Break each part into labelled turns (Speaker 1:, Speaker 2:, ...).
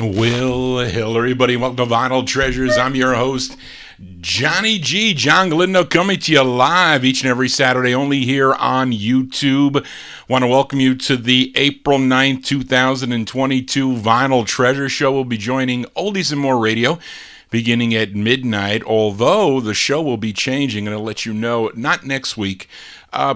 Speaker 1: Hello everybody, welcome to Vinyl Treasures. I'm your host, Johnny G. John Galindo, coming to you live each and every Saturday, only here on YouTube. Want to welcome you to the April 9th, 2022 Vinyl Treasure Show. We'll be joining Oldies and More Radio beginning at midnight, although the show will be changing, and I'll let you know, not next week,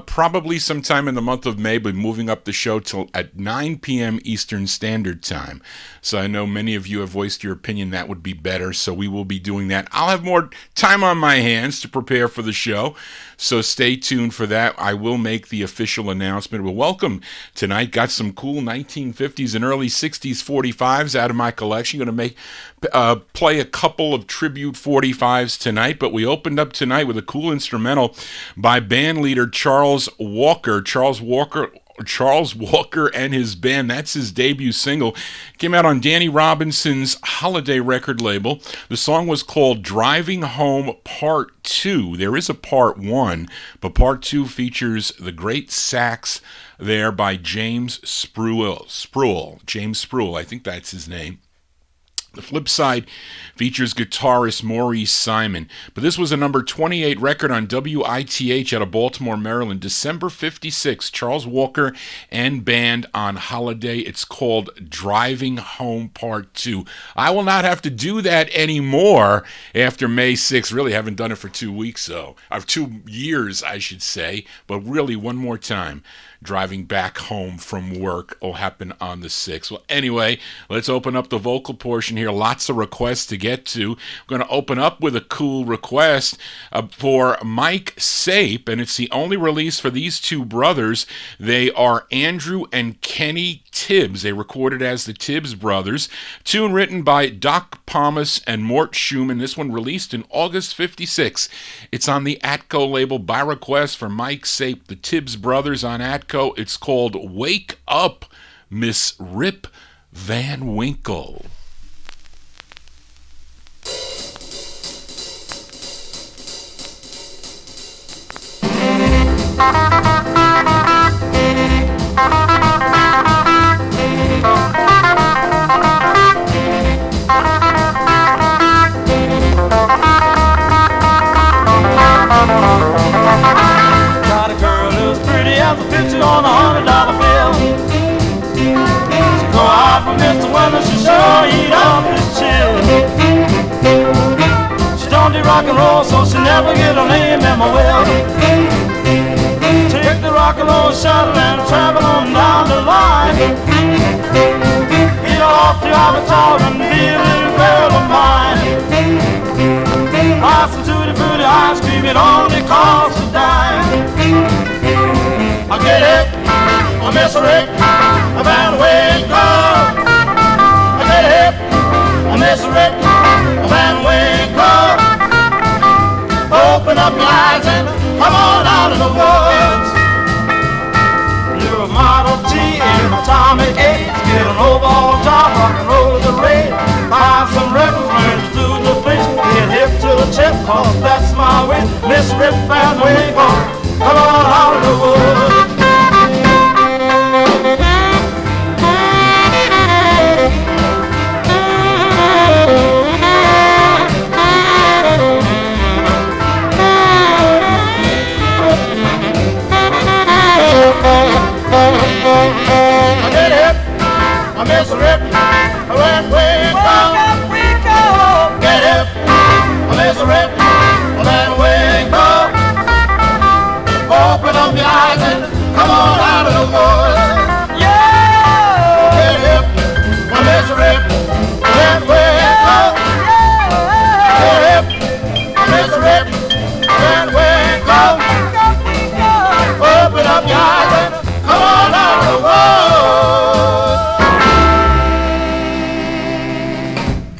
Speaker 1: probably sometime in the month of May, but moving up the show till at 9 p.m. Eastern Standard Time. So I know many of you have voiced your opinion that would be better, so we will be doing that. I'll have more time on my hands to prepare for the show, so stay tuned for that. I will make the official announcement. Well, welcome tonight. Got some cool 1950s and early 60s 45's out of my collection. Going to play a couple of tribute 45's tonight, but we opened up tonight with a cool instrumental by band leader Charles Walker. Charles Walker and his band. That's his debut single. Came out on Danny Robinson's Holiday record label. The song was called Driving Home Part 2. There is a Part 1, but Part 2 features the great sax there by James Spruill. James Spruill, I think that's his name. The flip side features guitarist Maurice Simon. But this was a number 28 record on WITH out of Baltimore, Maryland. December 56, Charles Walker and band on Holiday. It's called Driving Home Part 2. I will not have to do that anymore after May 6th. Really haven't done it for 2 weeks, though. 2 years, I should say. But really, one more time. Driving back home from work will happen on the 6th. Well, anyway, let's open up the vocal portion here. Lots of requests to get to. We're going to open up with a cool request for Mike Sape, and it's the only release for these two brothers. They are Andrew and Kenny Tibbs. They recorded as the Tibbs Brothers. Tune written by Doc Pomus and Mort Schumann. This one released in August 56. It's on the Atco label by request for Mike Sape, the Tibbs Brothers on Atco. It's called Wake Up, Miss Rip Van Winkle.
Speaker 2: On $100 bill. She go out for Mr. Wonder, she sure eat up his chill. She don't do rock and roll, so she never get a name in my will. Take the rock and roll shuttle and travel on down the line. Get off to Avatar and be a little girl of mine. Buy some tutti frutti ice cream, it only costs a dime. I get it, I miss a Rick, a Van Winkle. I get it, I miss a Rick, a Van Winkle. Open up your eyes and come on out of the woods. You're a Model T in a Tommy 8. Get an overall job, rock and roll the rate. Buy some records, learn to do the things. Get hip to the tip, cause that's my way. Miss Rip Van Winkle. Come on out of the woods. I get hip, I miss a rip, I went Winkle. Get hip, I miss a rip, I went Winkle. Open up your eyes and come on out of the woods. Yeah! Get hip, I miss a rip, I went Winkle. Get hip, I miss a rip, I went Winkle. Open up your eyes and come on out of the woods.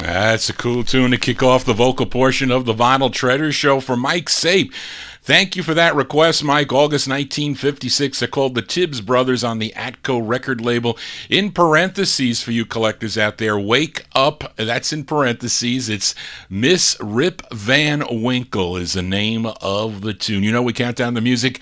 Speaker 1: That's a cool tune to kick off the vocal portion of the Vinyl Treasure Show for Mike Sape. Thank you for that request, Mike. August 1956. They're called the Tibbs Brothers on the Atco record label. In parentheses for you collectors out there, Wake Up. That's in parentheses. It's Miss Rip Van Winkle is the name of the tune. You know we count down the music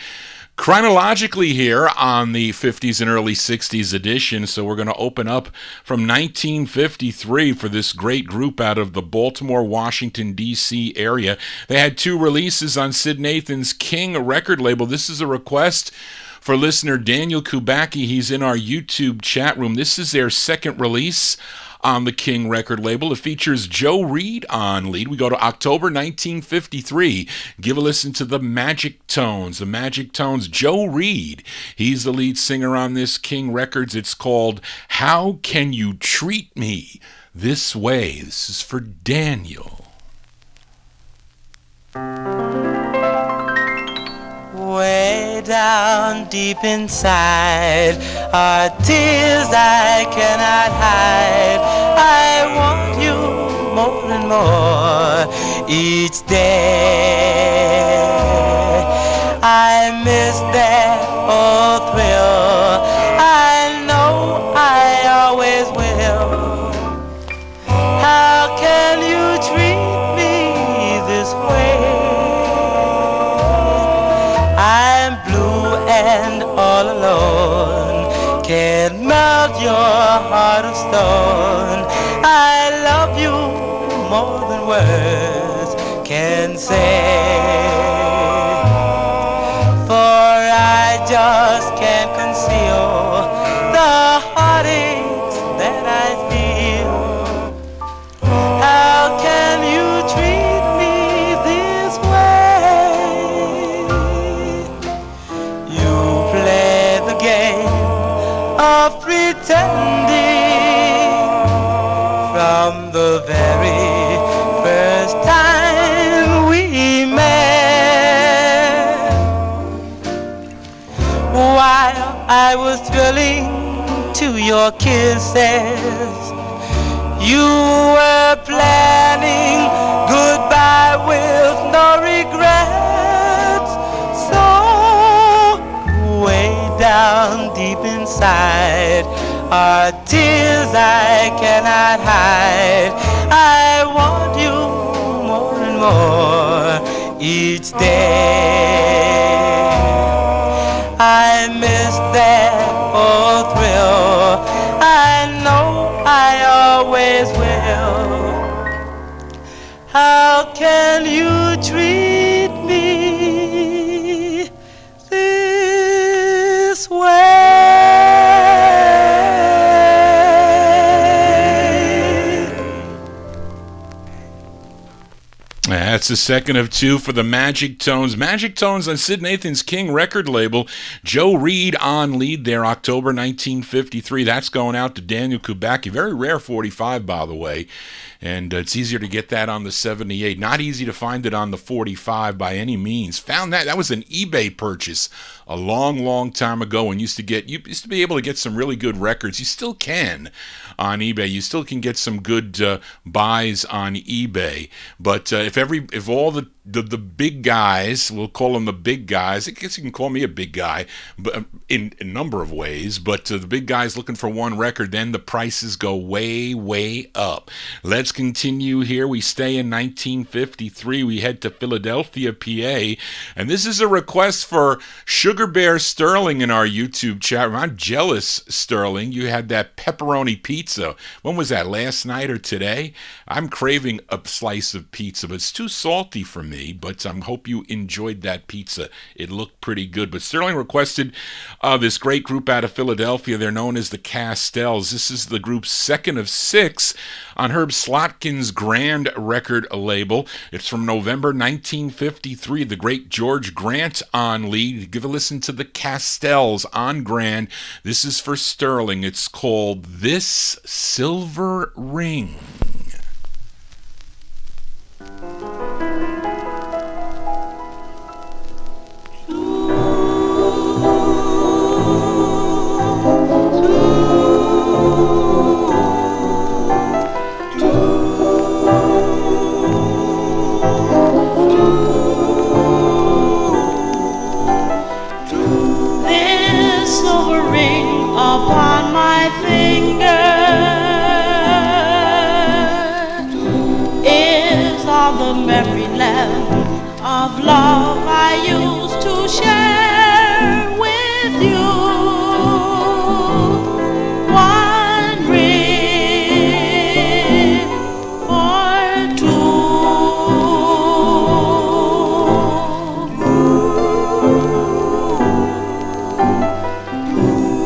Speaker 1: Chronologically here on the 50s and early 60s edition, so we're going to open up from 1953 for this great group out of the Baltimore, Washington, D.C. area. They had two releases on Sid Nathan's King record label. This is a request for listener Daniel Kubacki. He's in our YouTube chat room. This is their second release on the King record label. It features Joe Reed on lead. We go to October 1953. Give a listen to the Magic Tones. The Magic Tones, Joe Reed. He's the lead singer on this King Records. It's called How Can You Treat Me This Way? This is for Daniel.
Speaker 3: Way down deep inside are tears I cannot hide. I want you more and more each day. I miss that old thrill. I know I always will. How can you treat me this way? I'm blue and all alone, can't melt your heart of stone. I love you more than words can say, for I just can't conceal the heartaches that I feel. How can you treat me this way? You play the game of pretending from the very first time we met. While I was thrilling to your kisses, you were planning goodbye with no regrets. So way down deep inside are tears I cannot hide. I want you more and more each day. I miss that old thrill. I know I always will. How can you treat me this way?
Speaker 1: That's the second of two for the Magic Tones. Magic Tones on Sid Nathan's King record label. Joe Reed on lead there, October 1953. That's going out to Daniel Kubacki. Very rare 45, by the way. And it's easier to get that on the 78. Not easy to find it on the 45 by any means. Found that. That was an eBay purchase a long, long time ago. And you used to be able to get some really good records. You still can on eBay. You still can get some good buys on eBay. But if all the big guys, we'll call them the big guys. I guess you can call me a big guy, but in a number of ways. But the big guys looking for one record, then the prices go way, way up. Let's continue here. We stay in 1953. We head to Philadelphia, PA, and this is a request for Sugar Bear Sterling in our YouTube chat room. I'm jealous, Sterling. You had that pepperoni pizza. When was that? Last night or today? I'm craving a slice of pizza, but it's too salty for me. But I hope you enjoyed that pizza. It looked pretty good. But Sterling requested this great group out of Philadelphia. They're known as the Castells. This is the group's second of six on Herb Slotkin's Grand record label. It's from November 1953. The great George Grant on lead. Give a listen to the Castells on Grand. This is for Sterling. It's called This Silver Ring.
Speaker 4: Upon my finger is all the memory left of love I used to share.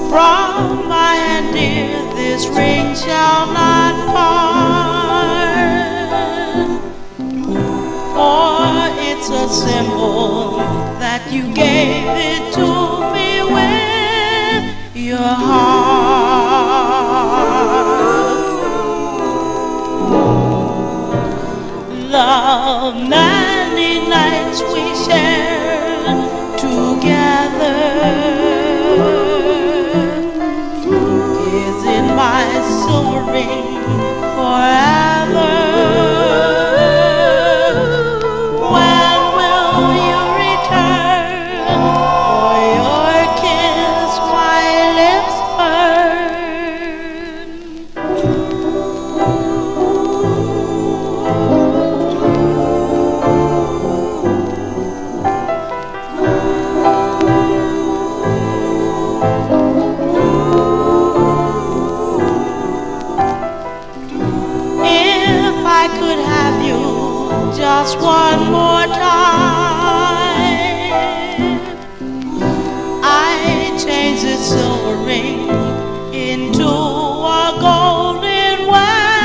Speaker 4: from my hand, dear, this ring shall not part. For it's a symbol that you gave it to me with your heart. The many nights we shared together is in my silver ring forever. When will you return for your kiss my lips burn? If I could have you just one more time, I'd change this silver ring into a golden wedding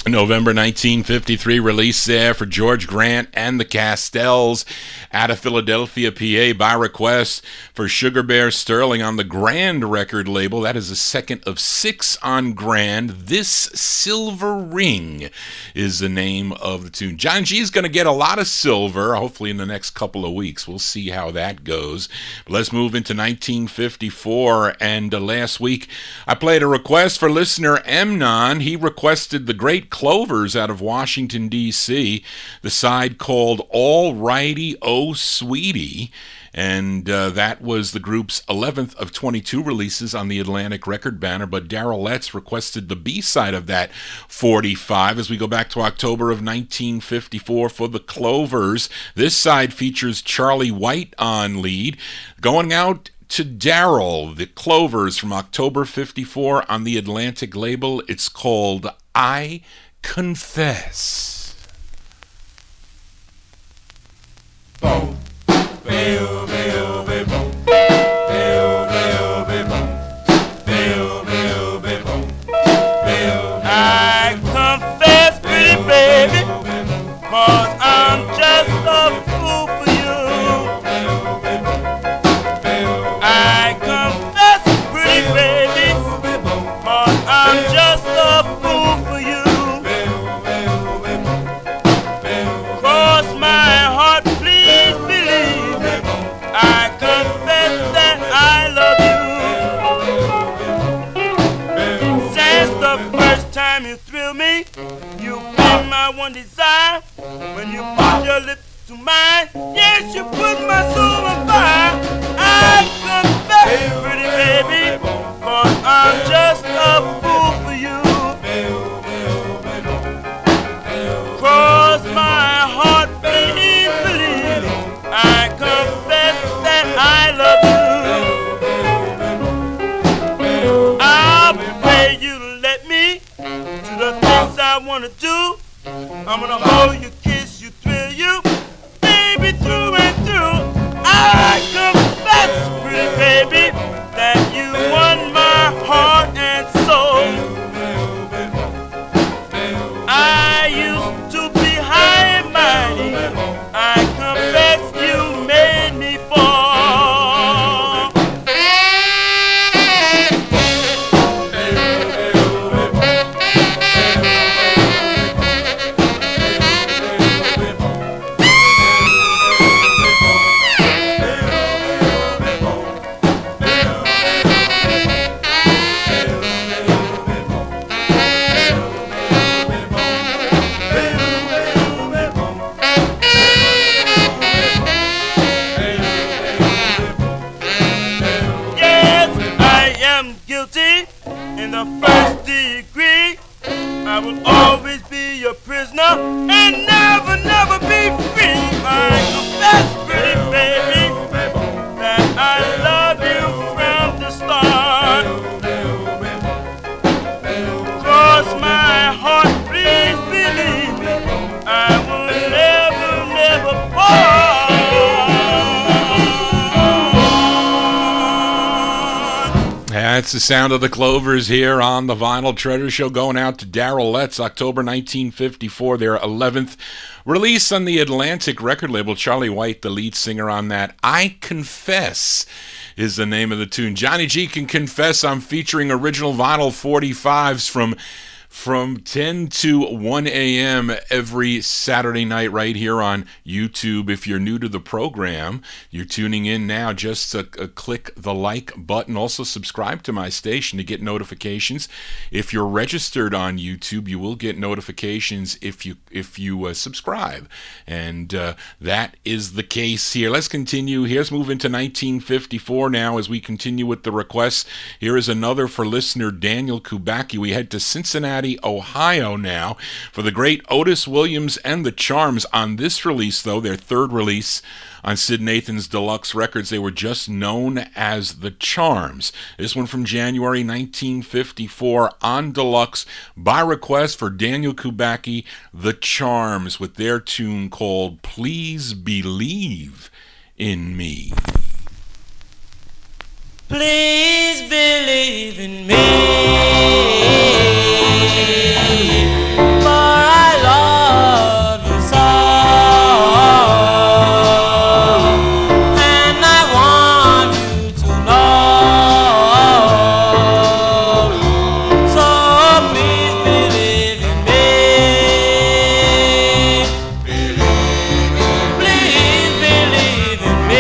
Speaker 1: November 1953 release there for George Grant and the Castells out of Philadelphia, PA, by request for Sugar Bear Sterling on the Grand record label. That is the second of 6 on Grand. This Silver Ring is the name of the tune. John G is going to get a lot of silver, hopefully in the next couple of weeks. We'll see how that goes. But let's move into 1954. And last week, I played a request for listener Emnon. He requested the great Clovers out of Washington, D.C., the side called All Righty, Oh Sweetie. And that was the group's 11th of 22 releases on the Atlantic record banner. But Darrell Letts requested the B-side of that 45 as we go back to October of 1954 for the Clovers. This side features Charlie White on lead. Going out to Darrell, the Clovers from October 54 on the Atlantic label. It's called I Confess.
Speaker 5: Boom. Bill, Bill, Bill, boom. Bill, Bill, Bill, boom. Bill, Bill, Bill, boom. Bill,
Speaker 2: I confess, pretty baby, 'cause I'm just a fool for you. I confess, pretty baby, 'cause I'm just a fool for you. 'Cause my heart, please believe me, I confess that I love you. Since the first time you thrill me, you've been my one desire. When you put your lips to mine, yes, you put my soul on fire. I confess, pretty baby, 'cause I'm just a fool for you. 'Cause my heart, please believe me, I confess that I love you. I'll pay you to let me do the things I wanna do. I'm gonna hold you, kiss you, thrill you, baby, through and through. I confess, pretty baby, that you won my heart and soul. I used to be high and mighty. I confess you made me fall. Yes, I am guilty in the first degree. I will always be your prisoner and never, never be free. I confess, pretty baby, that I love you from the start.
Speaker 1: That's the sound of the Clovers here on the Vinyl Treasure Show, going out to Daryl Letts, October 1954, their 11th release on the Atlantic record label. Charlie White, the lead singer on that. I Confess is the name of the tune. Johnny G Can Confess. I'm featuring original vinyl 45's from 10 to 1 a.m. every Saturday night right here on YouTube. If you're new to the program, you're tuning in now, just click the like button. Also subscribe to my station to get notifications. If you're registered on YouTube, you will get notifications if you subscribe. And that is the case here. Let's continue. Here's moving to 1954 now as we continue with the requests. Here is another for listener Daniel Kubacki. We head to Cincinnati, Ohio now for the great Otis Williams and the Charms. On this release, though, their third release on Sid Nathan's Deluxe Records, they were just known as the Charms. This one from January 1954 on Deluxe by request for Daniel Kubacki, the Charms, with their tune called Please Believe in Me.
Speaker 3: Please believe in me, for I love you so, and I want you to know. So please believe in me. Please believe in me.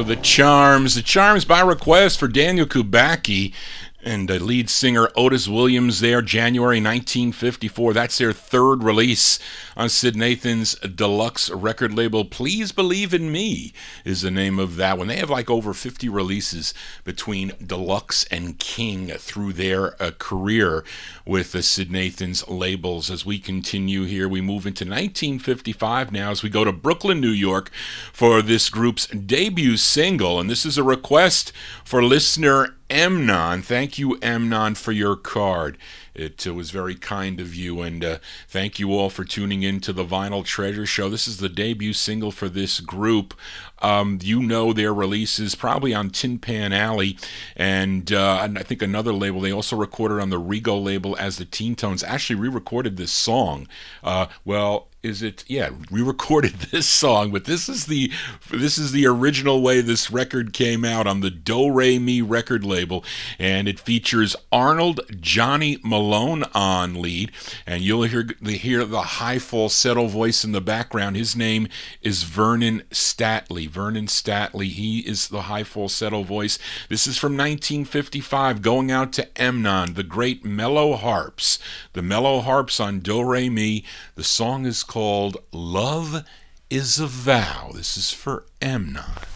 Speaker 1: The Charms by request for Daniel Kubacki and lead singer Otis Williams there, January 1954. That's their third release on Sid Nathan's Deluxe record label. Please Believe in Me is the name of that one. They have like over 50 releases between Deluxe and King through their career with the Sid Nathan's labels. As we continue here, we move into 1955 now as we go to Brooklyn, New York for this group's debut single. And this is a request for listener Emnon. Thank you, Emnon, for your card. It was very kind of you, and thank you all for tuning in to the Vinyl Treasure Show. This is the debut single for this group. You know their releases probably on Tin Pan Alley, and I think another label. They also recorded on the Rego label as the Teen Tones. Actually re-recorded this song. We recorded this song, but this is the original way this record came out on the Do Re Mi record label, and it features Arnold Johnny Malone Malone on lead, and you'll hear the high falsetto voice in the background. His name is Vernon Statley. Vernon Statley, he is the high falsetto voice. This is from 1955, going out to Emnon, the great Mellow Harps. The Mellow Harps on Do Re Mi. The song is called Love is a Vow. This is for Emnon.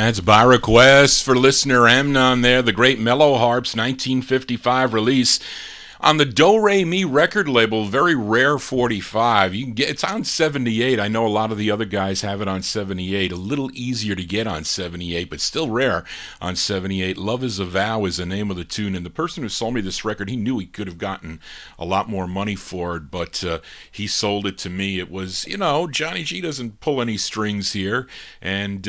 Speaker 1: That's by request for listener Amnon there, the great Mellow Harps 1955 release. On the Do Re Mi record label, very rare 45. You can get it's on 78. I know a lot of the other guys have it on 78. A little easier to get on 78, but still rare on 78. Love is a Vow is the name of the tune. And the person who sold me this record, he knew he could have gotten a lot more money for it, but he sold it to me. It was, Johnny G doesn't pull any strings here, and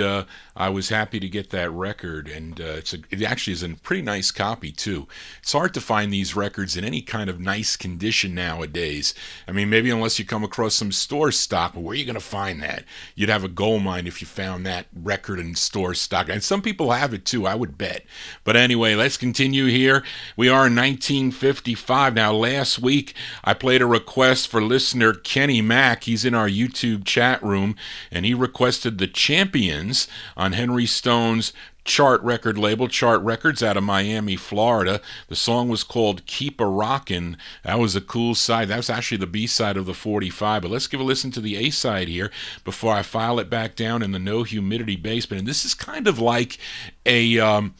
Speaker 1: I was happy to get that record. And it actually is a pretty nice copy too. It's hard to find these records in any kind of nice condition nowadays. I mean, maybe unless you come across some store stock, but where are you going to find that? You'd have a gold mine if you found that record in store stock. And some people have it too, I would bet. But anyway, let's continue here. We are in 1955. Now, last week, I played a request for listener Kenny Mack. He's in our YouTube chat room, and he requested the Champions on Henry Stone's Chart record label, Chart Records out of Miami, Florida. The song was called Keep a Rockin'. That was a cool side. That was actually the B-side of the 45. But let's give a listen to the A-side here before I file it back down in the No Humidity basement. And this is kind of like a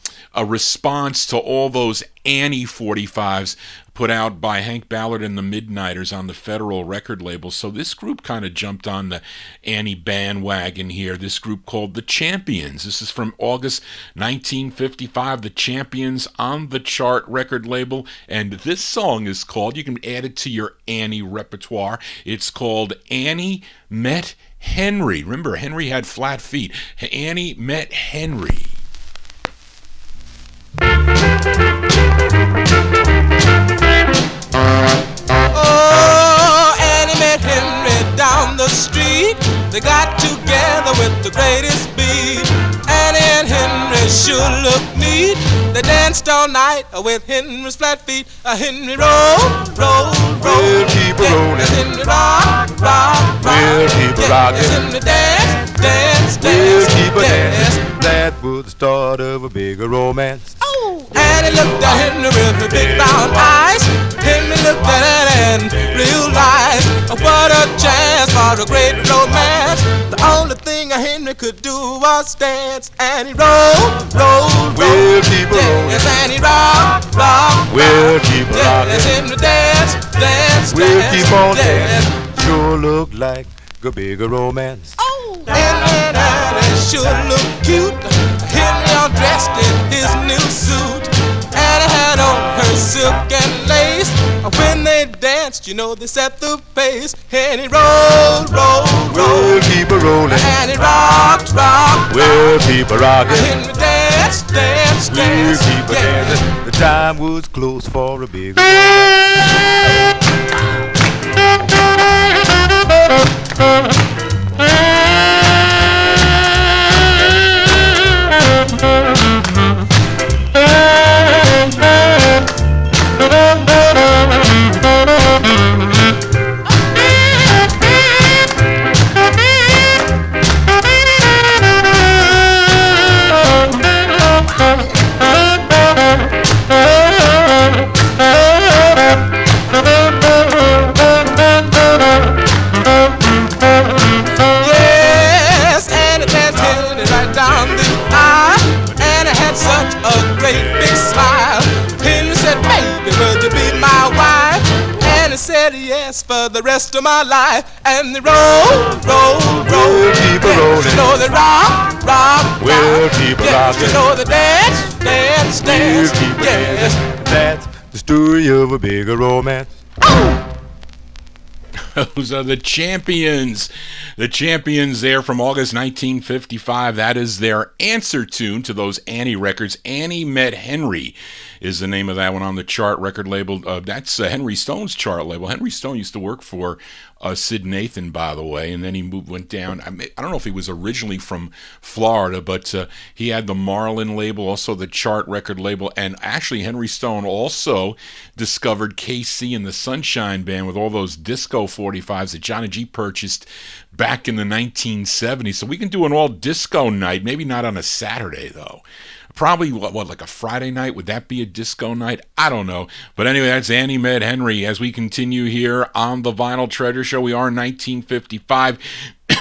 Speaker 1: response to all those Annie 45's, put out by Hank Ballard and the Midnighters on the Federal record label. So this group kind of jumped on the Annie bandwagon here. This group called The Champions. This is from August 1955. The Champions on the Chart record label. And this song is called, you can add it to your Annie repertoire, it's called Annie Met Henry. Remember, Henry had flat feet. Annie Met Henry.
Speaker 3: Oh, Annie met Henry down the street. They got together with the greatest speed. Annie and Henry sure look neat. They danced all night with Henry's flat feet. Henry roll, roll, roll.
Speaker 5: We'll keep a rolling.
Speaker 3: Henry rock, rock, rock.
Speaker 5: We'll keep a rocking.
Speaker 3: Henry dance, dance, dance.
Speaker 5: We'll keep a
Speaker 3: dance.
Speaker 5: dancing. That was the start of a bigger romance.
Speaker 3: Annie looked at Henry with her big brown eyes. Henry looked at it and realized what a chance for a great romance. The only thing Henry could do was dance. And he rolled, rolled,
Speaker 5: We'll keep a rolling.
Speaker 3: yes, and he rocked, rocked,
Speaker 5: We'll keep a rocking.
Speaker 3: yes, Henry dance, dance,
Speaker 5: We'll
Speaker 3: dance,
Speaker 5: keep on
Speaker 3: dance.
Speaker 5: dancing. Sure look like a bigger romance.
Speaker 3: Henry and Annie sure look cute. Henry all dressed in his new suit. Annie had on her silk and lace. When they danced, you know they set the pace. Henry rolled, rolled,
Speaker 5: We'll
Speaker 3: rolled.
Speaker 5: keep a rolling.
Speaker 3: Annie rocked, rocked,
Speaker 5: We'll keep a rocking.
Speaker 3: Henry danced, danced,
Speaker 5: We'll
Speaker 3: danced.
Speaker 5: keep a dancing. The time was close for a bigger romance.
Speaker 3: Yes, Annie danced Henry right down the aisle. Annie had such a great big smile. Henry said, baby, would you be my wife? Annie said yes for the rest of my life. And they roll, roll, roll.
Speaker 5: We'll keep a rolling.
Speaker 3: You know they rock, rock,
Speaker 5: We'll
Speaker 3: rock.
Speaker 5: keep a
Speaker 3: Yes,
Speaker 5: rocking.
Speaker 3: you know they dance, dance,
Speaker 5: We'll
Speaker 3: dance.
Speaker 5: keep a
Speaker 3: Yes.
Speaker 5: dancing. That's the story of a bigger romance.
Speaker 1: Those are the Champions. The Champions there from August 1955. That is their answer tune to those Annie records. Annie Met Henry is the name of that one on the Chart record label. That's Henry Stone's Chart label. Henry Stone used to work for Sid Nathan, by the way, and then he went down. I don't know if he was originally from Florida, but he had the Marlin label, also the Chart record label, and actually Henry Stone also discovered KC and the Sunshine Band with all those disco 45s that Johnny G purchased back in the 1970s. So we can do an all disco night, maybe not on a Saturday though. Probably, like a Friday night? Would that be a disco night? I don't know. But anyway, that's Annie Met Henry. As we continue here on the Vinyl Treasure Show, we are in 1955.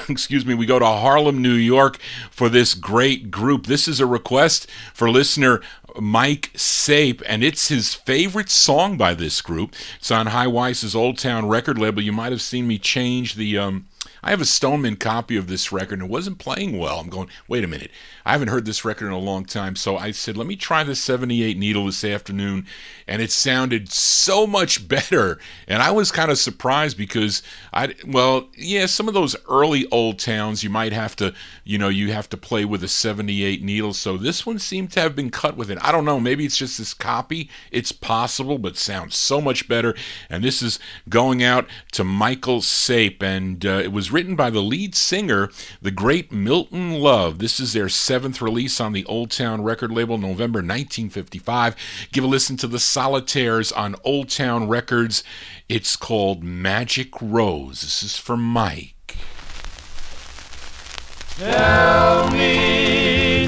Speaker 1: Excuse me, we go to Harlem, New York for this great group. This is a request for listener Mike Sape, and it's his favorite song by this group. It's on High Weiss's Old Town record label. You might have seen me change the... I have a Stoneman copy of this record, and it wasn't playing well. I'm going, wait a minute. I haven't heard this record in a long time, so I said, let me try the 78 needle this afternoon, and it sounded so much better. And I was kind of surprised because, some of those early Old Towns, you might have to, you have to play with a 78 needle, so this one seemed to have been cut with it. I don't know, maybe it's just this copy. It's possible, but sounds so much better. And this is going out to Michael Sape, and it was written by the lead singer, the great Milton Love. This is their 7th release on the Old Town record label, November 1955. Give a listen to the Solitaires on Old Town Records. It's called Magic Rose. This is for Mike.
Speaker 2: Tell me,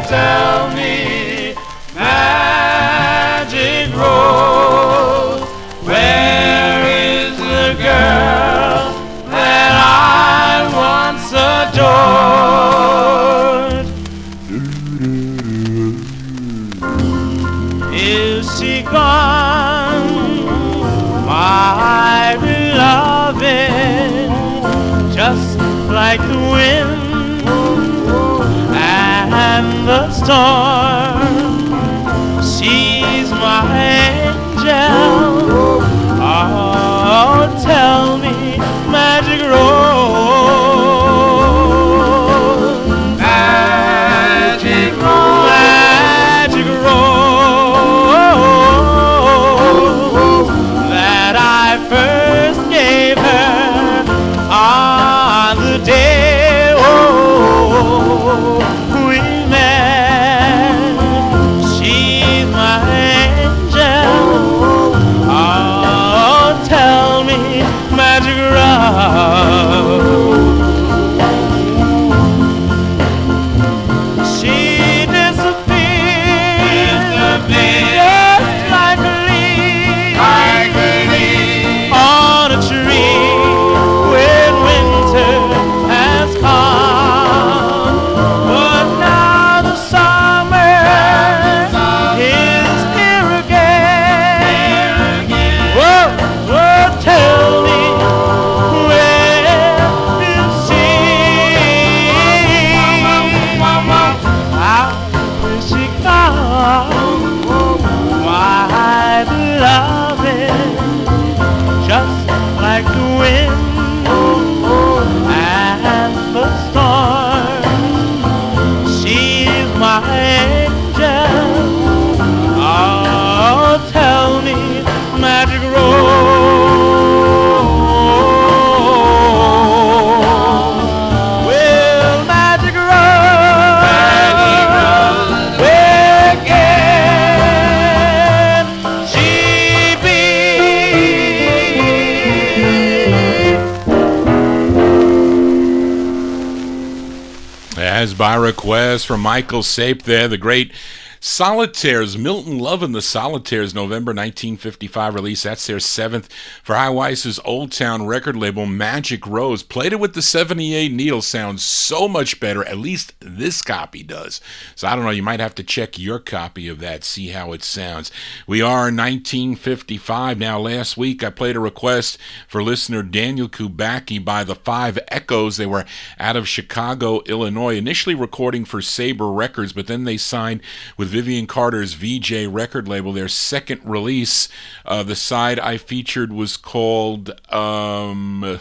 Speaker 2: Magic Rose, where is the girl that I once adored? Is she gone, my beloved, just like the wind and the storm. She's my angel. Oh, tell me, magic rose, magic rose, magic rose that I first gave her on the day we met. She's my angel. Oh, tell me, magic rose. She disappeared, just like a leaf, on a tree when winter has come. But now the summer is here again. Whoa, whoa, tell me, where is she? How is she gone, my beloved, just like the wind and the storm. She's my angel. Oh, tell me, magic rose. Well, magic rose, where can she be?
Speaker 1: As by request from Michael Sape there, the great Solitaires, Milton Love and the Solitaires, November 1955 release. That's their seventh for High Weiss's Old Town record label, Magic Rose. Played it with the 78 needle. Sounds so much better. At least this copy does. So I don't know, you might have to check your copy of that, see how it sounds. We are in 1955 now. Last week I played a request for listener Daniel Kubacki by the Five Echoes. They were out of Chicago, Illinois, initially recording for Sabre Records, but then they signed with Vivian Carter's VJ record label. Their second release, the side I featured was called A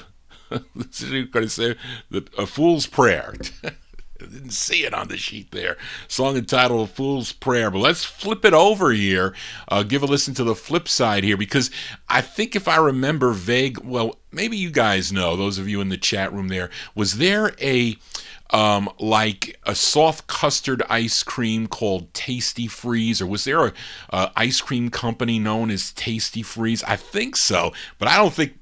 Speaker 1: Fool's Prayer. I didn't see it on the sheet there. Song entitled A Fool's Prayer. But let's flip it over here. Give a listen to the flip side here, because I think if I remember well, maybe you guys know, those of you in the chat room there, was there like a soft custard ice cream called Tasty Freeze, or was there a ice cream company known as Tasty Freeze? I think so, but I don't think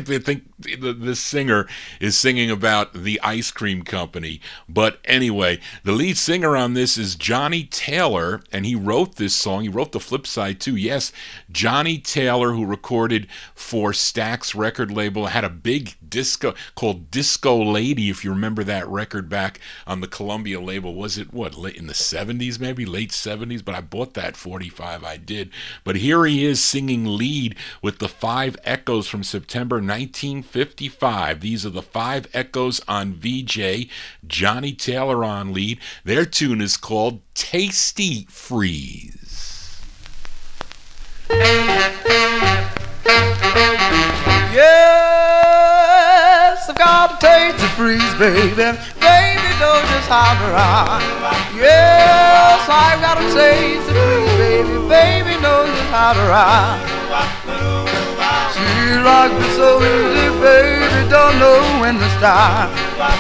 Speaker 1: they think this singer is singing about the ice cream company. But anyway, the lead singer on this is Johnny Taylor, and he wrote this song. He wrote the flip side too. Yes, Johnny Taylor, who recorded for Stax record label, had a big disco called Disco Lady, if you remember that record back on the Columbia label. Was it late in the 70s, maybe late 70s? But I bought that 45, I did. But here he is singing lead with the Five Echoes from September 1955. These are the Five Echoes on VJ, Johnny Taylor on lead. Their tune is called Tasty Freeze.
Speaker 6: Yes, I've got a tasty freeze, baby. Baby, don't just hop around. Yes, I've got a tasty freeze, baby. Baby, don't just hop around. She rocked me so easy, baby, don't know when to stop.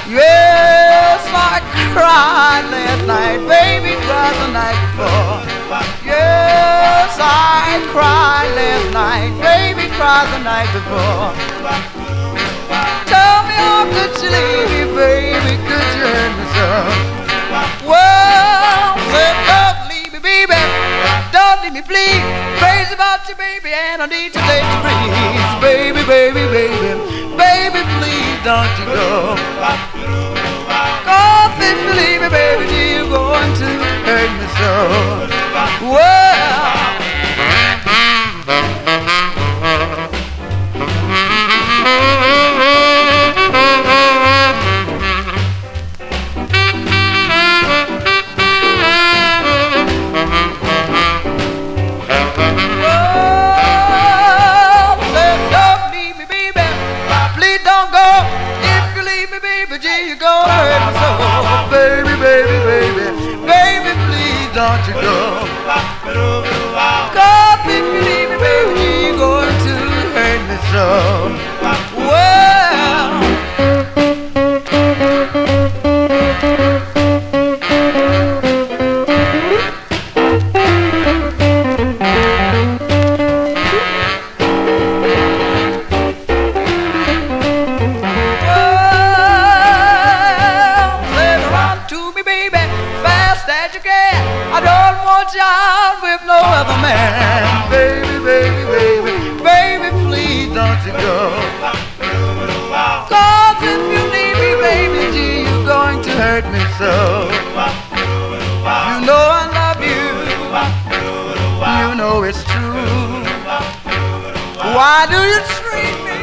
Speaker 6: Yes, I cried last night, baby, cried the night before. Yes, I cried last night, baby, cried the night before. Tell me how could you leave me, baby, could you hurt me so? Well, say don't leave me, baby, don't leave me, please. Crazy about you, baby, and I need to take you breeze. Baby, baby, baby, baby, please don't you go. Cause if you leave me, baby, you're going to hurt me so. Well, go. 'Cause if you leave me, baby, you're going to hurt me so. Well, out with no other man. Baby, baby, baby, baby, please don't you go. 'Cause if you leave me, baby, gee, you're going to hurt me so. You know I love you, you know it's true. Why do you treat me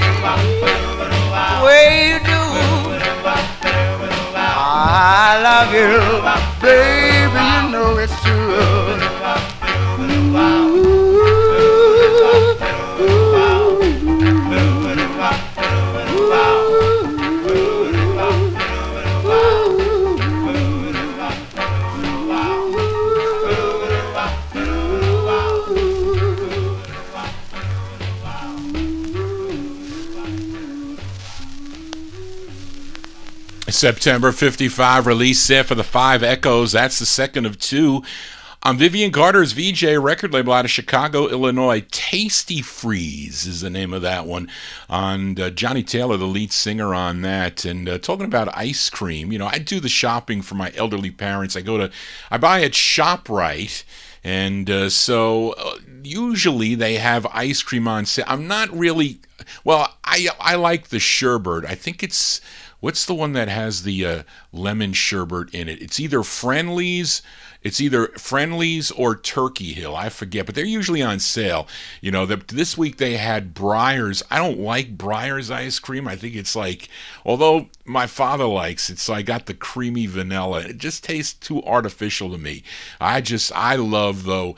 Speaker 6: the way you do? I love you, baby, you know it's true.
Speaker 1: September 55 release set for the Five Echoes. That's the second of two on Vivian Carter's VJ record label out of Chicago, Illinois. Tasty Freeze is the name of that one. And Johnny Taylor, the lead singer on that. And talking about ice cream, you know, I do the shopping for my elderly parents. I buy at ShopRite. And so usually they have ice cream on sale. I'm not really, well, I like the sherbet. I think it's, what's the one that has the lemon sherbet in it? It's either Friendly's or Turkey Hill. I forget, but they're usually on sale. You know, this week they had Breyers. I don't like Breyers ice cream. I think it's like, although my father likes it, so I got the creamy vanilla. It just tastes too artificial to me. I love, though,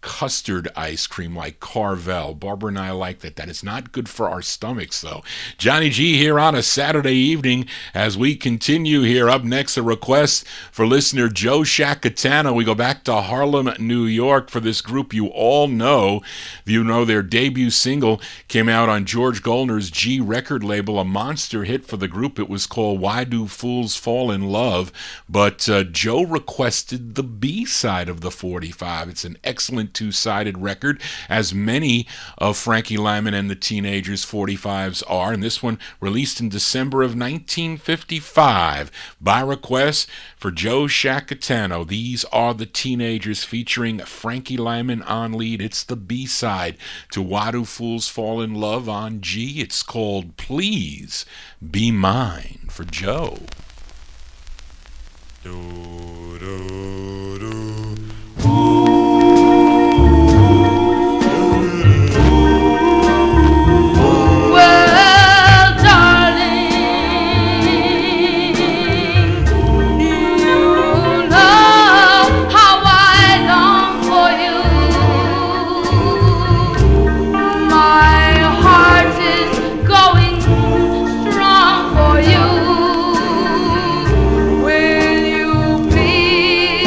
Speaker 1: custard ice cream like Carvel. Barbara and I like that. That is not good for our stomachs, though. Johnny G here on a Saturday evening as we continue here. Up next, a request for listener Joe Shacatano. We go back to Harlem, New York for this group you all know. You know their debut single came out on George Goldner's G record label, a monster hit for the group. It was called Why Do Fools Fall in Love? But Joe requested the B-side of the 45. It's an excellent two-sided record, as many of Frankie Lyman and the Teenagers' 45's are, and this one released in December of 1955 by request for Joe Shacatano. These are the Teenagers featuring Frankie Lyman on lead. It's the B-side to Why Do Fools Fall in Love on G. It's called Please Be Mine for Joe. Do, do, do.
Speaker 4: Well, darling, you know how I long for you. My heart is going strong for you. Will you please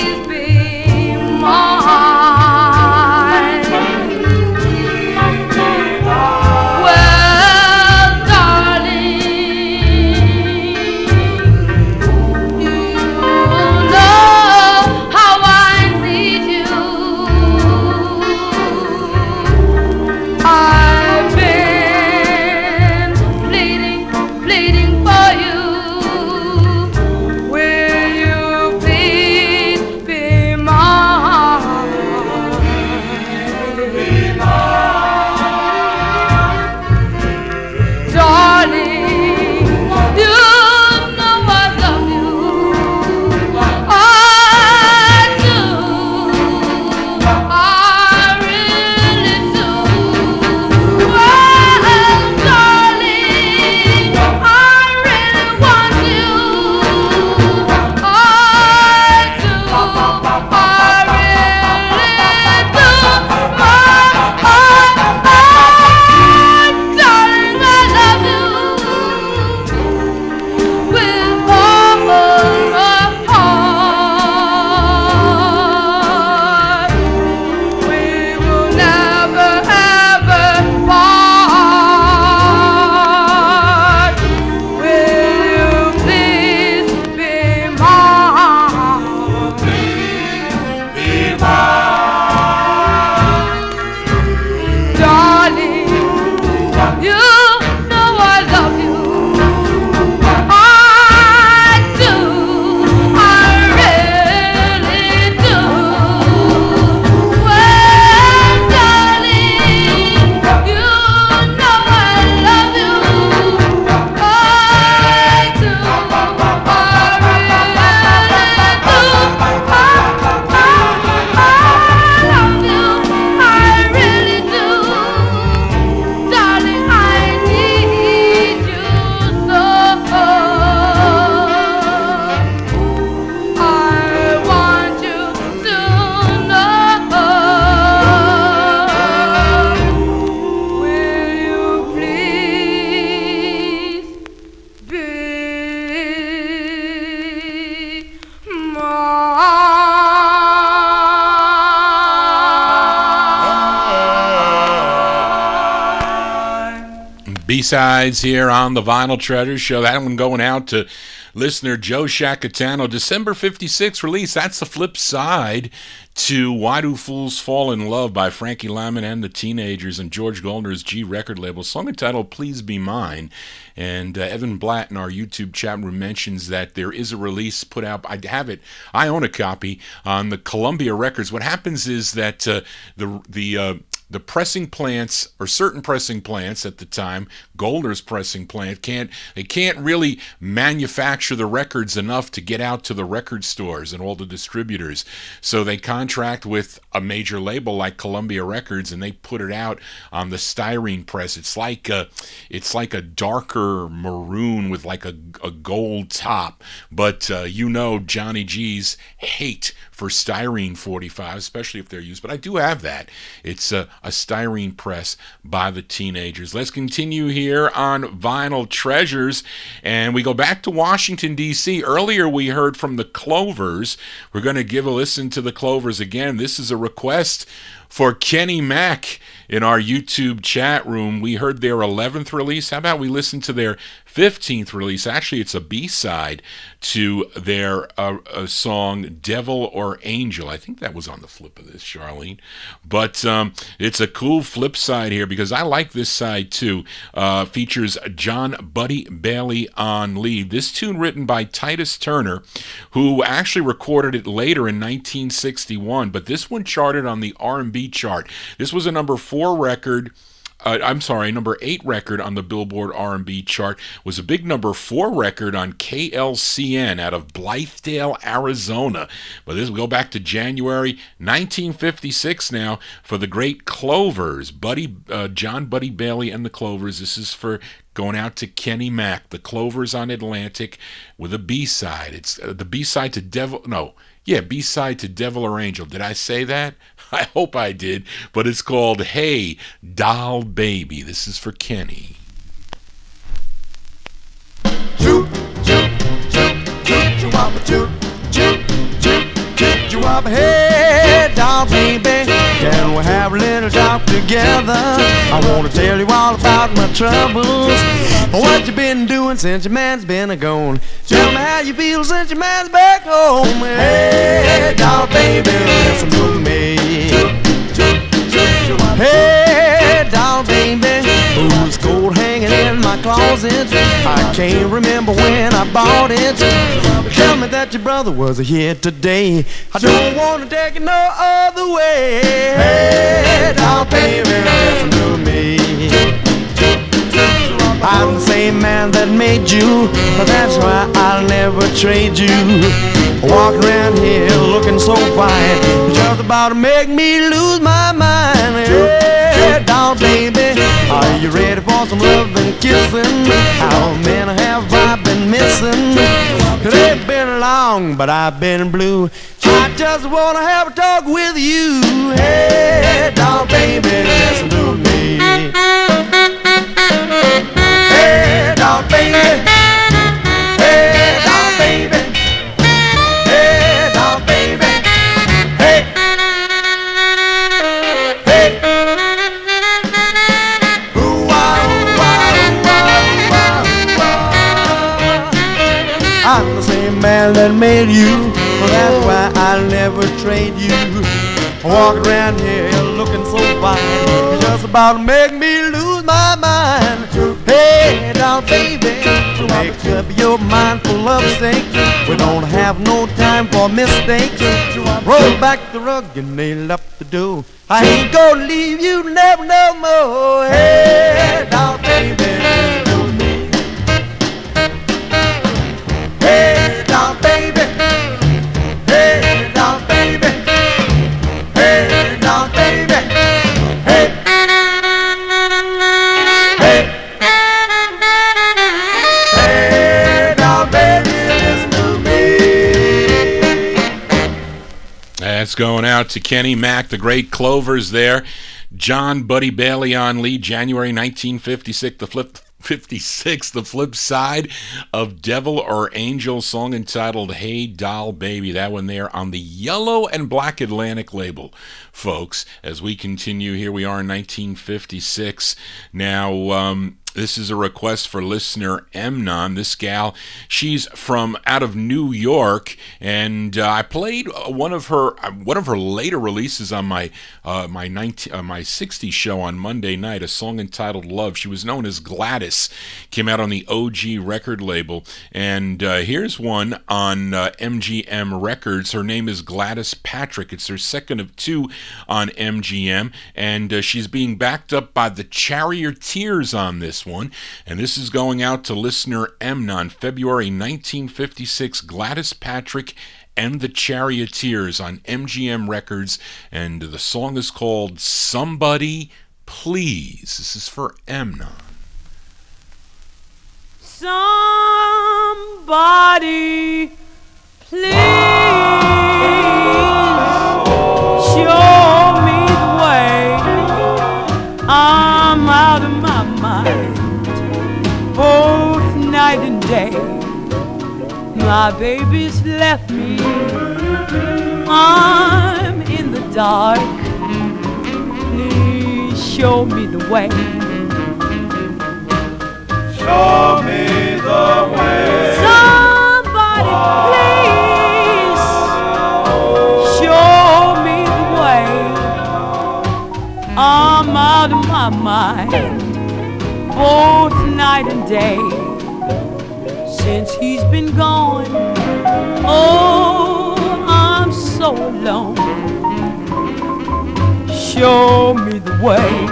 Speaker 1: B-sides here on the Vinyl Treasure Show. That one going out to listener Joe Shacatano. December 56 release. That's the flip side to Why Do Fools Fall in Love by Frankie Lyman and the Teenagers and George Goldner's G record label. Song entitled Please Be Mine. And Evan Blatt in our YouTube chat room mentions that there is a release put out. I have it. I own a copy on the Columbia Records. What happens is that the pressing plants, or certain pressing plants at the time, Goldner's pressing plant, can't really manufacture the records enough to get out to the record stores and all the distributors. So they contract with a major label like Columbia Records, and they put it out on the styrene press. It's like a darker maroon with like a gold top. But Johnny G's hate for styrene 45, especially if they're used. But I do have that. It's a styrene press by the Teenagers. Let's continue here on Vinyl Treasures, and we go back to Washington, D.C. Earlier we heard from the Clovers. We're going to give a listen to the Clovers again. This is a request for Kenny Mack in our YouTube chat room. We heard their 11th release. How about we listen to their 15th release? Actually, it's a B-side to their song Devil or Angel. I think that was on the flip of this, Charlene. But it's a cool flip side here because I like this side too. Features John Buddy Bailey on lead. This tune written by Titus Turner, who actually recorded it later in 1961, but this one charted on the R&B chart. This was a number 8 record on the Billboard R&B chart. Was a big number 4 record on KLCN out of Blythedale, Arizona. But this will go back to January 1956 now for the great Clovers. John Buddy Bailey and the Clovers. This is for going out to Kenny Mack. The Clovers on Atlantic with a B-side. It's the B-side to B-side to Devil or Angel. Did I say that? I hope I did. But it's called Hey Doll Baby. This is for Kenny.
Speaker 6: Choop, choop, choop, choop, choop, choop, choop, choop, choop, choop, hey, doll baby, can we have a little talk together? I want to tell you all about my troubles. What you been doing since your man's been a-gone? Tell me how you feel since your man's back home. Hey, doll baby, listen to me. Hey, doll baby, who's coat hanging in my closet? I can't remember when I bought it. Tell me that your brother was here today. I don't want to take it no other way. Hey, doll baby, listen to me. I'm the same man that made you, but that's why I'll never trade you. Walking around here looking so fine, you're just about to make me lose my mind. Hey, doll baby, are you ready for some love and kissing? How many have I been missing? It ain't been long, but I've been blue. I just wanna have a talk with you. Hey, doll baby, listen to me. Hey, doll baby. Hey, doll baby. Hey, doll baby. Hey. Hey. Ooh, ah, ooh, ah, ooh, ah, ooh, ah, ooh, ah. I'm the same man that made you, but that's why I'll never trade you. Walking around here looking so fine, you're just about to make me lose my mind. Hey, doll baby, make up your mind for love's sake. We don't have no time for mistakes. Roll back the rug and nail up the door. I ain't gonna leave you never no more. Hey, doll baby, listen to me. Hey, doll baby. Hey, doll baby. Hey, doll baby. Hey. Hey. Hey, doll baby, listen to me.
Speaker 1: That's going out to Kenny Mack, the great Clovers there. John Buddy Bailey on lead, January 1956. The flip side of Devil or Angel, song entitled Hey Doll Baby. That one there on the Yellow and Black Atlantic label, folks. As we continue here, we are in 1956. Now, This is a request for listener Emnon. This gal, she's from out of New York, and I played one of her later releases on my 60's show on Monday night. A song entitled "Love." She was known as Gladys. Came out on the OG record label, and here's one on MGM Records. Her name is Gladys Patrick. It's her second of two on MGM, and she's being backed up by the Charioteers on this one, and this is going out to listener Emnon, February 1956, Gladys Patrick and the Charioteers on MGM Records, and the song is called Somebody Please. This is for Emnon.
Speaker 4: Somebody please show me the way. I'm out of my mind both night and day. My baby's left me. I'm in the dark. Please show me the way.
Speaker 2: Show me the way.
Speaker 4: Somebody please show me the way. I'm out of my mind both night and day. Since he's been gone, oh, I'm so alone. Show me the way.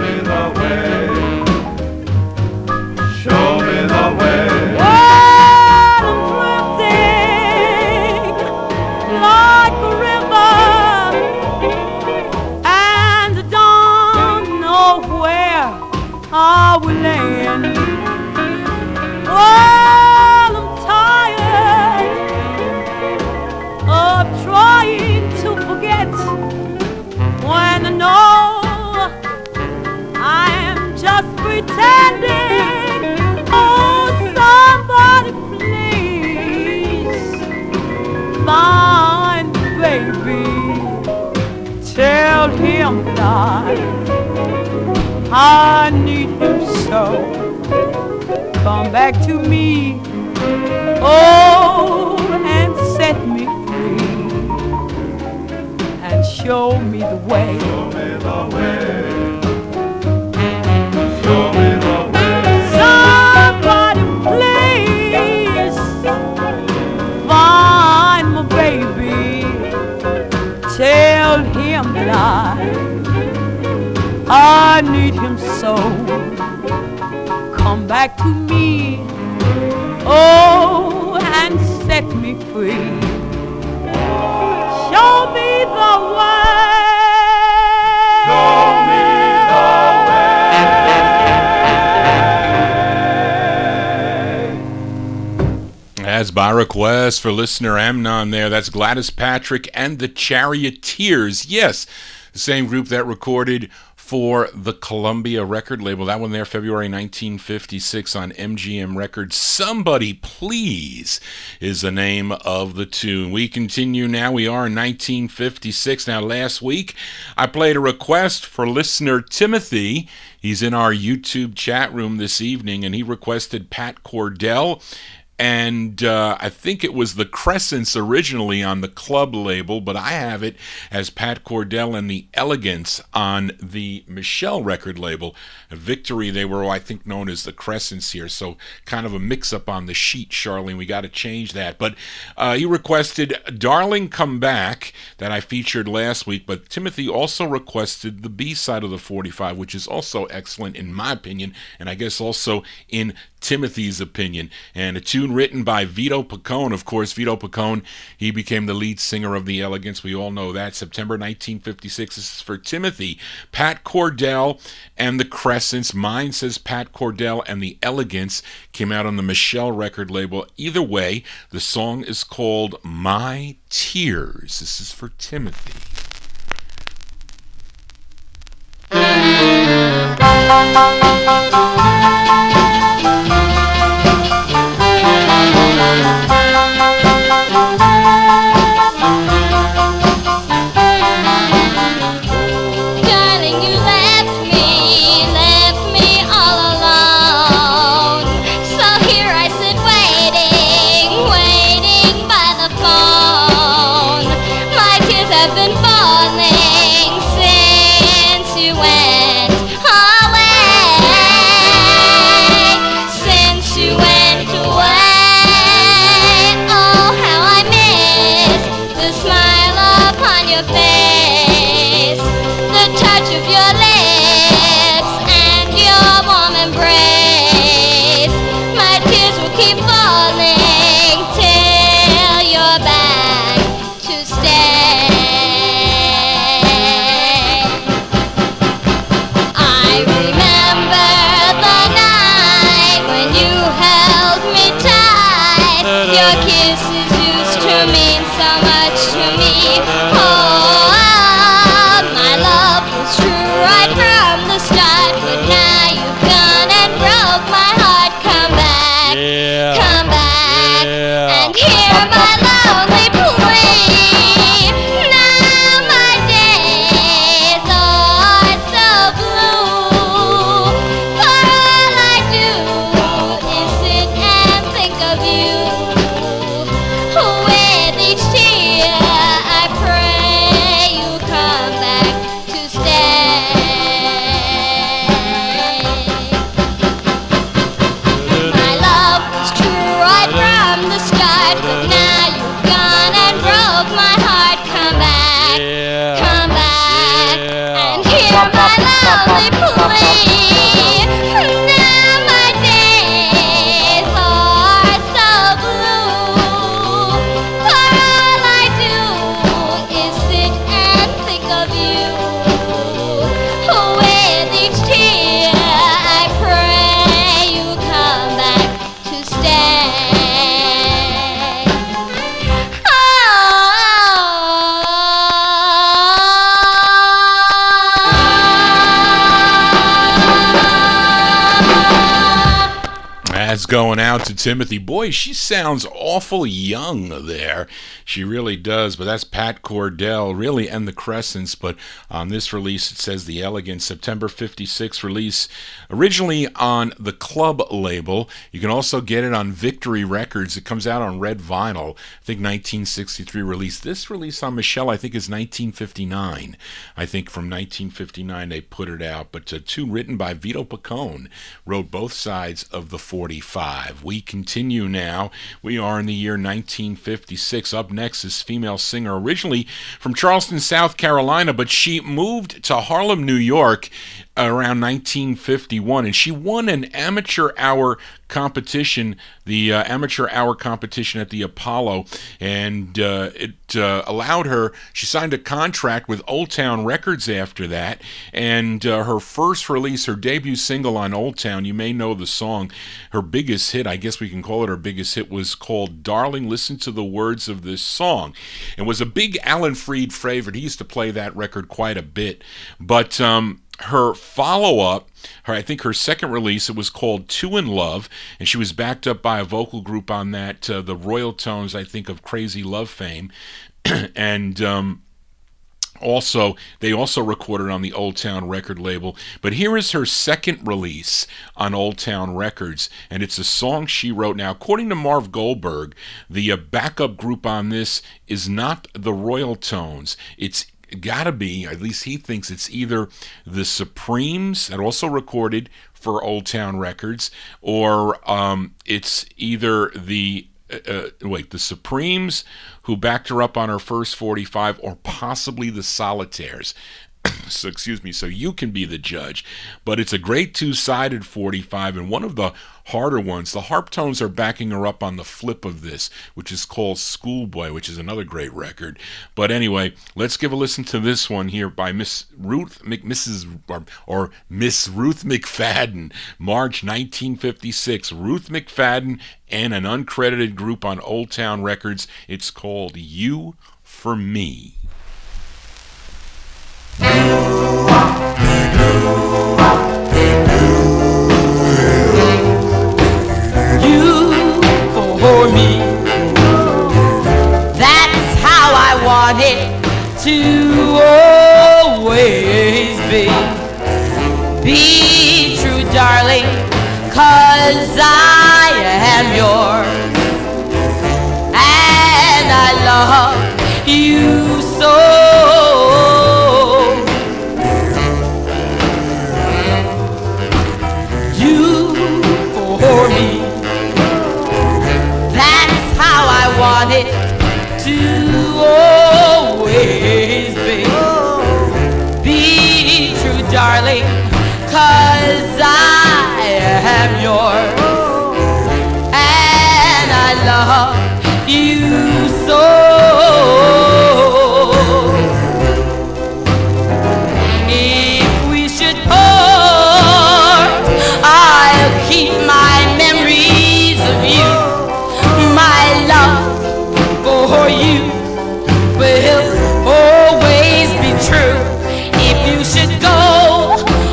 Speaker 2: Show me the way.
Speaker 4: Well, I'm drifting like a river, and I don't know where I will land. Well, I'm tired of trying to forget when I know I am just pretending. Oh, somebody please find the baby. Tell him that I need him so. Come back to me, oh, and set me free, and show me the way.
Speaker 2: Show me the way. Show me the way.
Speaker 4: Somebody please find my baby. Tell him that I need him so. Come back to me, oh, and set me free. Show me the way.
Speaker 2: Show me the way.
Speaker 1: As by request for listener Amnon there, that's Gladys Patrick and the Charioteers. Yes, the same group that recorded for the Columbia record label. That one there, February 1956 on MGM Records. Somebody Please is the name of the tune. We continue now. We are in 1956. Now, last week, I played a request for listener Timothy. He's in our YouTube chat room this evening, and he requested Pat Cordell. And I think it was the Crescents originally on the Club label, but I have it as Pat Cordell and the Elegance on the Michelle record label. At Victory, they were, I think, known as the Crescents here, so kind of a mix-up on the sheet, Charlene. We got to change that. But he requested Darling Come Back that I featured last week, but Timothy also requested the B-side of the 45, which is also excellent in my opinion, and I guess also in Timothy's opinion, and a tune written by Vito Pacone. Of course, Vito Pacone, he became the lead singer of the Elegance. We all know that. September 1956. This is for Timothy. Pat Cordell and the Crescents. Mine says Pat Cordell and the Elegance. Came out on the Michelle record label. Either way, the song is called My Tears. This is for Timothy.
Speaker 7: Darling, you left me all alone. touch of your lips and your warm embrace. My tears will keep falling till you're back to stay. I remember the night when you held me tight. Your kisses used to mean so much to me. Oh, my love was true right from the start, but now you've gone and broke my heart. Come back, come back, and hear my lonely plea. Now my days are so blue, for all I do is sit and think of you. With each tear I pray you come back to stay. My love was true right from the start, but now you've gone and broke my heart. Come back, and hear my lonely plea. Now my days are so blue, for all I do is sit and think of you. With each tear I pray you come back to stay.
Speaker 1: That's going out to Timothy. Boy, she sounds awful young there. She really does, but that's Pat Cordell, really, and the Crescents. But on this release, it says The Elegant, September 56 release, originally on the Club label. You can also get it on Victory Records. It comes out on red vinyl. I think 1963 release. This release on Michelle, I think, is 1959. I think from 1959 they put it out. But a tune written by Vito Pacone, wrote both sides of the 45. We continue now. We are in the year 1956. Up next is female singer, originally from Charleston, South Carolina, but she moved to Harlem, New York around 1951, and she won an amateur hour competition, the amateur hour competition at the Apollo, and it allowed her, she signed a contract with Old Town Records after that, and her first release, her debut single on Old Town, you may know the song, her biggest hit, I guess we can call it her biggest hit, was called Darling, Listen to the Words of This Song. It was a big Alan Freed favorite. He used to play that record quite a bit, but her follow-up, I think her second release, it was called Two in Love, and she was backed up by a vocal group on that, the Royal Tones, I think, of Crazy Love fame, and they also recorded on the Old Town record label. But here is her second release on Old Town Records, and it's a song she wrote. Now, according to Marv Goldberg, the backup group on this is not the Royal Tones. It's gotta be, at least he thinks it's either the Supremes, that also recorded for Old Town Records, or it's either the Supremes, who backed her up on her first 45, or possibly the Solitaires. So, excuse me, so you can be the judge. But it's a great two-sided 45, and one of the harder ones. The Harp Tones are backing her up on the flip of this, which is called Schoolboy, which is another great record. But anyway, let's give a listen to this one here by Miss Ruth McFadden, March 1956. Ruth McFadden and an uncredited group on Old Town Records. It's called You for Me.
Speaker 4: You for me, that's how I want it to always be. Be true, darling, 'cause I am yours, and I love you darling, 'cause I am yours, and I love you so. If we should part, I'll keep my memories of you. My love for you will always be true. If you should go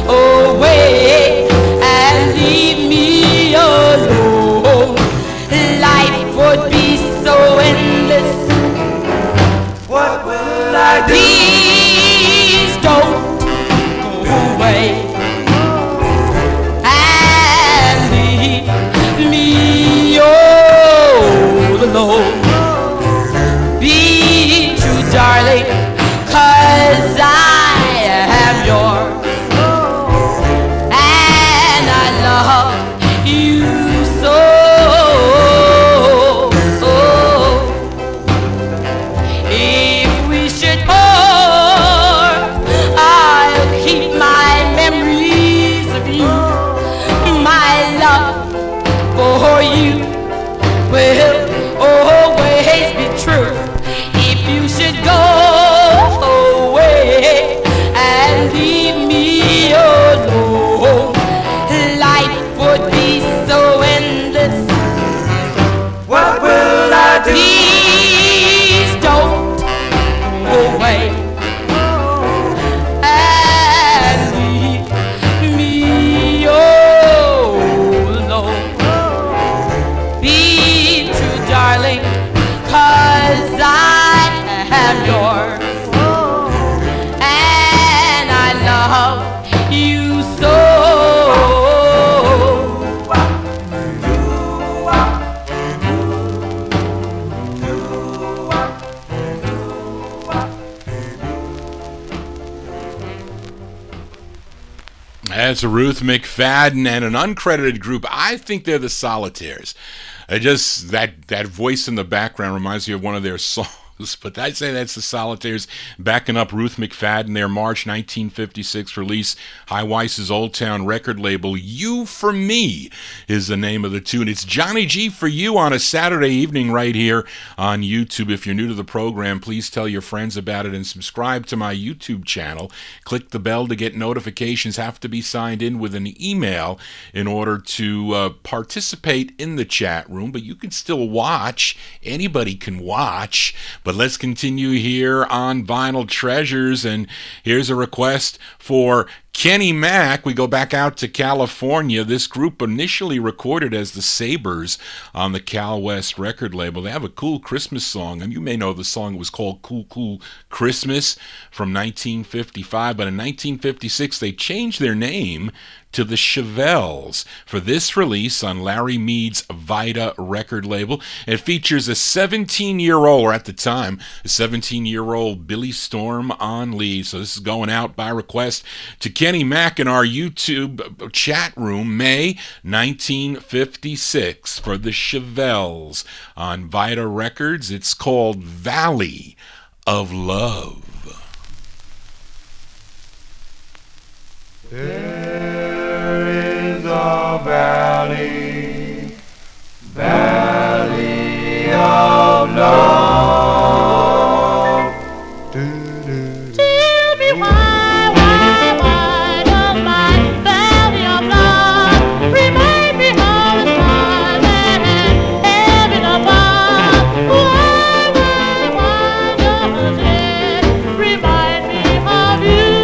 Speaker 4: away and leave me alone, life would be so endless. What will I do? Please don't go away and leave me all alone. Be true, darling, 'cause I am yours, and I love you so. If we should part, I'll keep my memories of you. My love for you will always be true. If you should go away and leave me alone, life would be so endless. What will I do? Please don't go away and leave me all alone. Be true, darling, 'cause I am yours, and I love you so.
Speaker 1: That's Ruth McFadden and an uncredited group. I think they're the Solitaires. Just that voice in the background reminds me of one of their songs. But I'd say that's the Solitaires backing up Ruth McFadden, their March 1956 release, High Weiss's Old Town record label. You For Me is the name of the tune. It's Johnny G for you on a Saturday evening right here on YouTube. If you're new to the program, please tell your friends about it and subscribe to my YouTube channel. Click the bell to get notifications. Have to be signed in with an email in order to participate in the chat room, but you can still watch. Anybody can watch. But let's continue here on Vinyl Treasures, and here's a request for Kenny Mack. We go back out to California. This group initially recorded as the Sabres on the Cal West record label. They have a cool Christmas song, and you may know the song. It was called Cool Cool Christmas from 1955, but in 1956 they changed their name to the Chevelles for this release on Larry Mead's Vita record label. It features a 17-year-old, or at the time, a 17-year-old Billy Storm on lead. So this is going out by request to Kenny Mack in our YouTube chat room, May 1956 for the Chevelles on Vita Records. It's called Valley of Love.
Speaker 5: There is a valley, valley of love.
Speaker 2: Tell me why does my valley of love remind me of the time and heaven above? Why does it remind me of you?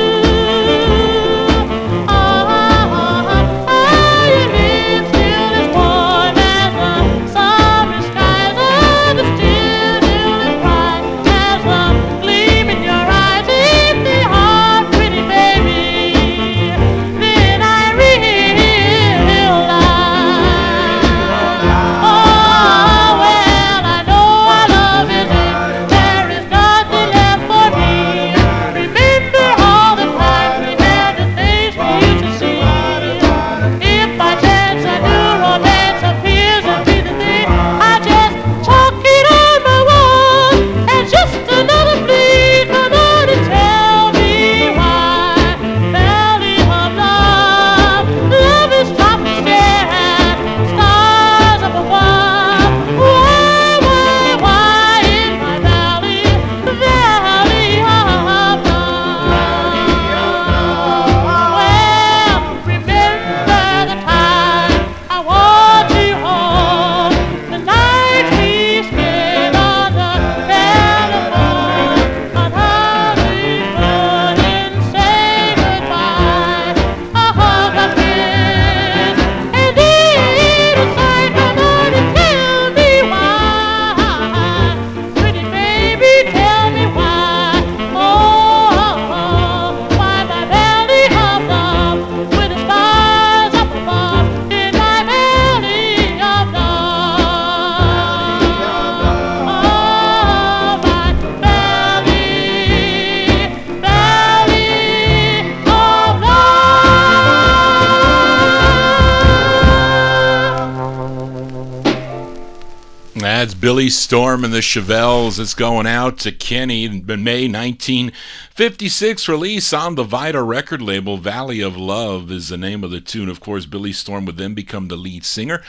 Speaker 1: That's Billy Storm and the Chevelles. It's going out to Kenny. May 1956 release on the Vita record label. Valley of Love is the name of the tune. Of course, Billy Storm would then become the lead singer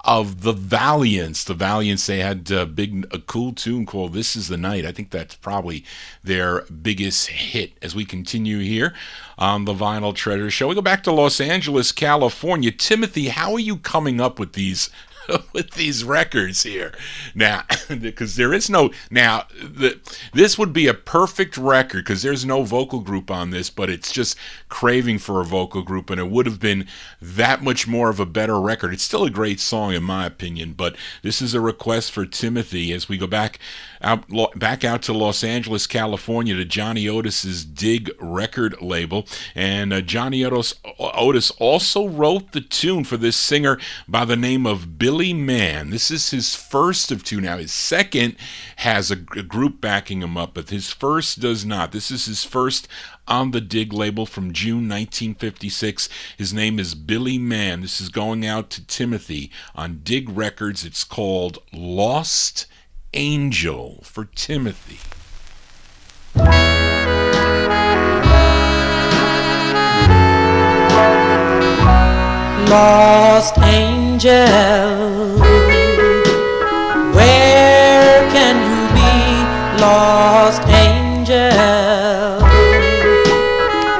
Speaker 1: of the Valiants. The Valiants, they had a cool tune called This Is the Night. I think that's probably their biggest hit. As we continue here on the Vinyl Treasure Show, we go back to Los Angeles, California. Timothy, how are you coming up with these with these records here now? Because there is no this would be a perfect record because there's no vocal group on this, but it's just craving for a vocal group, and it would have been that much more of a better record. It's still a great song in my opinion, but this is a request for Timothy as we go back out to Los Angeles, California, to Johnny Otis's Dig record label. And Johnny Otis also wrote the tune for this singer by the name of Billy Mann. This is his first of two. Now his second has a group backing him up, but his first does not. This is his first on the Dig label from June 1956. His name is Billy Mann. This is going out to Timothy on Dig Records. It's called Lost Angel for Timothy.
Speaker 8: Lost angel, where can you be? Lost angel,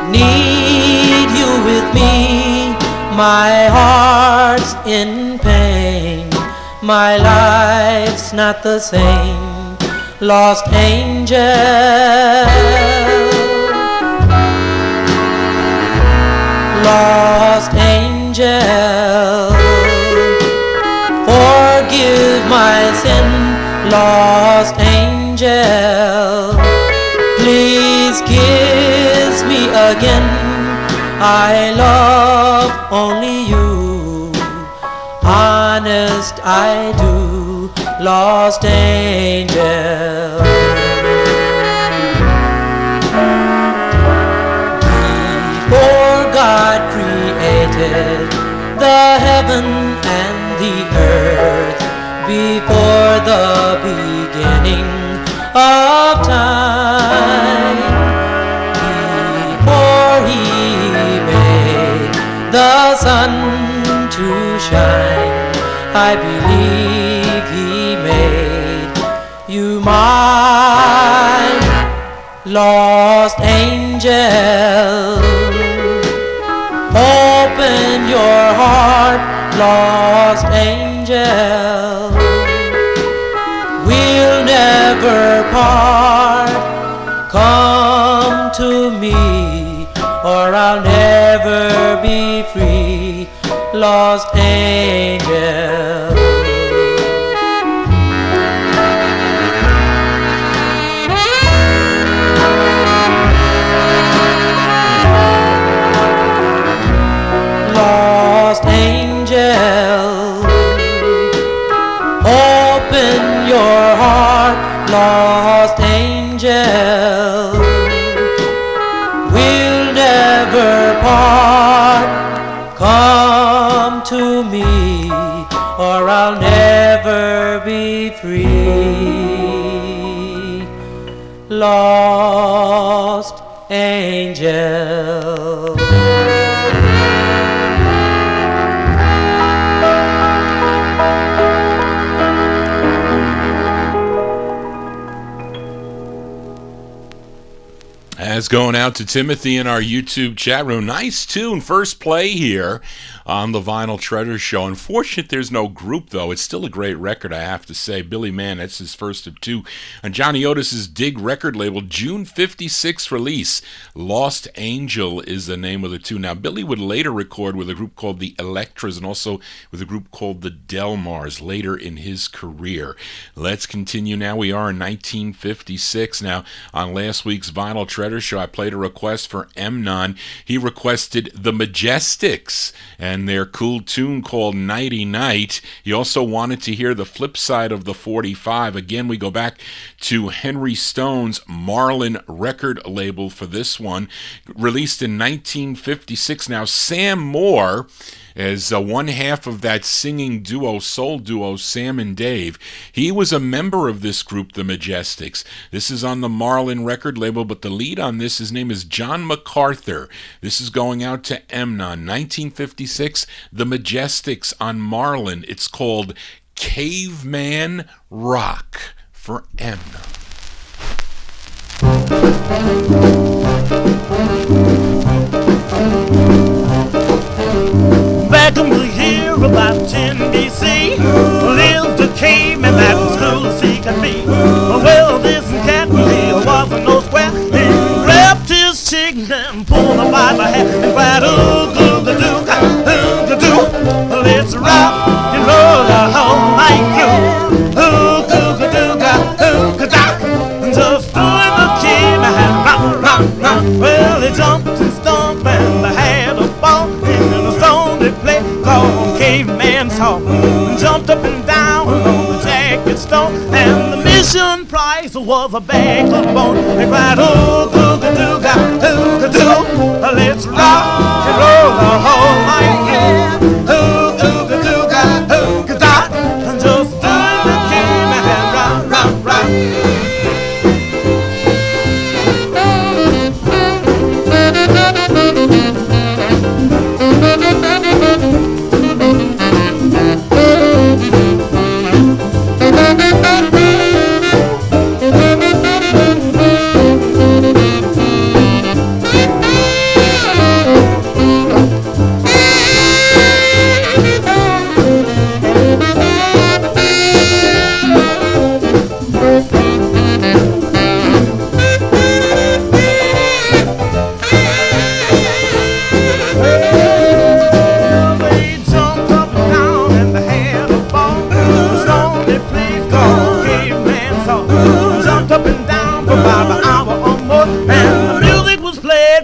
Speaker 8: need you with me. My heart's in pain, my life's not the same. Lost angel, lost angel, forgive my sin. Lost angel, please kiss me again. I love only you, honest I do. Lost angel, before God created the heaven and the earth, before the beginning of time, before he made the sun to shine, I believe he made you mine. Lost angel, open your heart. Lost angel, we'll never part. Come to me or I'll never be free. Lost angel, lost angel, open your heart. Lost angel, we'll never part. Come to me or I'll never be free. Lost angel.
Speaker 1: As going out to Timothy in our YouTube chat room. Nice tune, first play here on the Vinyl Treasure Show. Unfortunate there's no group, though. It's still a great record, I have to say. Billy Mann, that's his first of two. On Johnny Otis's Dig record label, June 56 release. Lost Angel is the name of the tune. Now, Billy would later record with a group called the Electras and also with a group called the Delmars later in his career. Let's continue now. We are in 1956. Now, on last week's Vinyl Treasure show, I played a request for Emnon. He requested the Majestics and their cool tune called Nighty Night. He also wanted to hear the flip side of the 45. Again, we go back to Henry Stone's Marlin record label for this one, released in 1956. Now, Sam Moore as one half of that singing duo, soul duo, Sam and Dave. He was a member of this group, the Majestics. This is on the Marlin record label, but the lead on this, his name is John MacArthur. This is going out to Emnon. 1956, the Majestics on Marlin. It's called Caveman Rock for Emnon.
Speaker 2: Back in the year about 10 BC, lived a caveman that was cool as he could be. Well, this cat he wasn't no square. He grabbed his chicken and pulled the by the hat and cried, ooh-goo-ga-doo, ooh-ga-doo. Let's rock and roll the whole night through. Ooh-goo-ga-doo, ooh-ga-dock. Just doing the caveman rock, rock, rock. Well, he jumped and stomped and they had a ball. Called Caveman's Hall, jumped up and down on the jacket stone, and the mission prize was a bag of bone. They cried, oh, ooga-dooga, ooga-doo, let's rock and roll the whole night through. Oh, ooga-dooga, ooga-dock, just doing the caveman rock, rock, rock.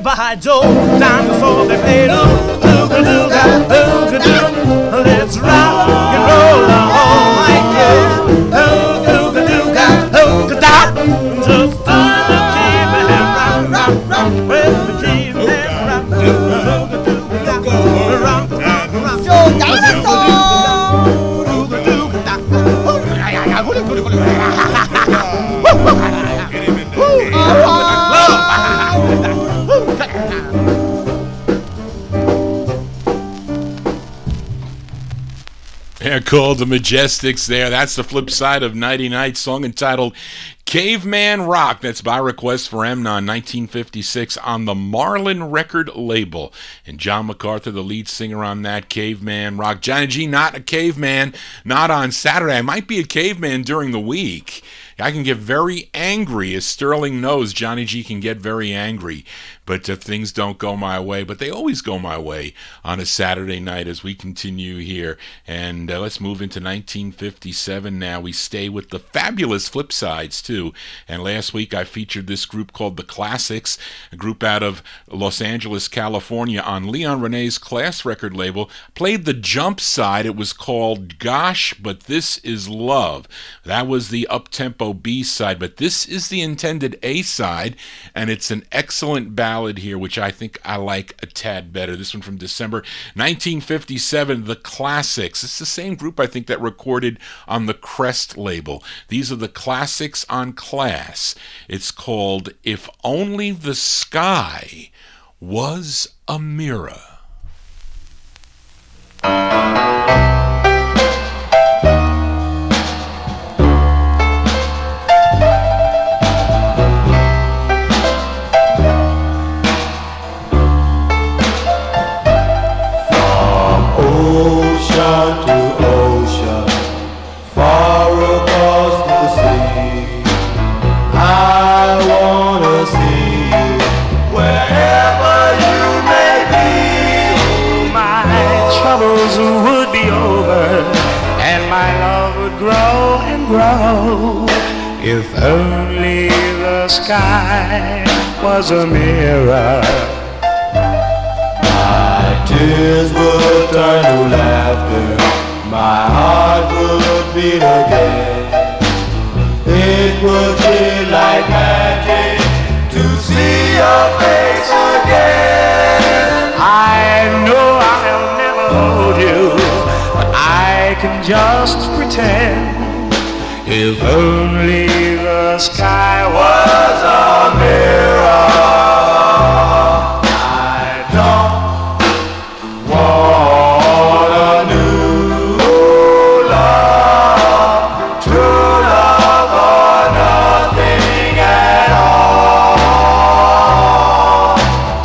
Speaker 2: By Joe, dinosaur, they played ooga-dooga, ooga-doo. Let's rock and roll the whole night through. Ooga-dooga, ooga-dock. Just doing the caveman rock, rock, rock. Well, the caveman rock, ooga-dooga, rock, rock, rock. Joe, dinosaur, ooga-dooga,
Speaker 1: They're called the Majestics there. That's the flip side of Nighty Night, song entitled Caveman Rock. That's by request for Emnon, 1956, on the Marlin record label. And John MacArthur, the lead singer on that, Caveman Rock. Johnny G, not a caveman, not on Saturday. I might be a caveman during the week. I can get very angry. As Sterling knows, Johnny G can get very angry. But if things don't go my way, but they always go my way on a Saturday night as we continue here. And let's move into 1957 now. We stay with the fabulous flip sides, too. And last week I featured this group called The Classics, a group out of Los Angeles, California, on Leon Renee's Class record label. Played the jump side. It was called Gosh, But This Is Love. That was the up-tempo B side, but this is the intended A side, and it's an excellent ballad here, which I think I like a tad better. This one from December 1957, The Classics. It's the same group, I think, that recorded on the Crest label. These are The Classics on Class. It's called If Only the Sky Was a Mirror.
Speaker 9: If only the sky was a mirror. My tears would turn to laughter, my heart would beat again. It would be like magic to see your face again. I know I'll never hold you, but I can just pretend. If only the sky was a mirror. I don't want a new love, true love or nothing at all.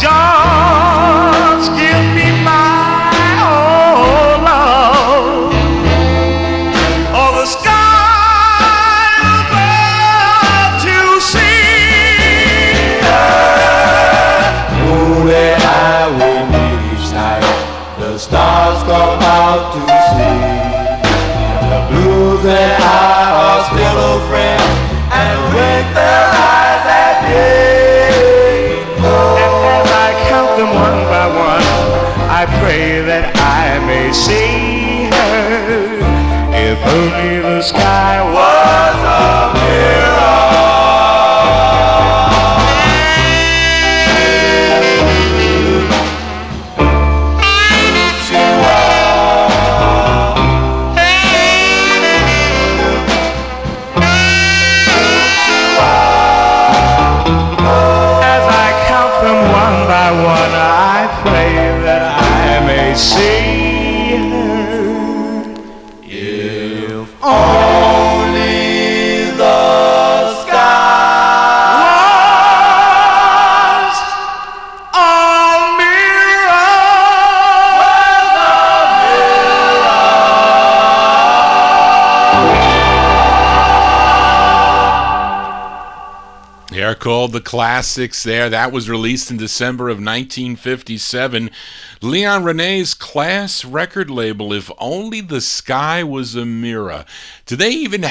Speaker 9: Just give me my whole love, or the sky stars come out to see. The blues and I are still old friends and wink their eyes at me. Oh. And as I count them one by one, I pray that I may see her. If only the sky was a mirror. See her, if only the sky was a mirror,
Speaker 1: They're called the Classics there. That was released in December of 1957. Leon Renee's Class record label, If Only the Sky Was a Mirror. Would they even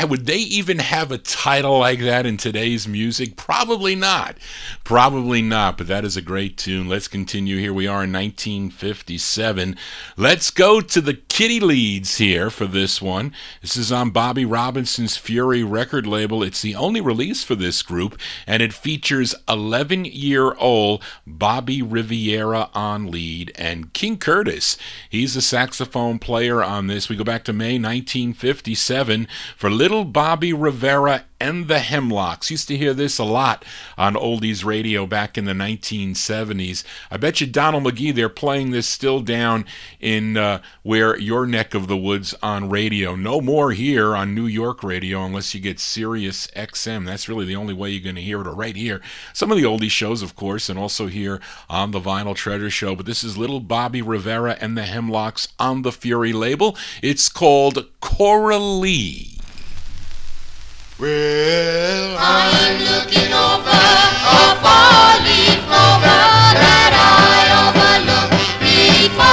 Speaker 1: have a title like that in today's music? Probably not. Probably not, but that is a great tune. Let's continue. Here we are in 1957. Let's go to the Kitty Leads here for this one. This is on Bobby Robinson's Fury record label. It's the only release for this group, and it features 11-year-old Bobby Riviera on lead and King Curtis. He's a saxophone player on this. We go back to May 1957 for Little Bobby Rivera and the Hemlocks. Used to hear this a lot on oldies radio back in the 1970s. I bet you Donald McGee, they're playing this still down in where your neck of the woods on radio. No more here on New York radio unless you get Sirius XM. That's really the only way you're going to hear it, or right here. Some of the oldie shows, of course, and also here on the Vinyl Treasure Show. But this is Little Bobby Rivera and the Hemlocks on the Fury label. It's called Coralie.
Speaker 10: Well, I'm looking over a four-leaf clover that I overlooked before.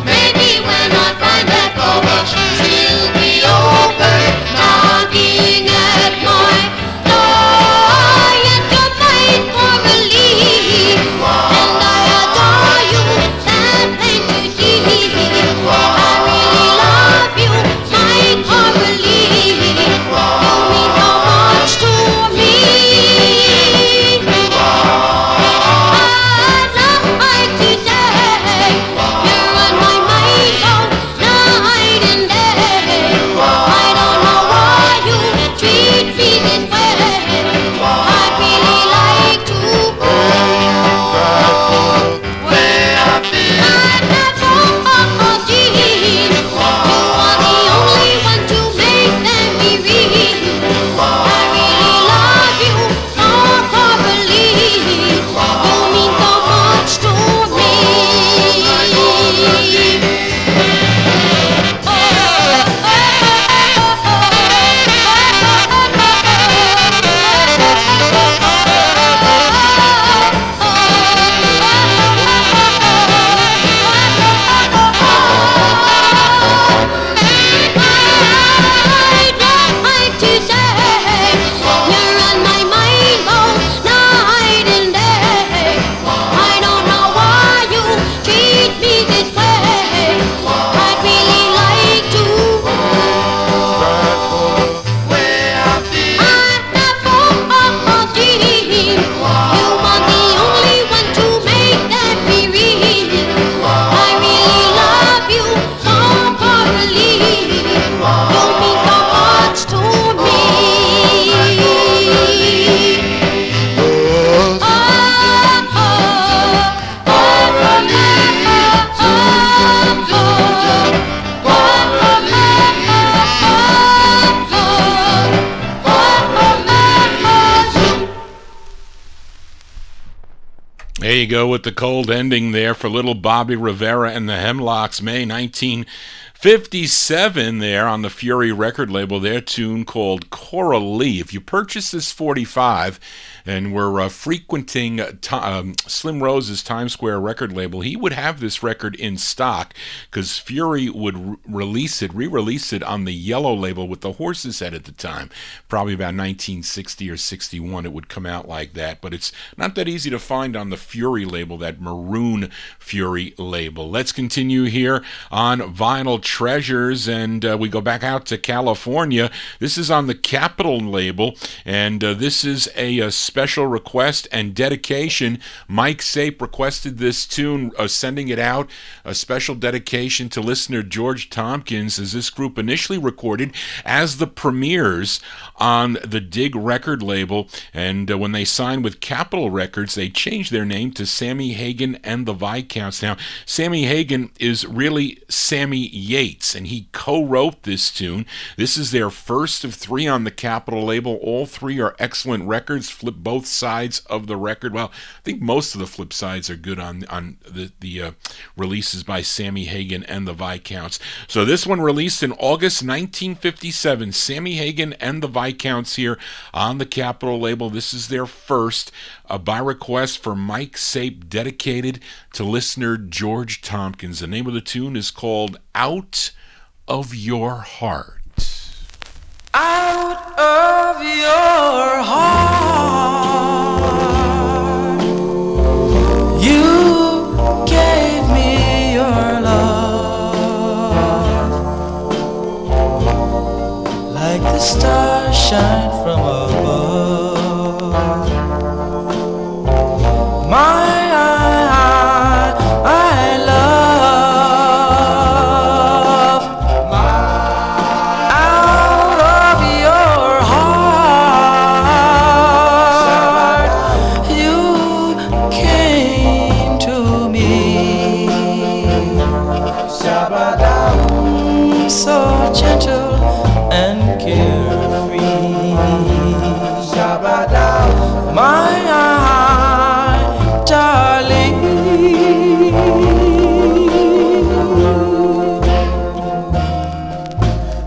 Speaker 10: Maybe when I find that clover, she'll be over knocking at my door. Yet you're my Coralie, and I adore you, that plain to see. I really love you, my Coralie. You mean so much to me.
Speaker 1: you go with the cold ending there for little Bobby Rivera and the Hemlocks, May 1957 there on the Fury record label, their tune called Coralie. If you purchase this 45 and were frequenting Slim Rose's Times Square record label, he would have this record in stock because Fury would re-release it on the Yellow label with the Horse's Head at the time. Probably about 1960 or 61 it would come out like that, but it's not that easy to find on the Fury label, that maroon Fury label. Let's continue here on Vinyl Treasures, and we go back out to California. This is on the Capitol label, and this is a special request and dedication. Mike Sape requested this tune, sending it out, a special dedication to listener George Tompkins, as this group initially recorded as the Premiers on the Dig record label, and when they signed with Capitol Records, they changed their name to Sammy Hagan and the Viscounts. Now, Sammy Hagan is really Sammy Yates, and he co-wrote this tune. This is their first of 3 on the Capitol label. All 3 are excellent records, flip both sides of the record. Well, I think most of the flip sides are good on the releases by Sammy Hagan and the Viscounts. So this one released in August 1957, Sammy Hagan and the Viscounts here on the Capitol label. This is their first, by request for Mike Sape, dedicated to listener George Tompkins. The name of the tune is called Out of Your Heart.
Speaker 8: Out of your heart, you gave me your love, like the stars shine from above. My love, out of your heart, you came to me, so gentle and carefree. My darling,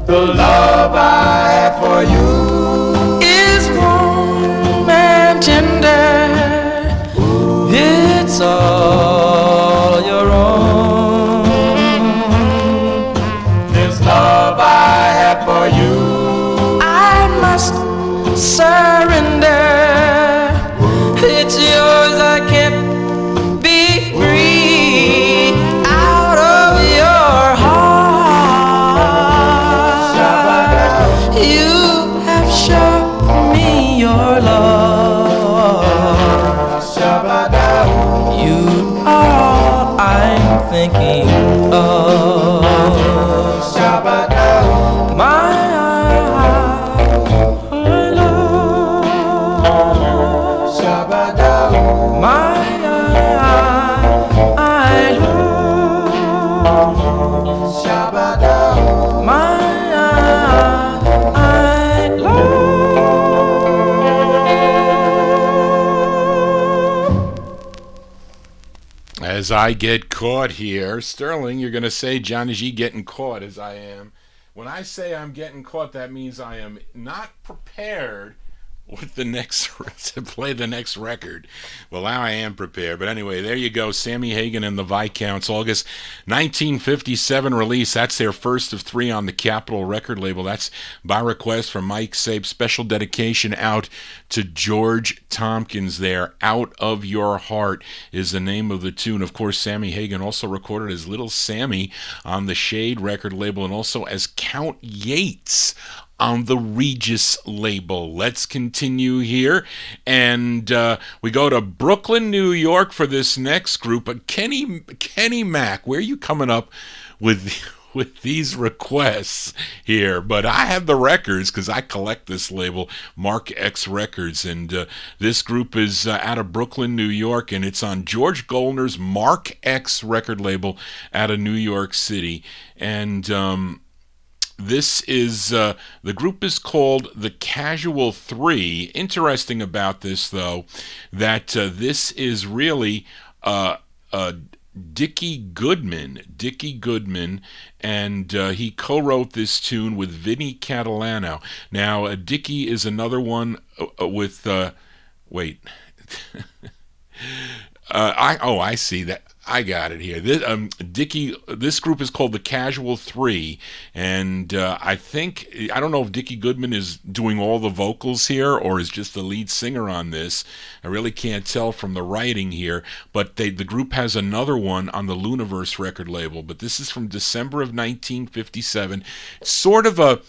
Speaker 9: The love I have for you
Speaker 8: is warm and tender. It's all your own.
Speaker 9: This love I have for you,
Speaker 8: I must surrender. It's yours, I can't be free. Out of your heart, you have shown me your love. You are all I'm thinking of. My
Speaker 1: As I get caught here, Sterling, you're going to say Johnny G getting caught as I am. When I say I'm getting caught, that means I am not prepared with the next to play the next record. Well, now I am prepared. But anyway, there you go. Sammy Hagan and the Viscounts, August 1957 release. That's their first of 3 on the Capitol record label. That's by request from Mike Sape. Special dedication out to George Tompkins there. Out of Your Heart is the name of the tune. Of course, Sammy Hagan also recorded as Little Sammy on the Shade record label, and also as Count Yates on the Regis label. Let's continue here, and we go to Brooklyn, New York for this next group. Kenny Mack, where are you coming up with these requests here? But I have the records because I collect this label, Mark X Records, and this group is out of Brooklyn, New York, and it's on George Goldner's Mark X record label out of New York City. And This is the group is called the Casual 3. Interesting about this, though, that this is really Dickie Goodman, and he co-wrote this tune with Vinny Catalano. Now, Dickie is another one with wait. I see that. I got it here. This group is called the Casual 3, and I don't know if Dickie Goodman is doing all the vocals here or is just the lead singer on this. I really can't tell from the writing here, but the group has another one on the Luniverse record label, but this is from December of 1957. Sort of a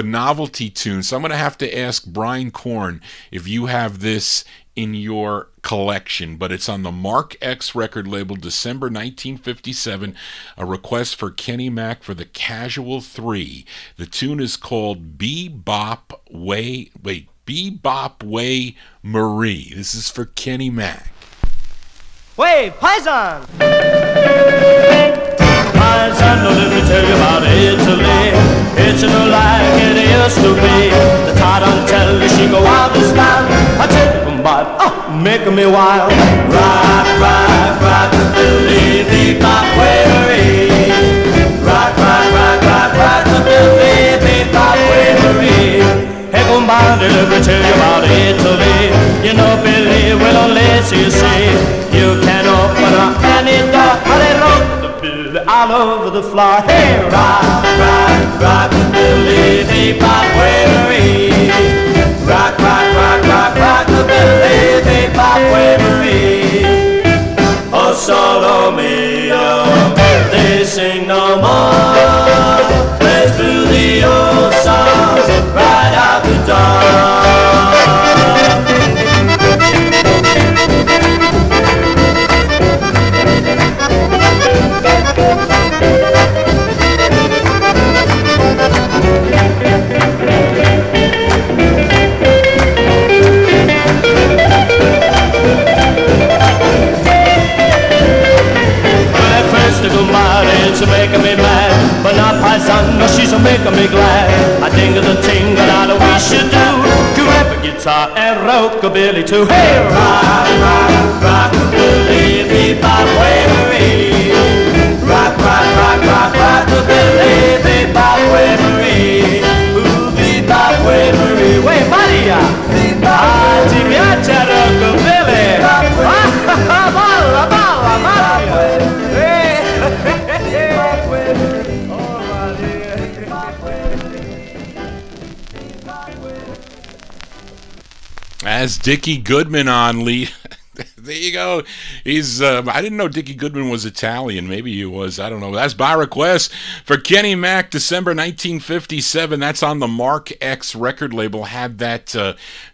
Speaker 1: novelty tune, so I'm going to have to ask Brian Korn if you have this in your collection, but it's on the Mark X record label, December 1957, a request for Kenny Mack for the Casual 3. The tune is called Bebop Way Marie. This is for Kenny Mack.
Speaker 2: Way, Paisan! Paisan, let me tell you about Italy. It's no like it used to be. The tarantella, she go out this time. I tell you about, making me wild. Rock, rock, rock the Billy, bebop way Marie. Rock, rock, rock, rock, rock the Billy, bebop way Marie. Hey, compadre, let me tell you about Italy. You know, Billy will only see you see. You can open up any door, but they wrote the Billy all over the floor. Hey, rock, rock, rock the Billy, bebop way Marie. Rock, rock, rock, rock, rock the Billy, bebop way Marie. Oh, solo mio, they sing no more. Let's do the old songs right out the door. It's making me mad, but not paisano, she's making me glad. I dingle the tingle that we should do. Grab a guitar and rockabilly too. Hey, rock, rock, rockabilly, bebop way Marie. Rock, rock, rock, rock, rockabilly, bebop way Marie. Ooh, bebop way Marie. Way Maria, bebop. Ti piace rockabilly? Balla, balla, Maria.
Speaker 1: As Dickie Goodman on lead. There you go. He's I didn't know Dickie Goodman was Italian. Maybe he was. I don't know. That's by request for Kenny Mack, December 1957. That's on the Mark X record label. Had that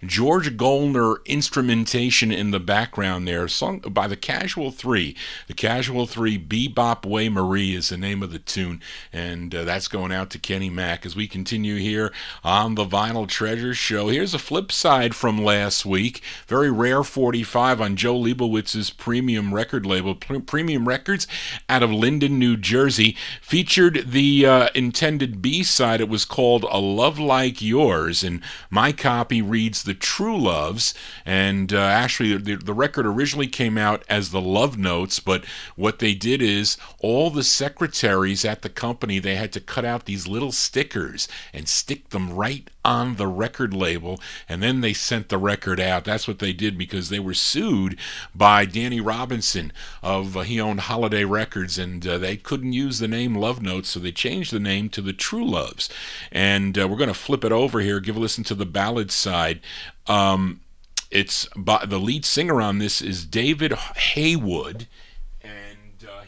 Speaker 1: George Goldner instrumentation in the background there, sung by the Casual 3. The Casual 3, Bebop Way Marie is the name of the tune, and that's going out to Kenny Mack as we continue here on the Vinyl Treasure Show. Here's a flip side from last week. Very rare 45 on Joe Leibowitz's Premium record label, Premium Records, out of Linden, New Jersey. Featured the intended B-side. It was called A Love Like Yours, and my copy reads The True Loves, and actually the record originally came out as The Love Notes, but what they did is all the secretaries at the company, they had to cut out these little stickers and stick them right on the record label, and then they sent the record out. That's what they did because they were sued by Danny Robinson he owned Holiday Records, and they couldn't use the name Love Notes, so they changed the name to The True Loves. And we're going to flip it over here, give a listen to the ballad side. It's the lead singer on this is David Haywood.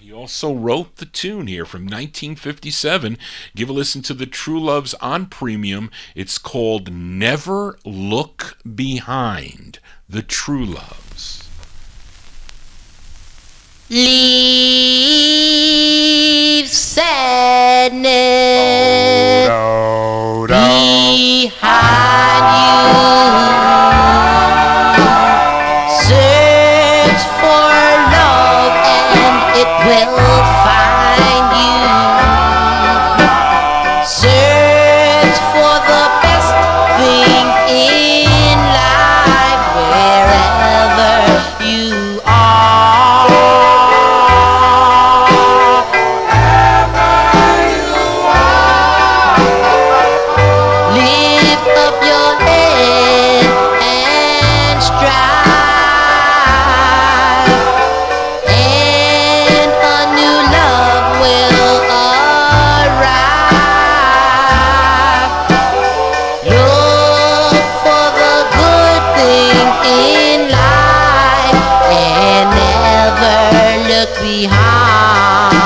Speaker 1: He also wrote the tune here from 1957. Give a listen to The True Loves on Premium. It's called Never Look Behind. The True Loves.
Speaker 10: Leave sadness behind you. Search for love and it will find you.
Speaker 11: look behind.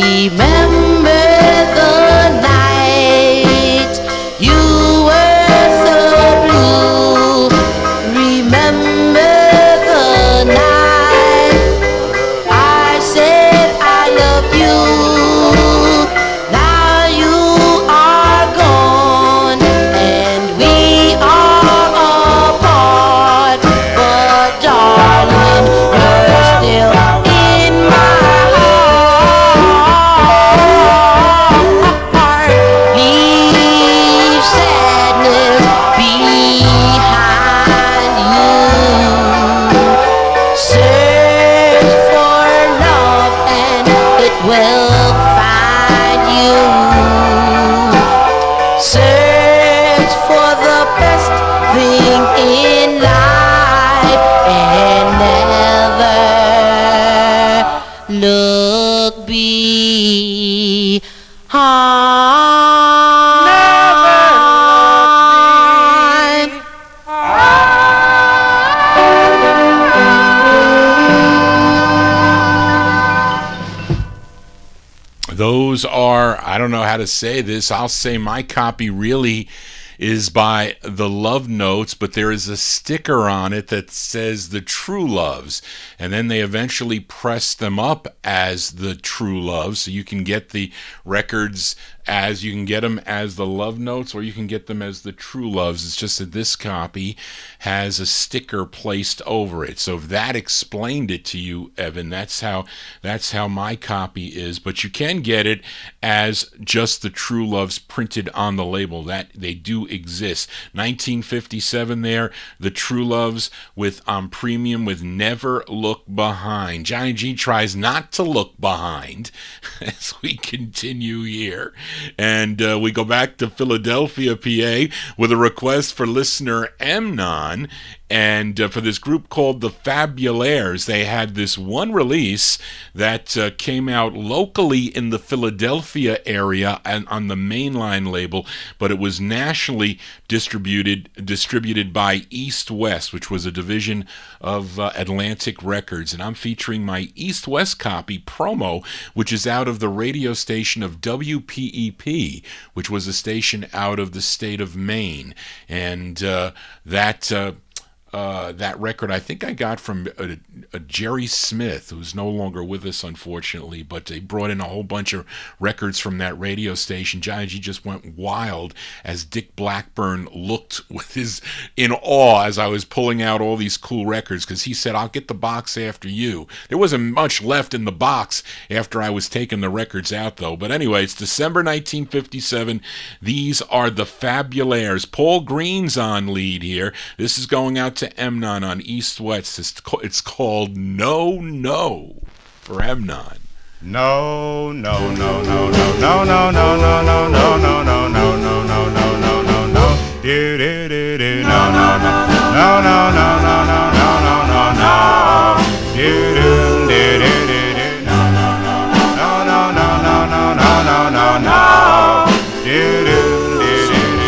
Speaker 11: Remember the night you were so blue. Remember the night I said I love you. Now you are gone and we are apart. But darling, you're still in my heart. Leave sadness behind you. Search for love and it will find you. Search for the best thing in life and never look behind.
Speaker 1: Those are, I don't know how to say this. I'll say my copy really is by the Love Notes, but there is a sticker on it that says the True Loves, and then they eventually press them up as the True Loves, so you can get the records as you can get them as the Love Notes, or you can get them as the True Loves. It's just that this copy has a sticker placed over it. So if that explained it to you, Evan, that's how my copy is. But you can get it as just the True Loves printed on the label. That they do exist. 1957 there, the True Loves with premium with Never Look Behind. Johnny G tries not to look behind as we continue here. And we go back to Philadelphia, PA, with a request for listener Mnon. And for this group called the Fabulaires, they had this one release that came out locally in the Philadelphia area and on the Mainline label, but it was nationally distributed by East West, which was a division of Atlantic Records. And I'm featuring my East West copy, Promo, which is out of the radio station of WPEP, which was a station out of the state of Maine. And that record I think I got from a Jerry Smith, who's no longer with us, unfortunately, but they brought in a whole bunch of records from that radio station. Johnny G just went wild as Dick Blackburn looked in awe as I was pulling out all these cool records, because he said, I'll get the box after you. There wasn't much left in the box after I was taking the records out, though. But anyway, it's December 1957. These are the Fabulaires. Paul Green's on lead here. This is going out to Mnon on East West. It's called No No for Mnon.
Speaker 5: No, no, no, no, no, no, no, no, no, no, no, no, no, no, no, no, no, no, no, no. Do do do do. No, no, no, no, no, no, no, no, no, no, no, no. Do do do do do. No, no, no, no, no, no, no, no, no, no, no. Do do do do do.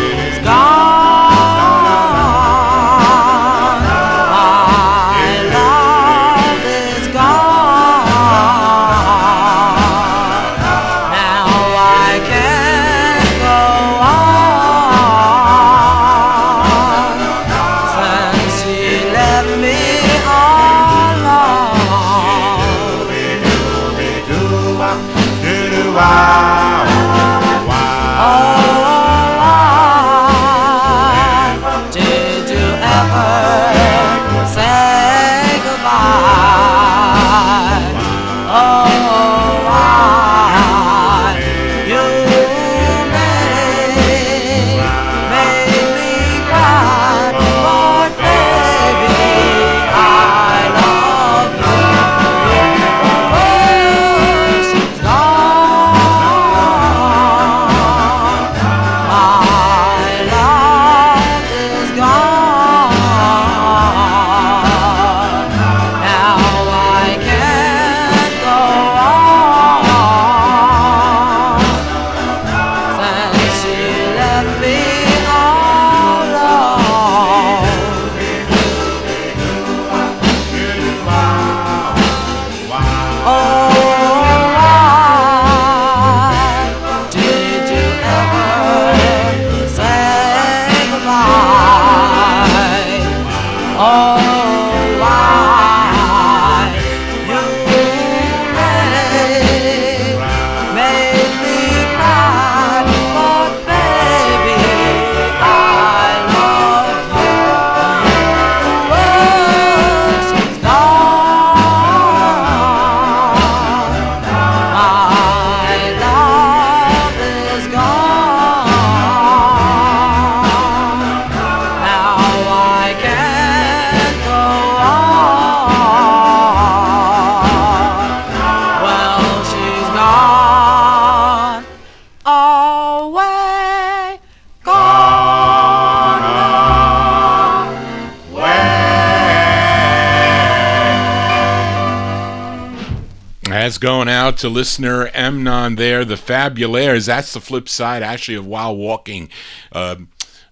Speaker 1: That's going out to listener Emnon there, the Fabulaires. That's the flip side, actually, of While Walking.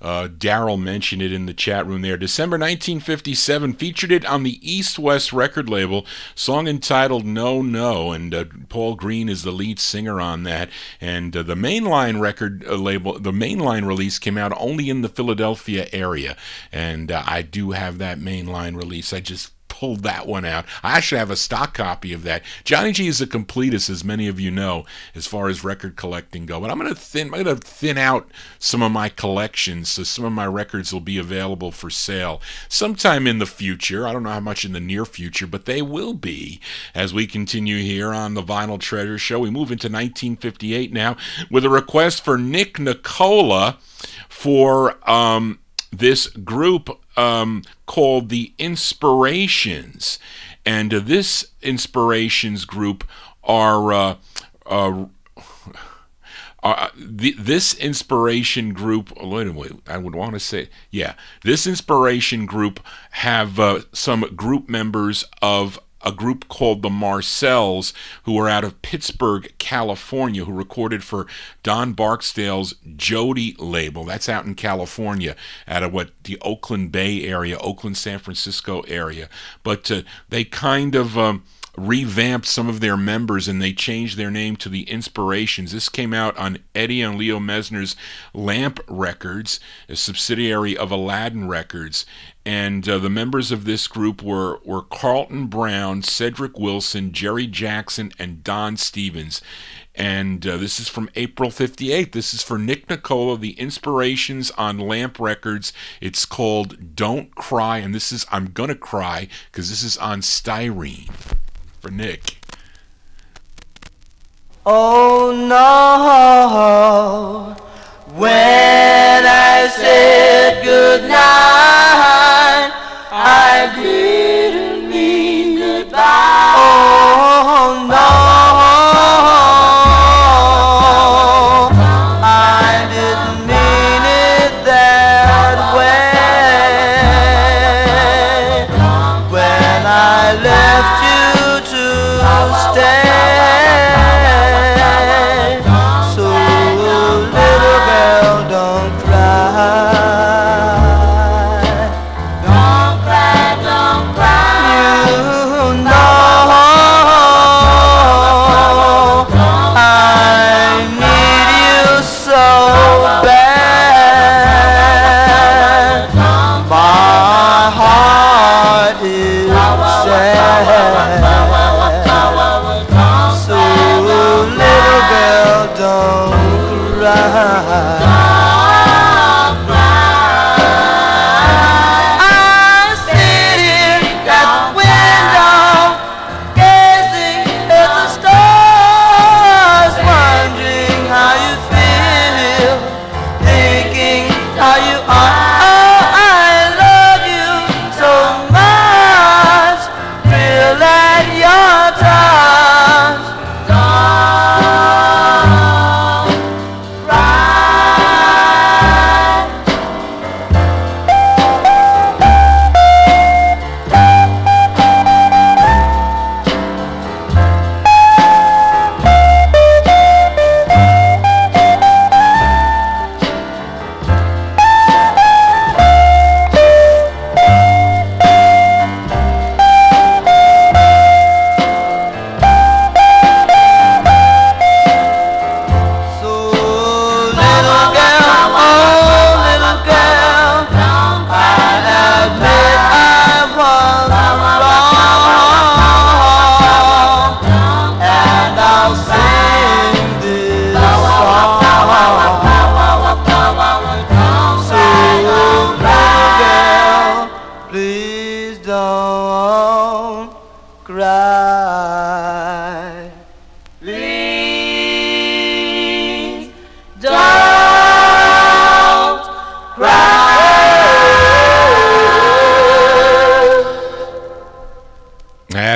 Speaker 1: Daryl mentioned it in the chat room there. December 1957, featured it on the East West record label, song entitled No No, and Paul Green is the lead singer on that. And the mainline record label, the mainline release came out only in the Philadelphia area, and I do have that mainline release. I just pulled that one out. I actually have a stock copy of that. Johnny G is a completist, as many of you know, as far as record collecting go. But I'm gonna thin out some of my collections, so some of my records will be available for sale sometime in the future. I don't know how much in the near future, but they will be as we continue here on the Vinyl Treasure Show. We move into 1958 now with a request for Nick Nicola for this group called the Inspirations, and this Inspirations group are this inspiration group. Wait, I would want to say, yeah, this inspiration group have some group members of a group called the Marcells, who are out of Pittsburgh, California, who recorded for Don Barksdale's Jody label. That's out in California, out of the Oakland Bay area, Oakland, San Francisco area. But they kind of revamped some of their members, and they changed their name to the Inspirations. This came out on Eddie and Leo Mesner's Lamp Records, a subsidiary of Aladdin Records. And the members of this group were Carlton Brown, Cedric Wilson, Jerry Jackson, and Don Stevens. And this is from April 58. This is for Nick Nicola, the Inspirations on Lamp Records. It's called Don't Cry, and this is I'm Gonna Cry, because this is on Styrene. For Nick.
Speaker 11: Oh no, when I said goodnight, I didn't mean goodbye. Oh no, I didn't mean it that way. When I left you stay, so little girl, don't cry.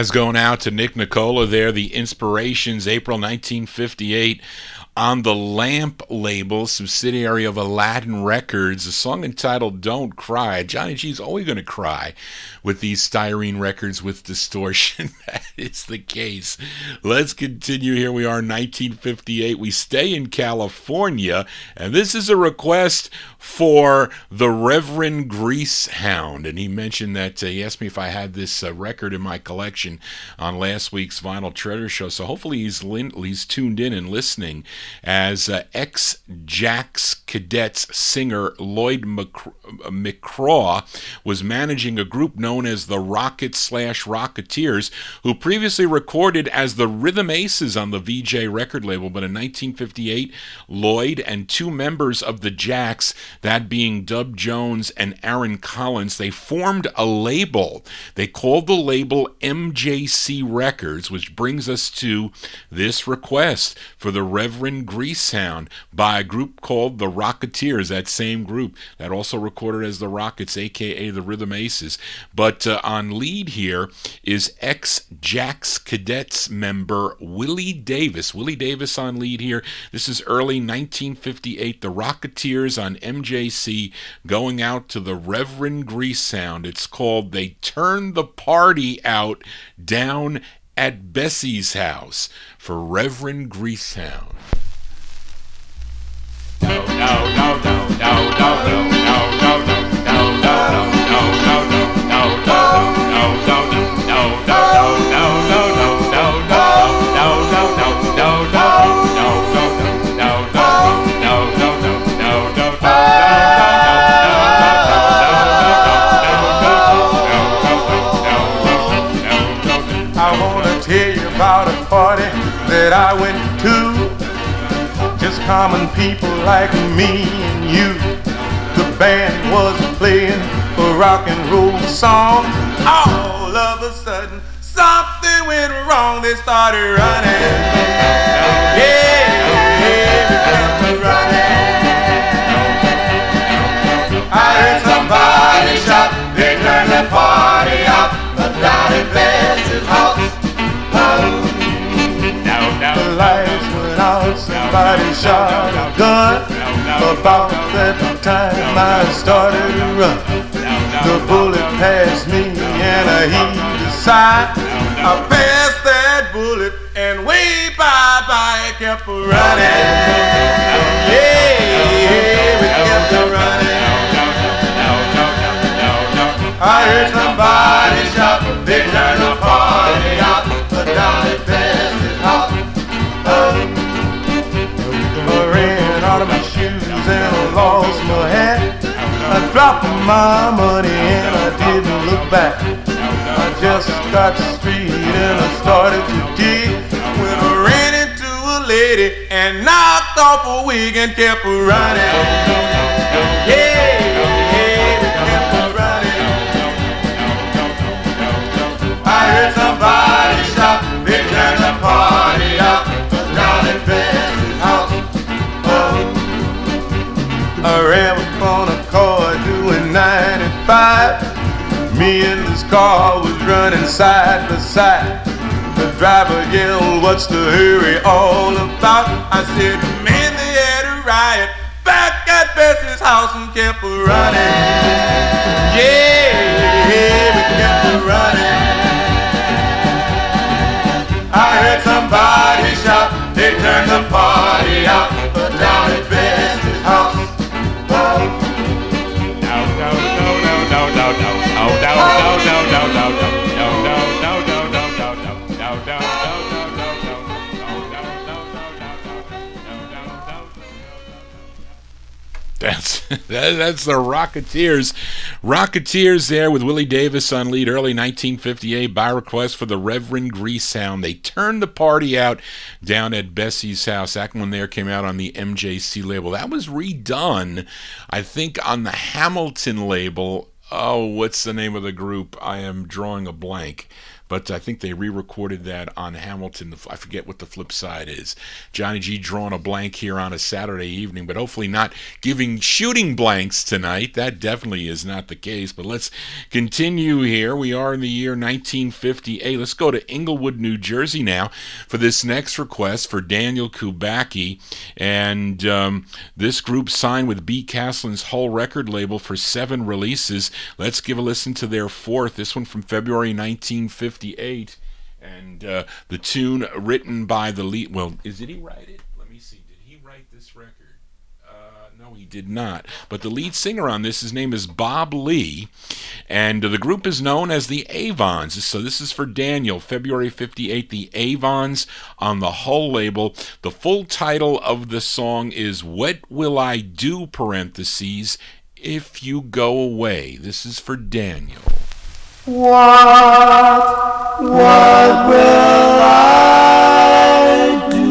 Speaker 1: Jazz going out to Nick Nicola there. The Inspirations, April 1958, on the Lamp label, subsidiary of Aladdin Records, a song entitled Don't Cry. Johnny G's always going to cry with these styrene records with distortion. That is the case. Let's continue. Here we are, 1958. We stay in California, and this is a request for the Reverend Greasehound. And he mentioned that he asked me if I had this record in my collection on last week's Vinyl Treasure Show. So hopefully he's tuned in and listening, as ex-Jack's Cadets singer Lloyd McCraw was managing a group known as the Rockets/Rocketeers, who previously recorded as the Rhythm Aces on the VJ record label. But in 1958, Lloyd and two members of the Jacks, that being Dub Jones and Aaron Collins, they formed a label. They called the label MJC Records, which brings us to this request for the Reverend Greasehound by a group called the Rocketeers, that same group that also recorded as the Rockets, aka the Rhythm Aces. But on lead here is ex-Jack's Cadets member Willie Davis. Willie Davis on lead here. This is early 1958. The Rocketeers on MJC, going out to the Reverend Greasehound. It's called They Turned the Party Out Down at Bessie's House, for Reverend Greasehound.
Speaker 5: Party that I went to, just common people like me and you. The band was playing a rock and roll song. All of a sudden, something went wrong. They started running. Yeah, they kept running. I heard somebody shout, they turned the party out down at Bessie's house. The lights went out, somebody shot a gun. About that time I started to run. The bullet passed me and I heaved aside. I passed that bullet and way bye-bye, kept running. Yeah, we kept running. I heard somebody shout, they turned the party out down at Bessie's house. I ran out of my shoes and I lost my hat. I dropped my money and I didn't look back. I just got straight and I started to dig when I ran into a lady and knocked off a wig and kept running. Yeah, we kept running. I heard somebody shout, they turned the party out down at Bessie's house. I ran up on a car doing 95. Me and this car was running side by side. The driver yelled, "What's the hurry all about?" I said, "Man, they had a riot back at Bessie's house," and kept running. Yeah, we kept running. I heard somebody shout, they turned the party out down at Bessie's house.
Speaker 1: That's the Rocketeers. Rocketeers there with Willie Davis on lead, early 1958, by request for the Reverend Greasehound. They turned the party out down at Bessie's house. That one there came out on the MJC label. That was redone, I think, on the Hamilton label. Oh, what's the name of the group? I am drawing a blank. but I think they re-recorded that on Hamilton. I forget what the flip side is. Johnny G drawing a blank here on a Saturday evening, but hopefully not shooting blanks tonight. That definitely is not the case, but let's continue here. We are in the year 1958. Let's go to Englewood, New Jersey now for this next request for Daniel Kubacki, and this group signed with B. Castlin's whole record label for 7 releases. Let's give a listen to their 4th, this one from February 1958, and the tune written by the lead. Well, did he write it? Let me see. Did he write this record? No, he did not. But the lead singer on this, his name is Bob Lee, and the group is known as the Avons. So this is for Daniel, February 58, the Avons on the whole label. The full title of the song is What Will I Do, parentheses, If You Go Away. This is for Daniel.
Speaker 11: What will I do?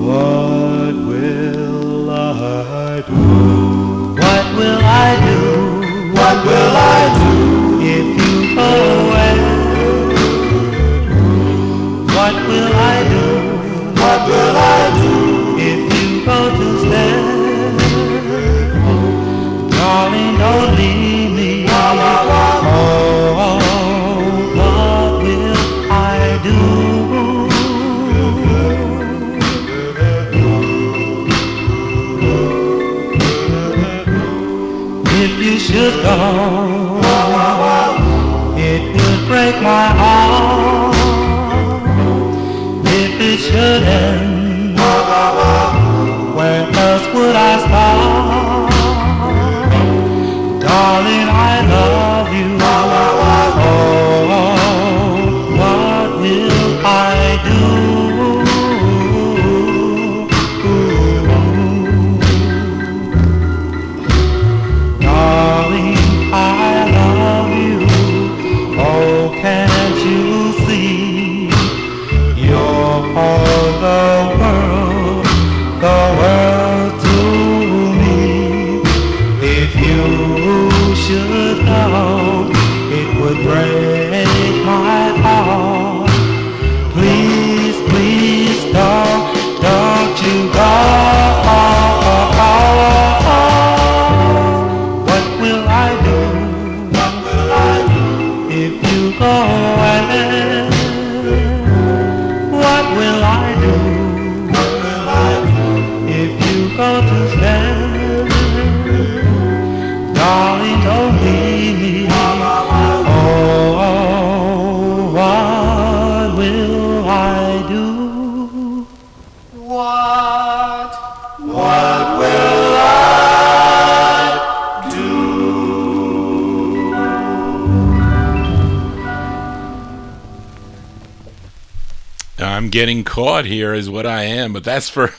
Speaker 11: What will I do? What will I do? What will I do if you go away? What will I do? What will I do if you go to stay? Darling, don't leave me. Should go, it would break my heart. If it should end, where else would I start? Darling, I love you. Oh, what will I do?
Speaker 1: Getting caught here is what I am, but that's for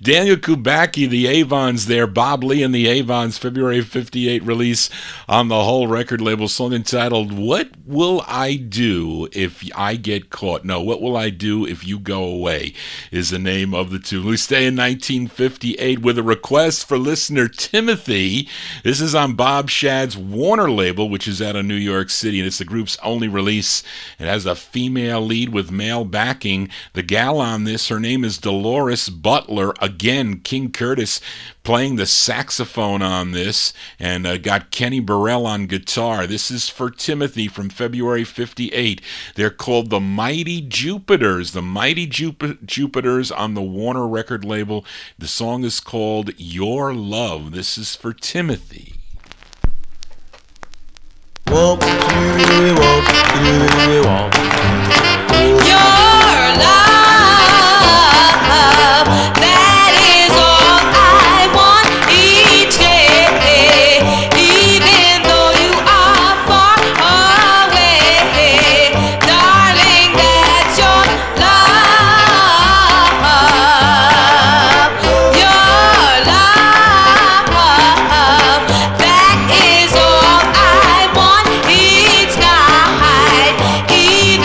Speaker 1: Daniel Kubacki, the Avons there, Bob Lee and the Avons, February 58 release on the whole record label, song entitled What Will I Do If I Get Caught? No, What Will I Do If You Go Away is the name of the tune. We stay in 1958 with a request for listener Timothy. This is on Bob Shad's Warner label, which is out of New York City, and it's the group's only release. It has a female lead with male backing. The gal on this, her name is Dolores Butler. Again, King Curtis playing the saxophone on this, and got Kenny Burrell on guitar. This is for Timothy from February 58. They're called the Mighty Jupiters. The Mighty Jupiters on the Warner record label. The song is called Your Love. This is for Timothy.
Speaker 11: Whoop, whoop, whoop.
Speaker 10: Your love, that is all I want each day, even though you are far away, darling, that's your love. Your love, that is all I want each night, even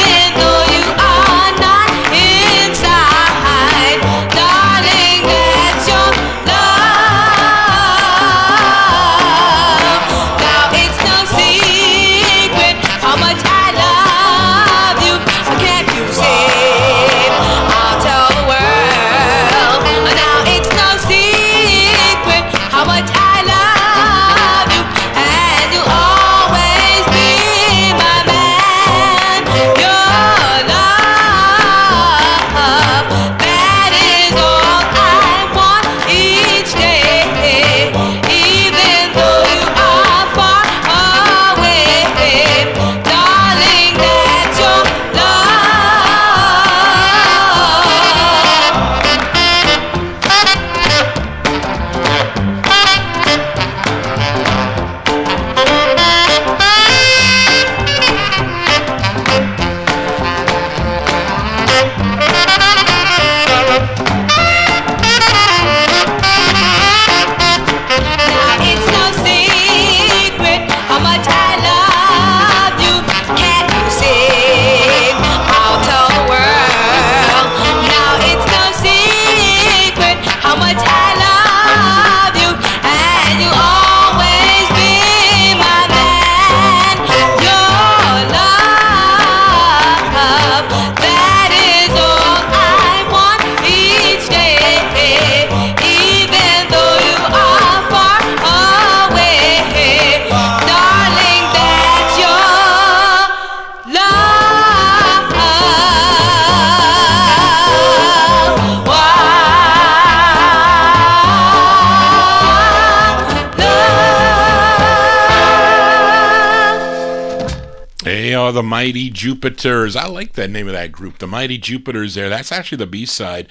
Speaker 1: They are the Mighty Jupiters. I like that name of that group, the Mighty Jupiters there. That's actually the B-side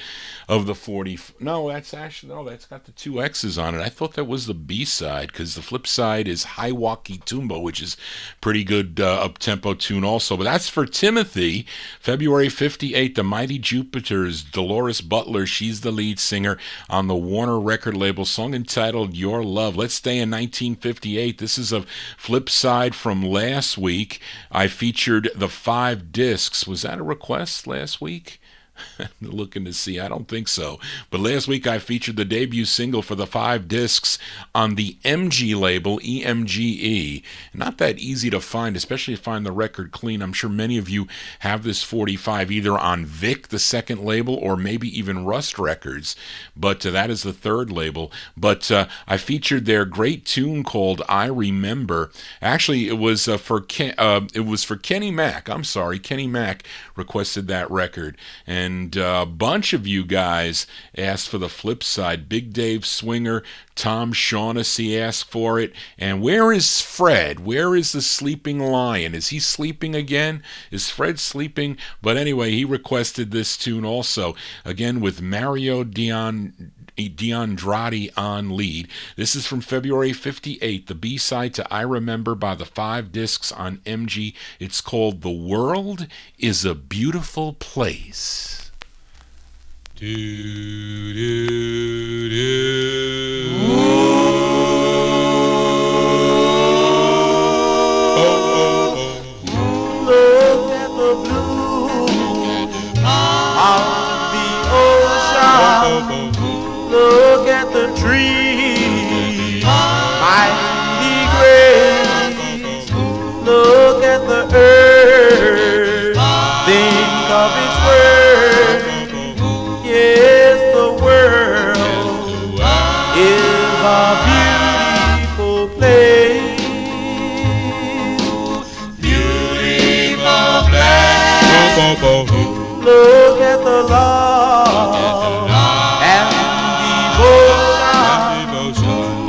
Speaker 1: of the 40. No, that's got the two X's on it. I thought that was the B-side because the flip side is Hiwaukee Tumbo, which is pretty good up-tempo tune also. But that's for Timothy, February 58, the Mighty Jupiters. Dolores Butler, she's the lead singer on the Warner record label, song entitled Your Love. Let's stay in 1958. This is a flip side from last week. I featured the 5 discs. Was that a request last week? Looking to see. I don't think so. But last week I featured the debut single for the 5 discs on the MG label, EMGE. Not that easy to find, especially to find the record clean. I'm sure many of you have this 45 either on Vic, the second label, or maybe even Rust Records. But that is the third label. But I featured their great tune called I Remember. Actually, it was for Kenny Mack. I'm sorry, Kenny Mack requested that record. And a bunch of you guys asked for the flip side. Big Dave Swinger, Tom Shaughnessy asked for it. And where is Fred? Where is the sleeping lion? Is he sleeping again? Is Fred sleeping? But anyway, he requested this tune also. Again, with Mario D'Andrade on lead. This is from February 58, the B-side to I Remember by the 5 discs on MG. It's called The World is a Beautiful Place. Do, do, do.
Speaker 6: Look at the blue of the ocean. Look at the trees, mighty grace. Look at the earth, think of its word. Yes, the world is a beautiful place. Beautiful place. Look at the love and devotion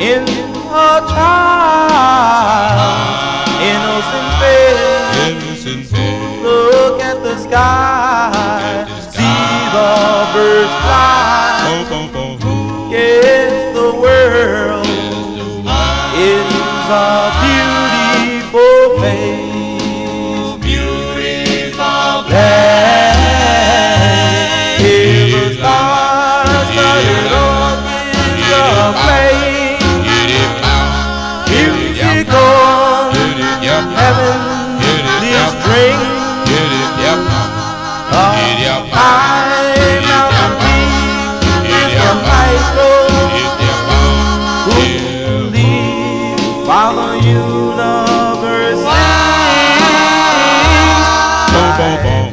Speaker 6: in a child's innocent face. Look at the sky, see the birds fly. Yes, the world is a beautiful place. Beautiful place. Hear the stars started on in the place. Music on, heaven is drink. While the universe sings,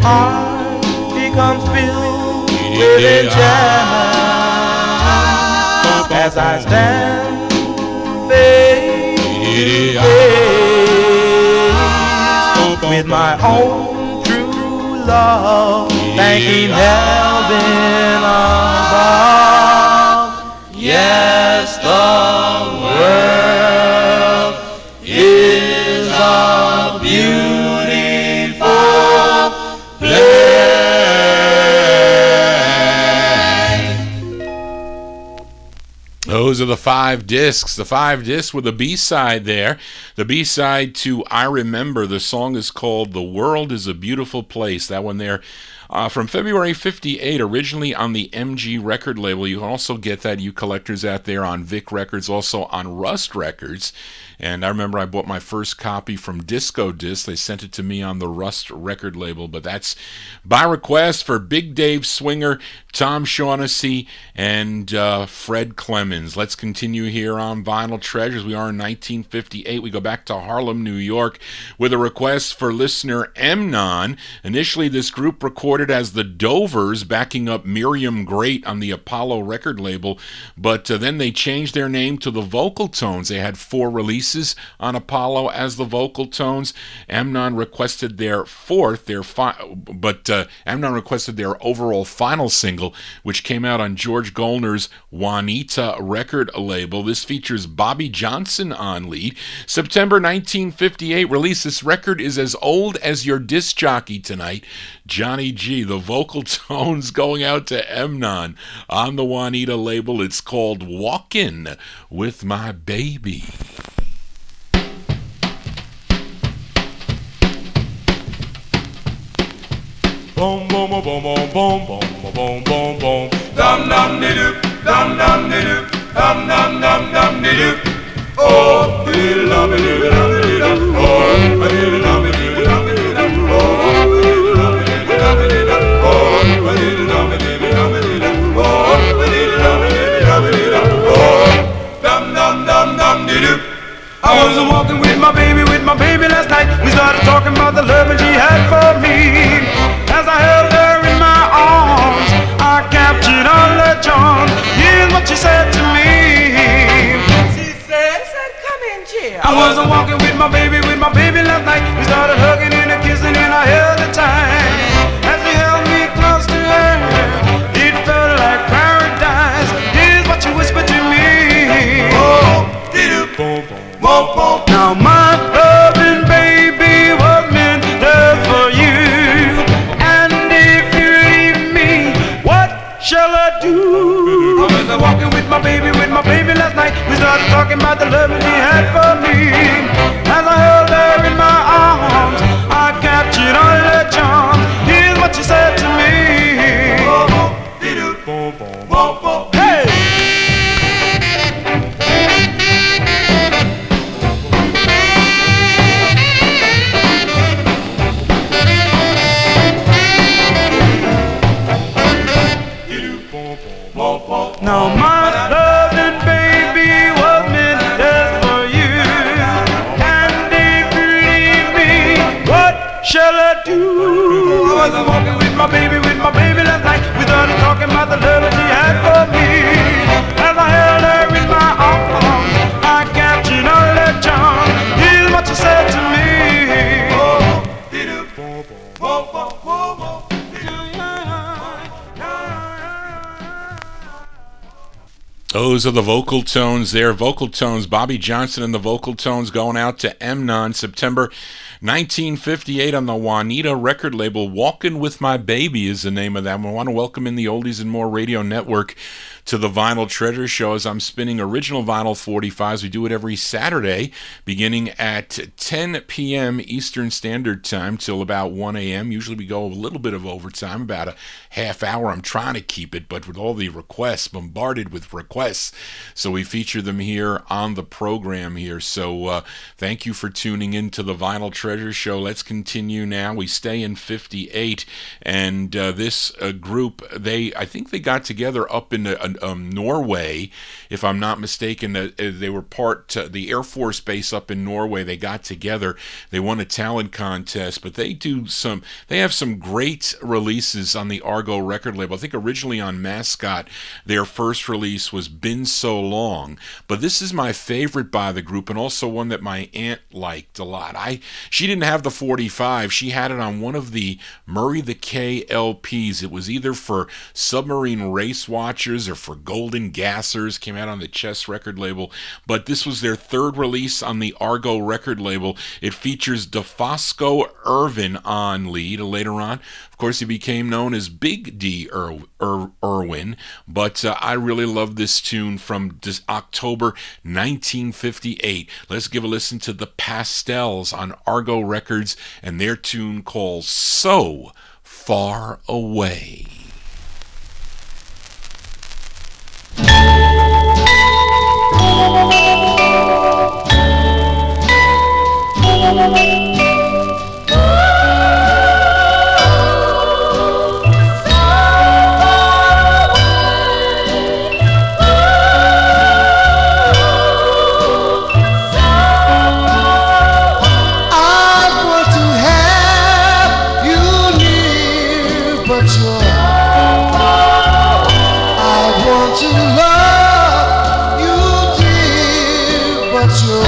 Speaker 6: heart becomes filled with enchantment as I stand face to face with my own true love, thanking heaven above. Yes, the world is a beautiful place.
Speaker 1: Those are the 5 discs. The 5 discs with a B-side there. The B-side to I Remember. The song is called The World is a Beautiful Place. That one there. From February 58, originally on the MG record label. You can also get that, you collectors out there, on Vic Records, also on Rust Records. And I remember I bought my first copy from Disco Disc. They sent it to me on the Rust record label. But that's by request for Big Dave Swinger, Tom Shaughnessy, and Fred Clemens. Let's continue here on Vinyl Treasures. We are in 1958. We go back to Harlem, New York, with a request for listener Emnon. Initially, this group recorded as the Dovers, backing up Miriam Great on the Apollo record label. But then they changed their name to the Vocal Tones. They had 4 releases releases on Apollo as the vocal tones. Amnon requested their fourth, Amnon requested their overall final single, which came out on George Goldner's Juanita record label. This features Bobby Johnson on lead. September 1958 release. This record is as old as your disc jockey tonight, Johnny G. The vocal tones going out to Amnon on the Juanita label. It's called Walkin' with My Baby.
Speaker 9: Boom boom boom boom boom boom boom boom boom boom. Dum dum de doop, dum dum de doop, dum dum dum dum de doop. Oh, diddle dum diddle dum diddle. Oh, diddle dum diddle dum diddle. Oh, diddle dum diddle dum diddle. Oh, diddle dum diddle dum diddle. Oh, diddle dum diddle dum diddle. Oh, dum dum dum dum de doop. I was walking with my baby last night. We started talking about the love that she had for me. As I held her in my arms, I captured all her charms. Here's what she said to me.
Speaker 3: She said, come in, chill.
Speaker 9: I was walking with my baby last night. We started hugging and kissing and I held her tight. As she held me close to her, it felt like paradise. Here's what she whispered to me. Oh, dee-doo, boom, boom. Now my loving baby was meant just for you, and if you leave me, what shall I do? I was walking with my baby last night. We started talking about the love that he had for me. As I held her in my arms, I captured all her charms. Here's what she said to me. Hey! Now my loving baby was meant just for you, and if you leave me, what shall I do? I was walking with my baby last night. We started talking about the love that she had for me. As I held her in my arms, I captured all her charm. Here's what she said to me.
Speaker 1: Those are the vocal tones there. Vocal tones, Bobby Johnson and the vocal tones going out to Amnon. September 1958 on the Juanita record label. Walkin' with My Baby is the name of that one. I want to welcome in the Oldies and More Radio Network to the Vinyl Treasure Show as I'm spinning original vinyl 45s. We do it every Saturday beginning at 10 p.m. Eastern Standard Time till about 1 a.m. Usually we go a little bit of overtime, about a half hour. I'm trying to keep it, but with all the requests, bombarded with requests, so we feature them here on the program here. So thank you for tuning in to the Vinyl Treasure Show. Let's continue now. We stay in 58, and this group, I think they got together up in Norway, if I'm not mistaken. They were the Air Force Base up in Norway. They got together. They won a talent contest, but they have some great releases on the Argo record label. I think originally on Mascot, their first release was Been So Long, but this is my favorite by the group, and also one that my aunt liked a lot. She didn't have the 45. She had it on one of the Murray the K LPs. It was either for Submarine Race Watchers or for Golden Gassers. Came out on the Chess record label, but this was their third release on the Argo record label. It features DeFosco Irvin on lead. Later on, of course, he became known as Big D Irwin, but I really love this tune from October 1958. Let's give a listen to the Pastels on Argo Records and their tune called So Far Away.
Speaker 12: To love you, dear, but you're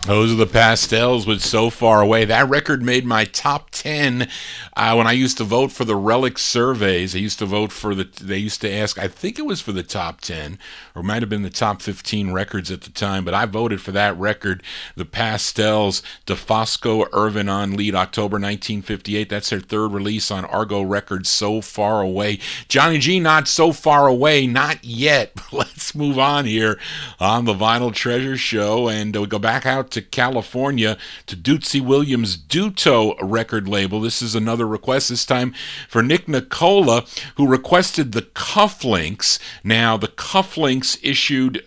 Speaker 1: Those are the Pastels with So Far Away. That record made my top 10 when I used to vote for the Relic surveys. I used to vote for they used to ask, I think it was for the top 10, or it might have been the top 15 records at the time, but I voted for that record, the Pastels, DeFosco Irvin on lead, October 1958. That's their third release on Argo Records, So Far Away. Johnny G, not so far away, not yet. Let's move on here on the Vinyl Treasure Show, and we go back out to California to Dootsy Williams' Duto record label. This is another request, this time for Nick Nicola, who requested the Cufflinks. Now, the Cufflinks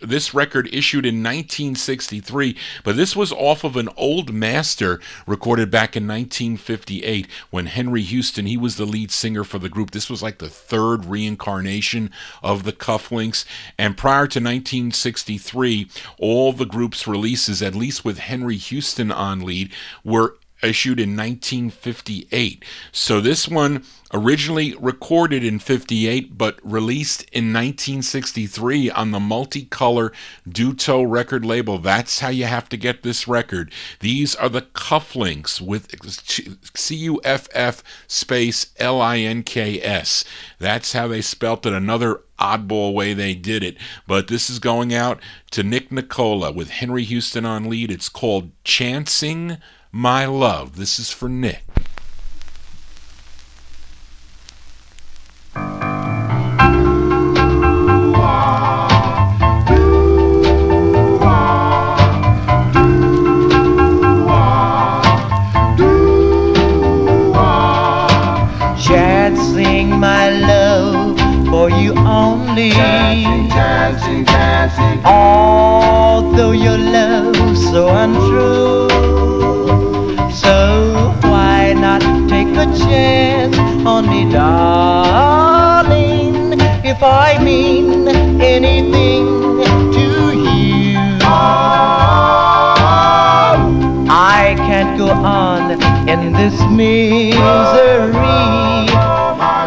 Speaker 1: this record issued in 1963, but this was off of an old master recorded back in 1958 when Henry Houston, he was the lead singer for the group. This was like the third reincarnation of the Cufflinks, and prior to 1963, all the group's releases, at least with Henry Houston on lead, were issued in 1958. So this one originally recorded in 58 but released in 1963 on the Multicolor Duto record label. That's how you have to get this record. These are the Cufflinks with Cuff space Links. That's how they spelt it. Another oddball way they did it, but this is going out to Nick Nicola with Henry Houston on lead. It's called Chancing My Love. This is for Nick.
Speaker 8: Chancing my love for you only.
Speaker 9: Chancing, chancing, chancing.
Speaker 8: Although your love's so untrue, so why not take a chance on me, darling, if I mean anything to you. I can't go on in this misery.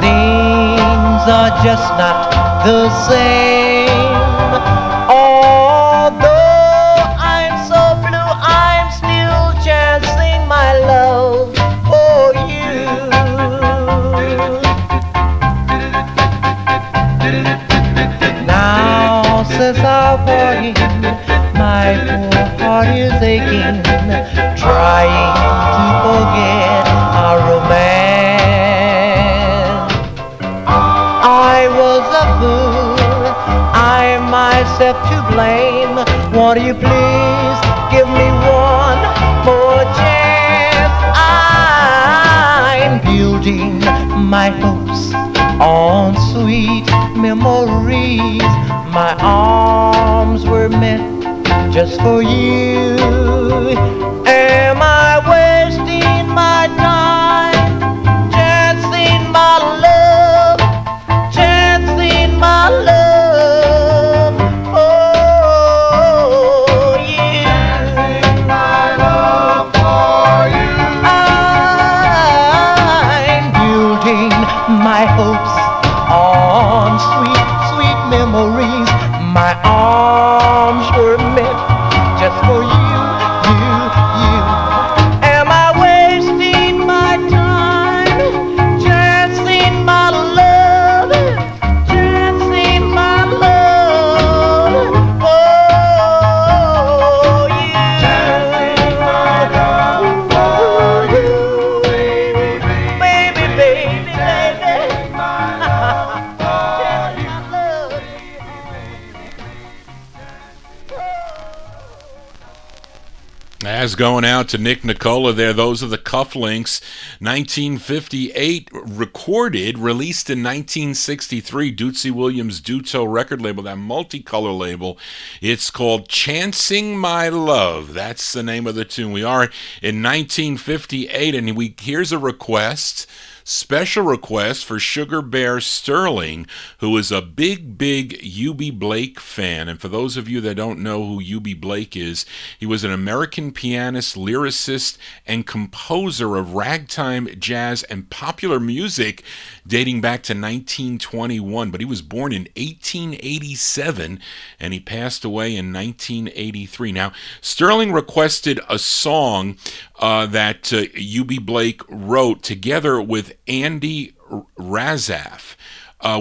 Speaker 8: Things are just not the same. Although I'm so blue, I'm still chancing my love for you. Now since our parting, my poor heart is aching, trying to forget our romance. I was a fool, I myself to blame. Won't you please give me one more chance? I'm building my hopes on sweet memories. My arms were meant just for you. Am I wasting my time chancing my love, chancing my love for you?
Speaker 9: Chancing my love for you.
Speaker 8: I'm building my hopes on sweet, sweet memories. My arms were meant just for you, you, you. Am I wasting my time chancing my love, chancing my love for you?
Speaker 9: Chancing my love for you, baby, baby,
Speaker 8: Baby, baby,
Speaker 9: chancing my love for you.
Speaker 1: As going out to Nick Nicola there, those are the Cufflinks, 1958, recorded, released in 1963, Dootsy Williams' Duto record label, that Multicolor label. It's called Chancing My Love. That's the name of the tune. We are in 1958, and here's a request. special request for Sugar Bear Sterling, who is a big U.B. Blake fan. And for those of you that don't know who U.B. Blake is, he was an American pianist, lyricist, and composer of ragtime, jazz, and popular music dating back to 1921. But he was born in 1887, and he passed away in 1983. Now, Sterling requested a song that U.B. Blake wrote together with Andy Razaf,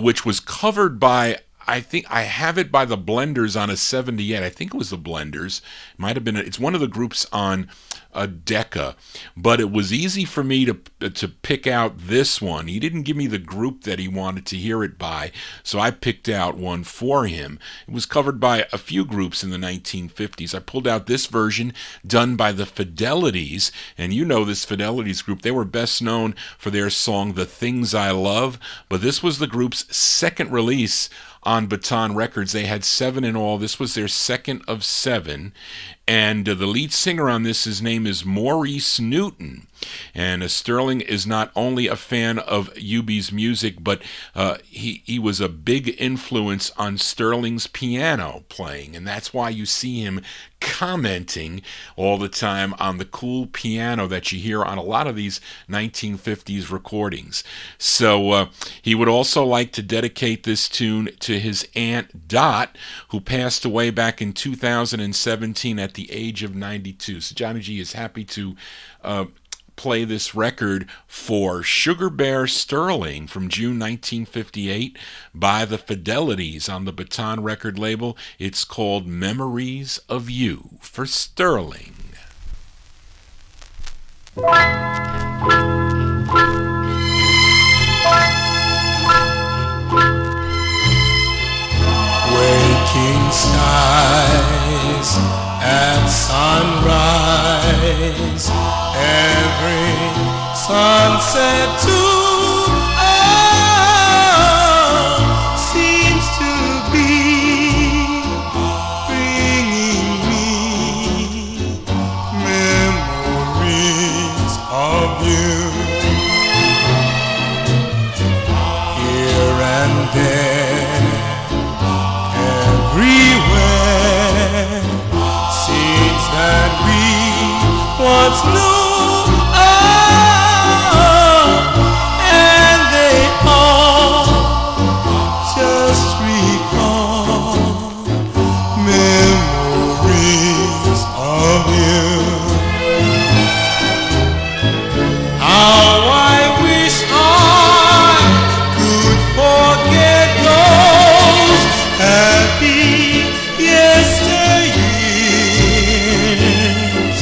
Speaker 1: which was covered by, I think I have it by the Blenders on a 78. I think it was the Blenders. Might have been. It's one of the groups on Decca. But it was easy for me to pick out this one. He didn't give me the group that he wanted to hear it by, so I picked out one for him. It was covered by a few groups in the 1950s. I pulled out this version done by the Fidelities, and you know this Fidelities group. They were best known for their song The Things I Love, but this was the group's second release on Baton Records. They had 7 in all. This was their second of 7. And the lead singer on this, his name is Maurice Newton. And Sterling is not only a fan of UB's music, but he was a big influence on Sterling's piano playing. And that's why you see him commenting all the time on the cool piano that you hear on a lot of these 1950s recordings. So he would also like to dedicate this tune to his Aunt Dot, who passed away back in 2017 at the age of 92. So Johnny G is happy to play this record for Sugar Bear Sterling from June 1958 by the Fidelities on the Baton record label. It's called Memories of You for Sterling.
Speaker 3: Waking skies at sunrise, every sunset too seems to be bringing me memories of you. Here and there, everywhere, seems that we once knew, and they all just recall memories of you. How I wish I could forget those happy yesteryears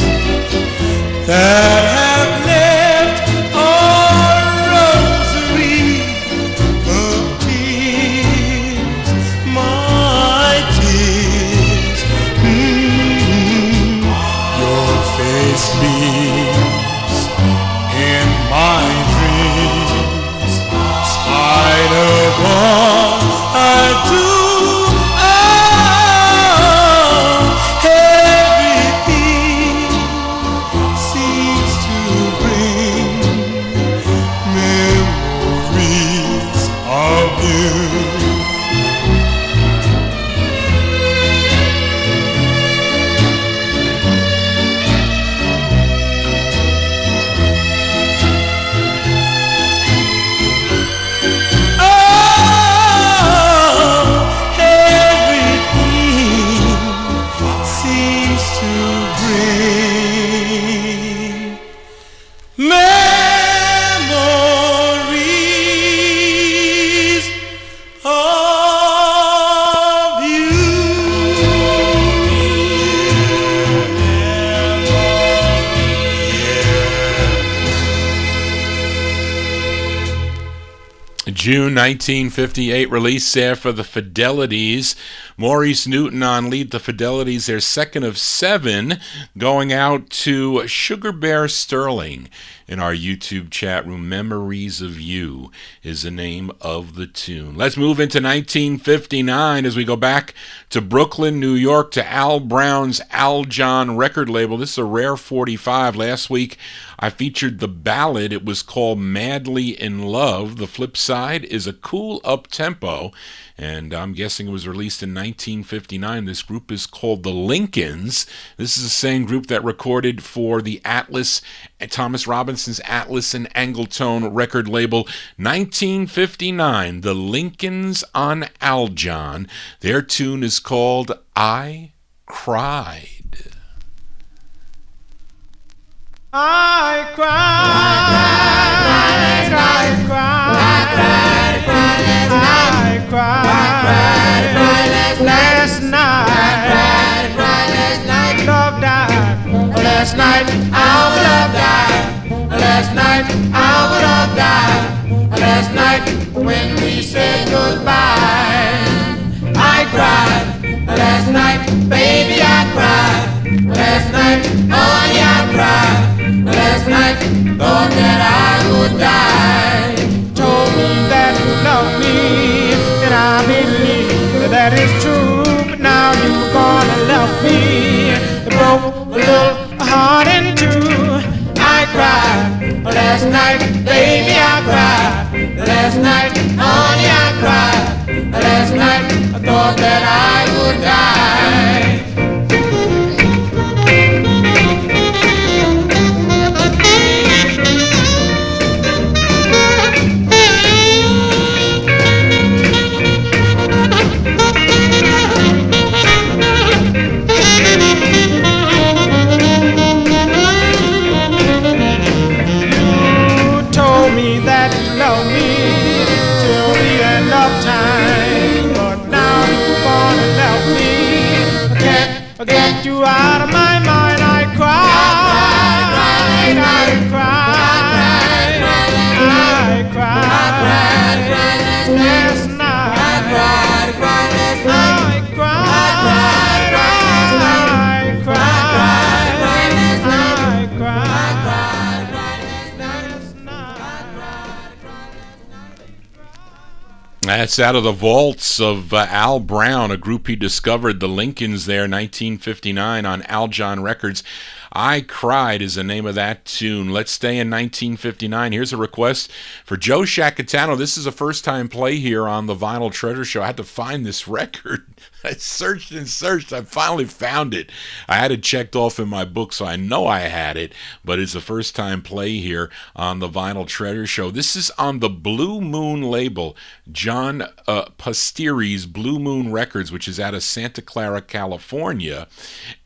Speaker 3: that have left a rosary of tears, my tears. Your face beams in my dreams, spite of all I do. Everything seems to bring memories of you. Everything seems to bring memories of you.
Speaker 1: June 1958 release there for the Fidelities. Maurice Newton on lead the Fidelities, their second of 7, going out to Sugar Bear Sterling in our YouTube chat room. Memories of You is the name of the tune. Let's move into 1959 as we go back to Brooklyn, New York, to Al Brown's Al John record label. This is a rare 45. Last week I featured the ballad. It was called Madly in Love. The flip side is a cool up-tempo, and I'm guessing it was released in 1959. This group is called the Lincolns. This is the same group that recorded for the Atlas, Thomas Robinson's Atlas and Angletone record label, 1959. The Lincolns on Aljon. Their tune is called I Cried.
Speaker 2: I cried last night. Love died last night. Our love died last night. Our love died last night when we said goodbye. I cried last night, baby. I cried last night. Honey, I cried last night, thought that I would die. Told me that you love me, and I believe that is true. But now you're gonna love me. It broke a little heart in two. I cried last night, baby. I cried last night. Honey, I cried last night. I thought that I would die. Get you out of my mind. I cried last night.
Speaker 1: That's out of the vaults of Al Brown, a group he discovered, the Lincolns there, 1959 on Aljon Records. I Cried is the name of that tune. Let's stay in 1959. Here's a request for Joe Shacatano. This is a first-time play here on the Vinyl Treasure Show. I had to find this record. I searched and searched. I finally found it. I had it checked off in my book, so I know I had it, but it's a first-time play here on the Vinyl Treasure Show. This is on the Blue Moon label, John Pastiri's Blue Moon Records, which is out of Santa Clara, California.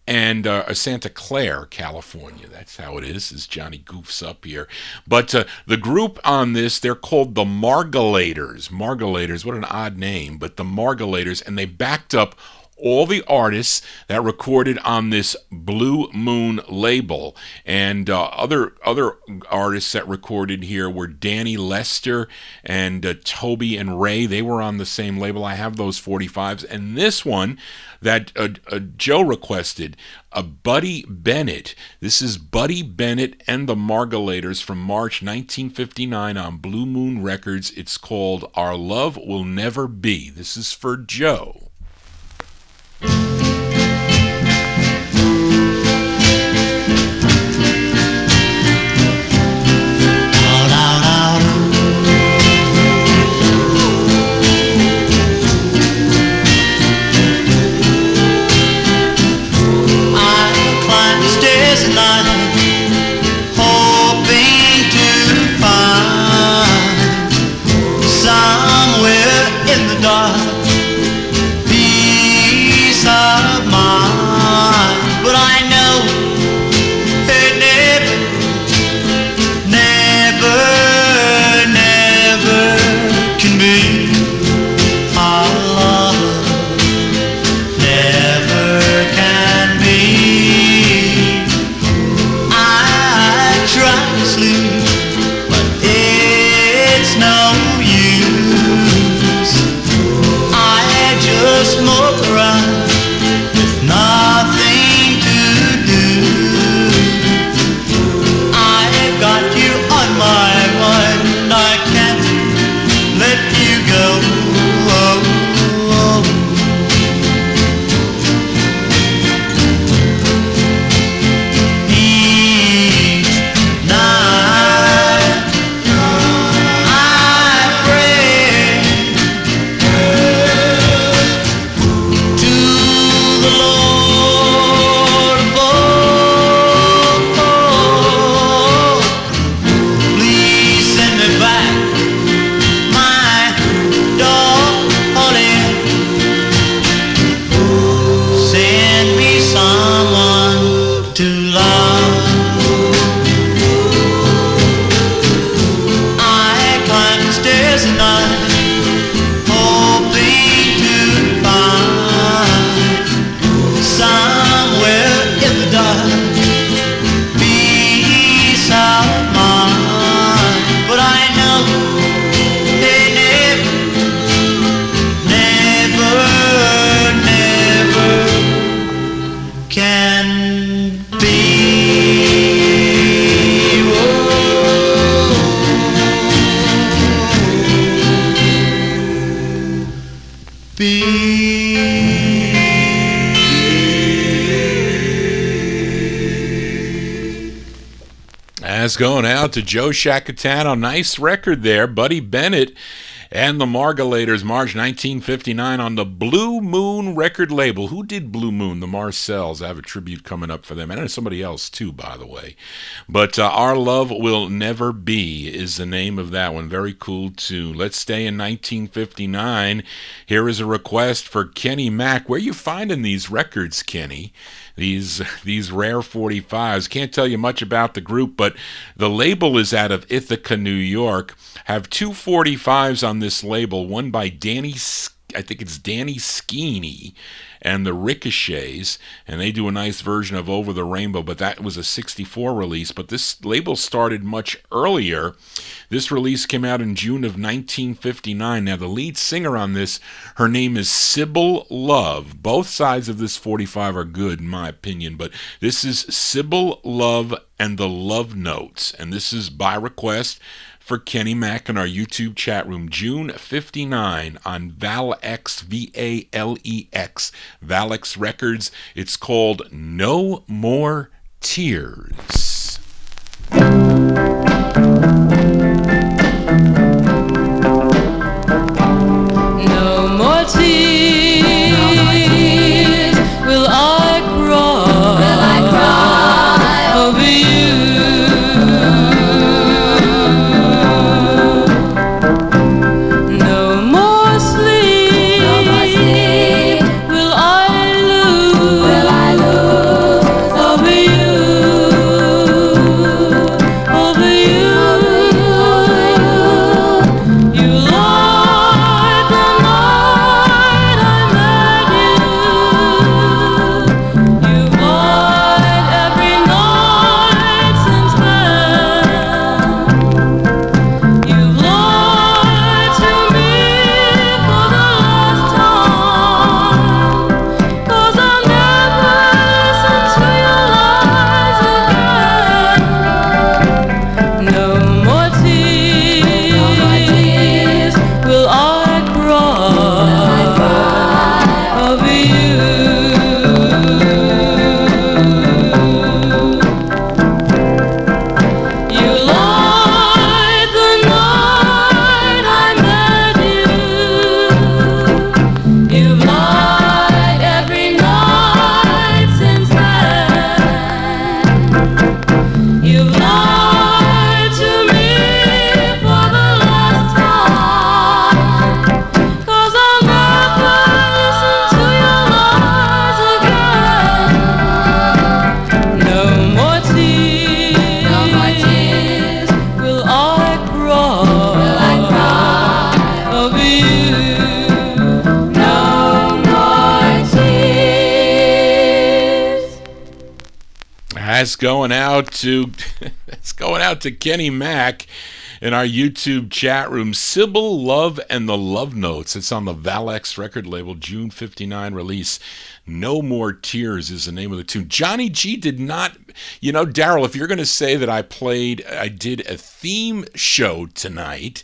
Speaker 1: And Santa Clare, California. That's how it is, as Johnny goofs up here. But the group on this, they're called the Margolators. Margolators, what an odd name, but the Margolators. And they backed up all the artists that recorded on this Blue Moon label. And other artists that recorded here were Danny Lester and Toby and Ray. They were on the same label. I have those 45's. And this one that Joe requested, Buddy Bennett. This is Buddy Bennett and the Margolators from March 1959 on Blue Moon Records. It's called Our Love Will Never Be. This is for Joe.
Speaker 11: Somewhere in the dark
Speaker 1: That's going out to Joe Shacatano. Nice record there. Buddy Bennett and the Margolators, March 1959 on the Blue Moon record label. Who did Blue Moon? The Marcells. I have a tribute coming up for them. And somebody else, too, by the way. But Our Love Will Never Be is the name of that one. Very cool, too. Let's stay in 1959. Here is a request for Kenny Mack. Where are you finding these records, Kenny? These rare 45s. Can't tell you much about the group, but the label is out of Ithaca, New York. Have two 45s on this label, one by Danny Skeeney and the Ricochets, and they do a nice version of Over the Rainbow, but that was a 64 release. But this label started much earlier. This release came out in June of 1959. Now, the lead singer on this, her name is Sybil Love. Both sides of this 45 are good, in my opinion, but this is Sybil Love and the Love Notes, and this is by request for Kenny Mack in our YouTube chat room, June 59 on Valex, V-A-L-E-X, Valex Records. It's called No More Tears.
Speaker 4: No more tears will I cry over you.
Speaker 1: It's going out to Kenny Mack in our YouTube chat room. Sybil Love and the Love Notes. It's on the Valex record label, June 59 release. No More Tears is the name of the tune. Johnny G did not, Daryl, if you're going to say that I did a theme show tonight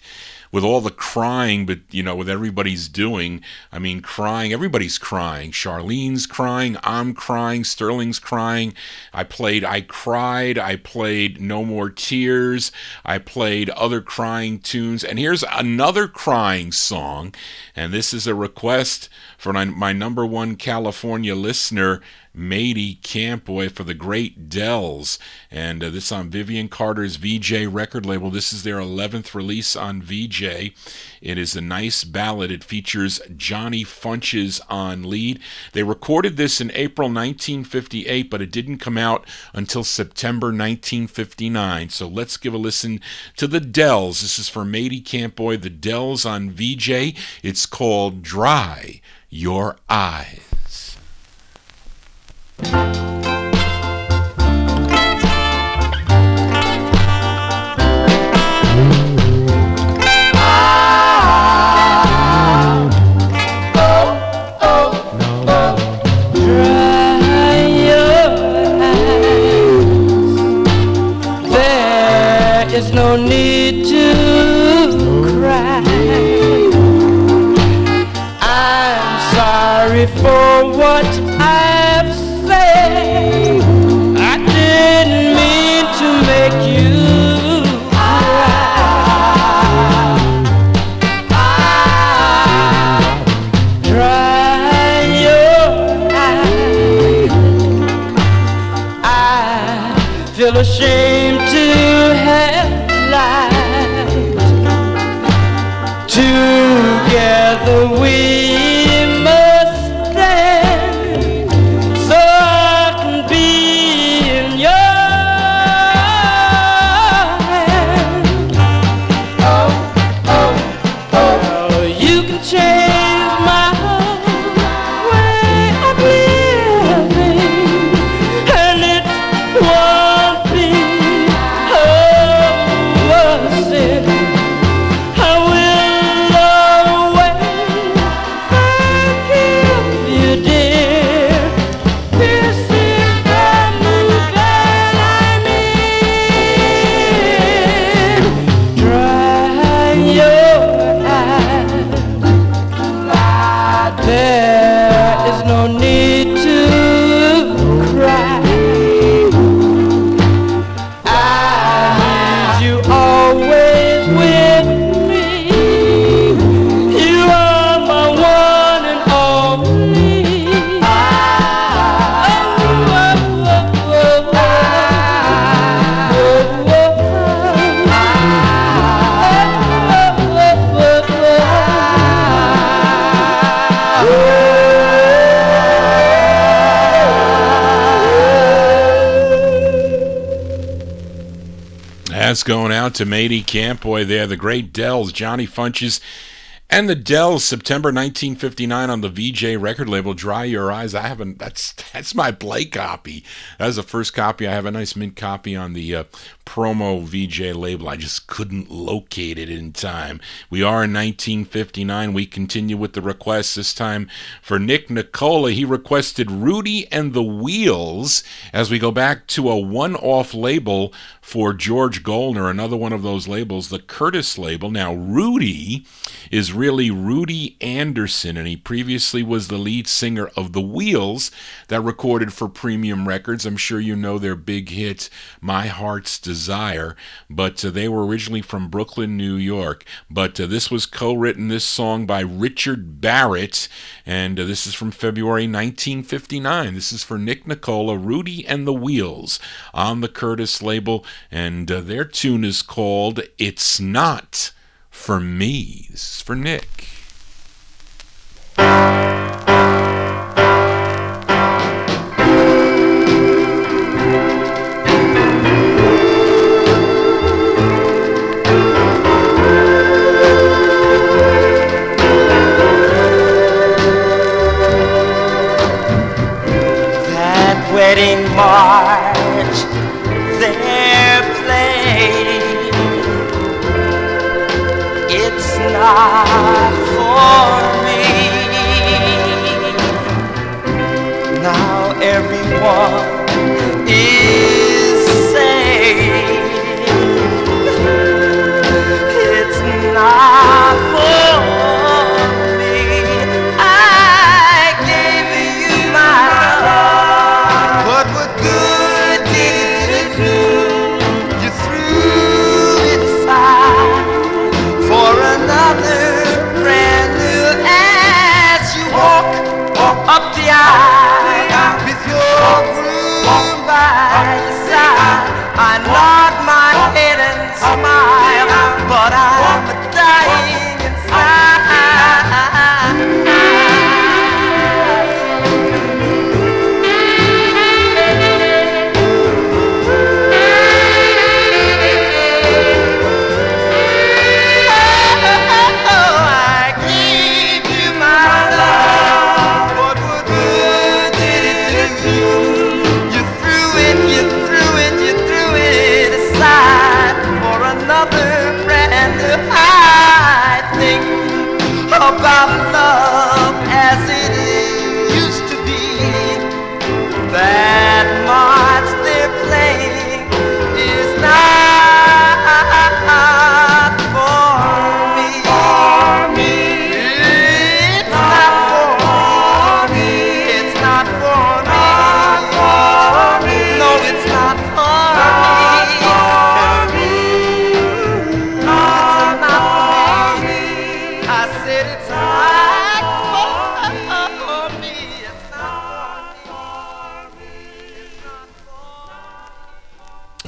Speaker 1: with all the crying, but, with everybody's doing, crying, everybody's crying. Charlene's crying, I'm crying, Sterling's crying. I cried, I played No More Tears, I played other crying tunes, and here's another crying song, and this is a request for my number one California listener, Matey Campboy, for the Great Dells, and this on Vivian Carter's VJ record label. This is their 11th release on VJ. It is a nice ballad. It features Johnny Funches on lead. They recorded this in April 1958, but it didn't come out until September 1959. So let's give a listen to the Dells. This is for Matey Campboy, the Dells on VJ. It's called Dry Your Eyes.
Speaker 8: There's no need to cry. I'm sorry for what I've said. I didn't mean to make you
Speaker 4: feel ashamed to have lied. Together we must stand, so I can be in your hand. Oh, oh, oh, you can change my way of living, and it won't be worth it. I will always forgive you, dear. This is the mood that I'm in. Dry your eyes. There is no need to cry. I need you always with me. You are my one and only.
Speaker 1: That's going out to Matey Campoy there, the great Dells, Johnny Funches, and the Dells, September 1959 on the VJ record label, Dry Your Eyes. I haven't, that's my play copy. That's the first copy. I have a nice mint copy on the promo VJ label. I just couldn't locate it in time. We are in 1959. We continue with the requests, this time for Nick Nicola. He requested Rudy and the Wheels, as we go back to a one-off label for George Goldner, another one of those labels, the Curtis label. Now, Rudy is really Rudy Anderson, and he previously was the lead singer of the Wheels that recorded for Premium Records. I'm sure you know their big hit, My Heart's Desire, but they were originally from Brooklyn, New York. But this was co-written, this song, by Richard Barrett, and this is from February 1959. This is for Nick Nicola, Rudy and the Wheels on the Curtis label, and their tune is called It's Not For Me. This is for Nick.
Speaker 12: That wedding march they're playing, it's not for me. Now everyone is saying it's not for me. I gave you my love, but what good did it do? You threw it aside for another brand new. As you walk up the aisle with your groom by your side, I nod my head and smile, but I'm dying inside. I gave you my love, but what good did it do? You threw it aside.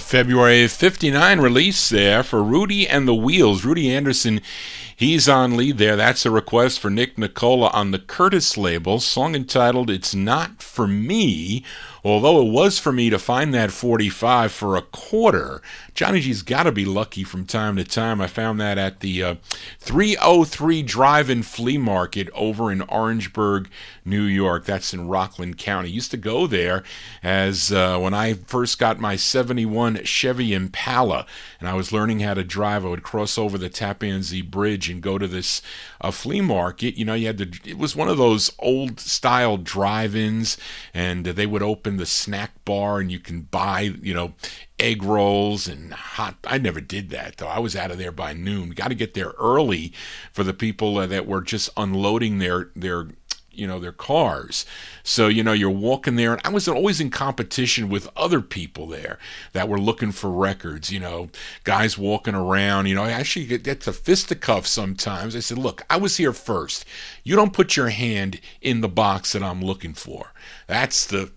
Speaker 1: February 59 release there for Rudy and the Wheels. Rudy Anderson, he's on lead there. That's a request for Nick Nicola on the Curtis label. Song entitled It's Not For Me. Although it was for me to find that 45 for a quarter. Johnny G's got to be lucky from time to time. I found that at the 303 Drive-In Flea Market over in Orangeburg, New York. That's in Rockland County. Used to go there as when I first got my 71 Chevy Impala and I was learning how to drive. I would cross over the Tappan Zee Bridge and go to this flea market. You know, it was one of those old style drive-ins, and they would open the snack bar and you can buy, you know, egg rolls and hot. I never did that though. I was out of there by noon. Got to get there early for the people that were just unloading their cars. So, you know, you're walking there, and I was always in competition with other people there that were looking for records, you know, guys walking around, you know, I actually get to fisticuffs sometimes. I said, look, I was here first. You don't put your hand in the box that I'm looking for. That's the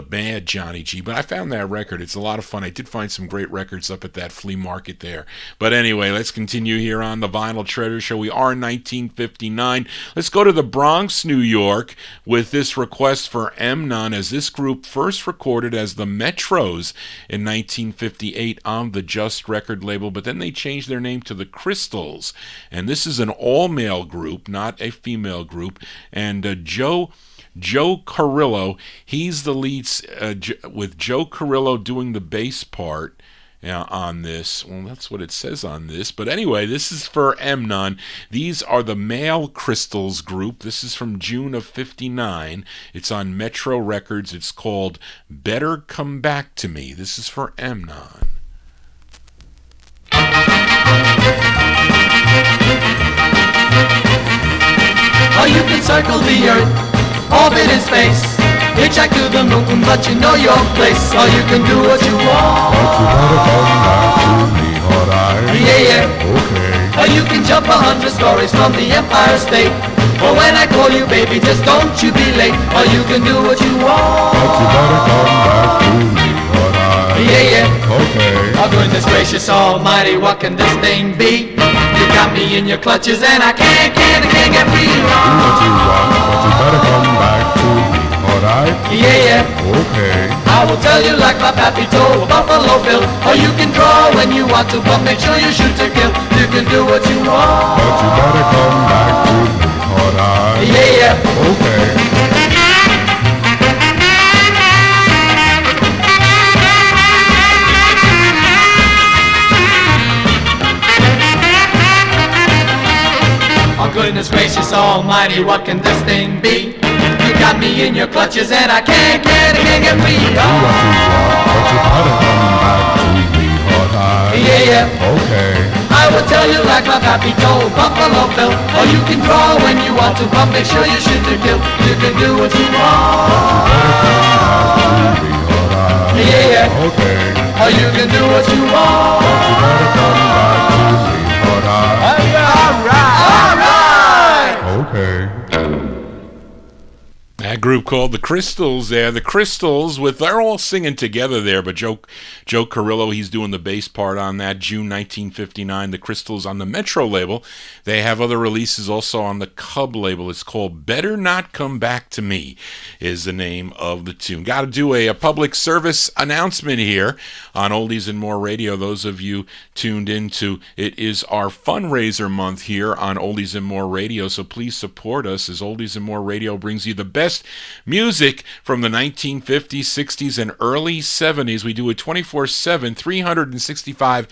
Speaker 1: bad Johnny G. But I found that record. It's a lot of fun. I did find some great records up at that flea market there. But anyway, let's continue here on the Vinyl Treasure Show. We are in 1959. Let's go to the Bronx, New York, with this request for Emnon, as this group first recorded as the Metros in 1958 on the Just record label, but then they changed their name to the Crystals. And this is an all-male group, not a female group. And Joe Carrillo, he's the lead, with Joe Carrillo doing the bass part on this. Well, that's what it says on this. But anyway, this is for Emnon. These are the Male Crystals group. This is from June of 59. It's on Metro Records. It's called Better Come Back to Me. This is for Emnon.
Speaker 13: Or you can circle the earth, orbit in space, hitchhike to the moon, but you know your place. Or you can do what you want,
Speaker 14: but you gotta come back to me, alright?
Speaker 13: Yeah, yeah.
Speaker 14: Okay.
Speaker 13: Or you can jump 100 stories from the Empire State. But when I call you, baby, just don't you be late. Or you can do what you want,
Speaker 14: but you gotta come back to me, alright?
Speaker 13: Yeah, yeah.
Speaker 14: Okay.
Speaker 13: Oh goodness gracious almighty, what can this thing be? You got me in your clutches and I can't get free.
Speaker 14: Do what you want, but you better come back to me, alright?
Speaker 13: Yeah, yeah.
Speaker 14: Okay.
Speaker 13: I will tell you like my pappy told Buffalo Bill. Or you can draw when you want to, but make sure you shoot to kill. You can do what you want,
Speaker 14: but you better come back to me, alright?
Speaker 13: Yeah, yeah.
Speaker 14: Okay.
Speaker 13: Oh goodness gracious almighty, what can this thing be? You got me in your clutches and I can't get free.
Speaker 14: Do what you want, but you better come back to me, alright?
Speaker 13: Yeah, yeah.
Speaker 14: Okay.
Speaker 13: I will tell you like my pappy told Buffalo Bill. Or you can draw when you want to, but make sure you shoot to kill. You can do what you want,
Speaker 14: but you better come back to me, alright?
Speaker 13: Yeah, yeah.
Speaker 14: Okay.
Speaker 13: Or you can do what you want,
Speaker 14: but you better come back to me, alright? Okay.
Speaker 1: That group called the Crystals there. The Crystals, they're all singing together there, but Joe Carrillo, he's doing the bass part on that. June 1959, the Crystals on the Metro label. They have other releases also on the Cub label. It's called Better Not Come Back to Me is the name of the tune. Got to do a public service announcement here on Oldies and More Radio. Those of you tuned into it is our fundraiser month here on Oldies and More Radio, so please support us as Oldies and More Radio brings you the best music from the 1950s, 60s, and early 70s. We do it 24/7, 365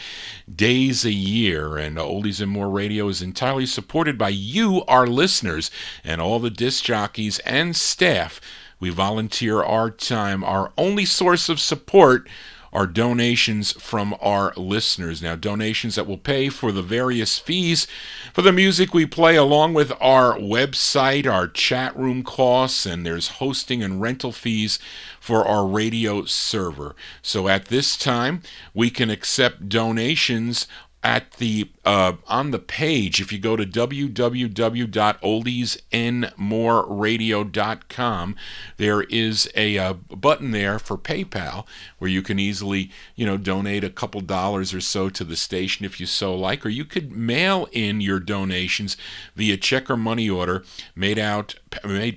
Speaker 1: days a year, and Oldies and More Radio is entirely supported by you, our listeners, and all the disc jockeys and staff. We volunteer our time. Our only source of support are donations from our listeners. Now, donations that will pay for the various fees for the music we play, along with our website, our chat room costs, and there's hosting and rental fees for our radio server. So at this time, we can accept donations at the on the page, if you go to www.oldiesandmoreradio.com, there is a button there for PayPal where you can easily, donate a couple dollars or so to the station if you so like, or you could mail in your donations via check or money order made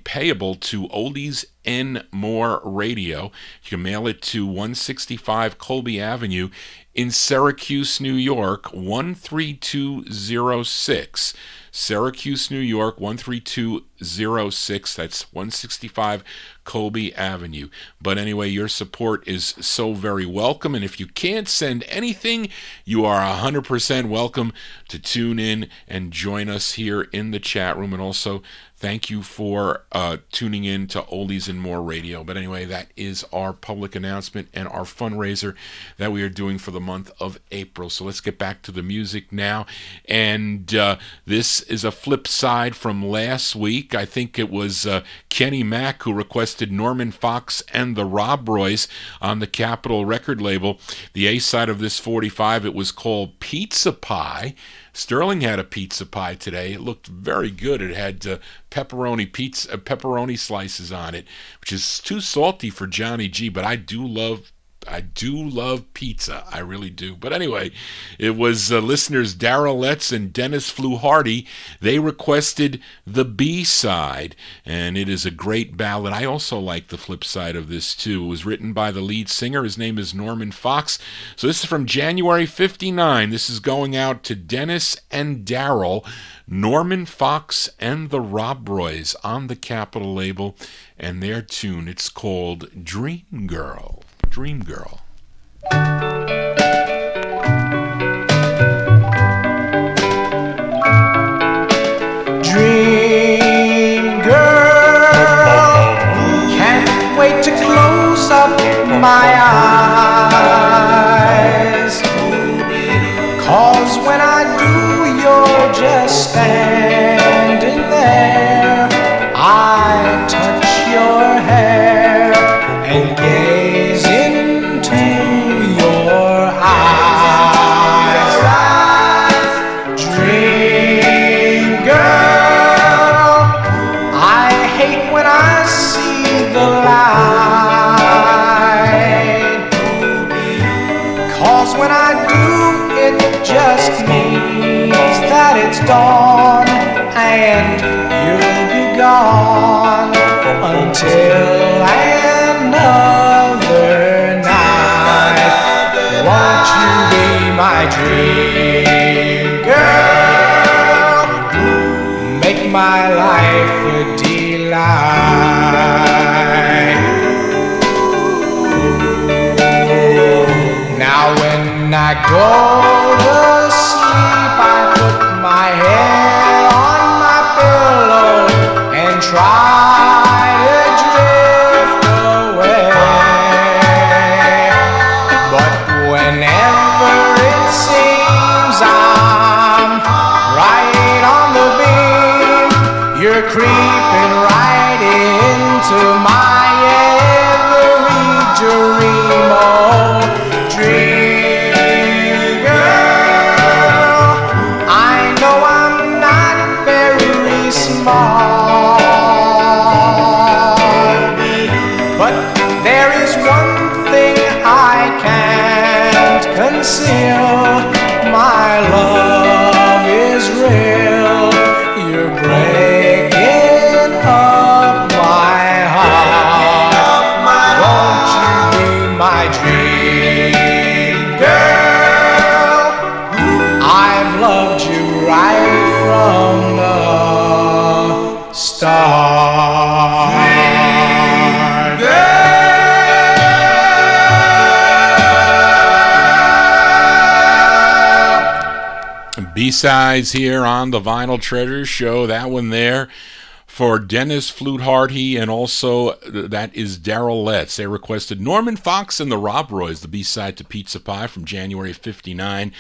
Speaker 1: payable to Oldies and More Radio. You can mail it to 165 Colby Avenue in Syracuse, New York, 13206. Syracuse, New York, 13206. That's 165 Colby Avenue. But anyway, your support is so very welcome. And if you can't send anything, you are 100% welcome to tune in and join us here in the chat room. And also, thank you for tuning in to Oldies and More Radio. But anyway, that is our public announcement and our fundraiser that we are doing for the month of April. So let's get back to the music now. And this is a flip side from last week. I think it was Kenny Mack who requested Norman Fox and the Rob Roys on the Capitol record label. The A side of this 45, it was called Pizza Pie. Sterling had a pizza pie today. It looked very good. It had pepperoni slices on it, which is too salty for Johnny G, but I do love pizza. I really do. But anyway, it was listeners Darrell Letts and Dennis Fluharty. They requested the B-side, and it is a great ballad. I also like the flip side of this, too. It was written by the lead singer. His name is Norman Fox. So this is from January 59. This is going out to Dennis and Darrell, Norman Fox and the Rob Roys on the Capitol label, and their tune, it's called Dream Girl. Dream Girl.
Speaker 15: Dream girl, can't wait to close up my eyes, 'cause when I do, you're just standing there. I touch your hair and gaze into your eyes. Dream girl, I hate when I see the light, 'cause when I do, it just means that it's dawn and you'll be gone until another night. Won't you be my dream girl? Make my life a delight. Now when I go to sleep, I put my head on my pillow and try to drift away. But whenever it seems I'm right on the beam, you're creeping right into my every dream. Oh, dream girl, I know I'm not very smart, but there is one thing I can't conceal. My love is real. You're breaking up my heart. Won't you be my dream girl? I've loved you right from the start.
Speaker 1: B-sides here on the Vinyl Treasure Show. That one there for Dennis Flute-Hardy, and also that is Daryl Letts. They requested Norman Fox and the Rob Roys, the B-side to Pizza Pie from January of 59.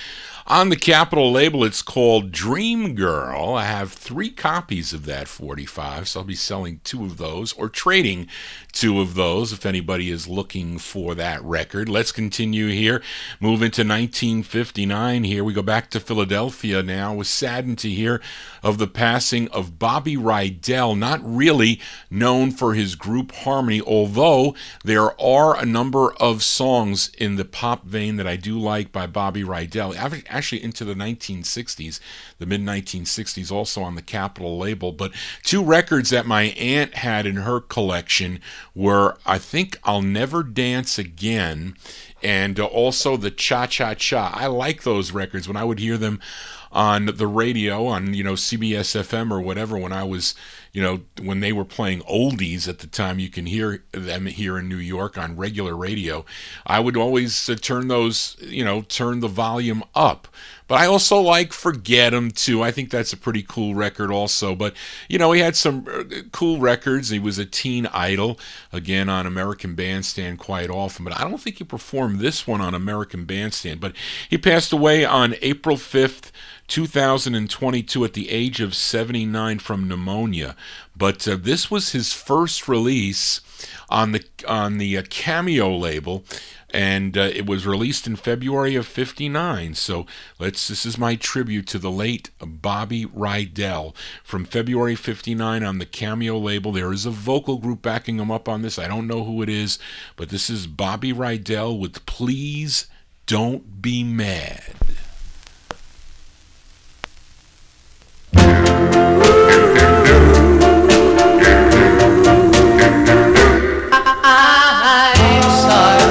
Speaker 1: On the Capitol label, it's called Dream Girl. I have 3 copies of that 45, so I'll be selling 2 of those, or trading 2 of those if anybody is looking for that record. Let's continue here. Move into 1959 here. We go back to Philadelphia now. I was saddened to hear of the passing of Bobby Rydell, not really known for his group harmony, although there are a number of songs in the pop vein that I do like by Bobby Rydell. Actually into the 1960s, the mid-1960s, also on the Capitol label. But 2 records that my aunt had in her collection were, I think, I'll Never Dance Again, and also the Cha-Cha-Cha. I like those records. When I would hear them on the radio, on, CBS FM or whatever, when I was, when they were playing oldies at the time, you can hear them here in New York on regular radio, I would always turn those, turn the volume up. But I also like Forget 'Em too. I think that's a pretty cool record also. But, he had some cool records. He was a teen idol, again, on American Bandstand quite often. But I don't think he performed this one on American Bandstand. But he passed away on April 5th, 2022 at the age of 79 from pneumonia. But this was his first release on the Cameo label, and it was released in February of 59. So this is my tribute to the late Bobby Rydell from February 59 on the Cameo label. There is a vocal group backing him up on this. I don't know who it is, but this is Bobby Rydell with Please Don't Be Mad.
Speaker 16: I'm sorry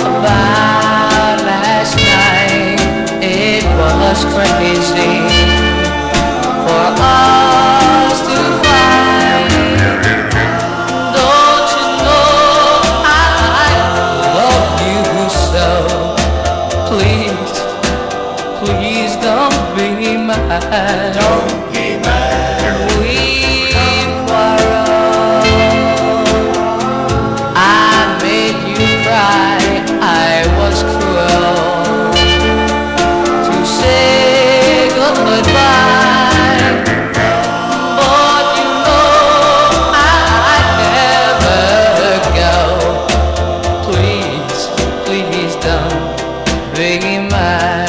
Speaker 16: about last night. It was crazy for us to fight. Don't you know I love you so? Please don't be mad. Don't be mad. We quarreled. I made you cry. I was cruel to say goodbye. But you know I'd never go. Please don't be mad.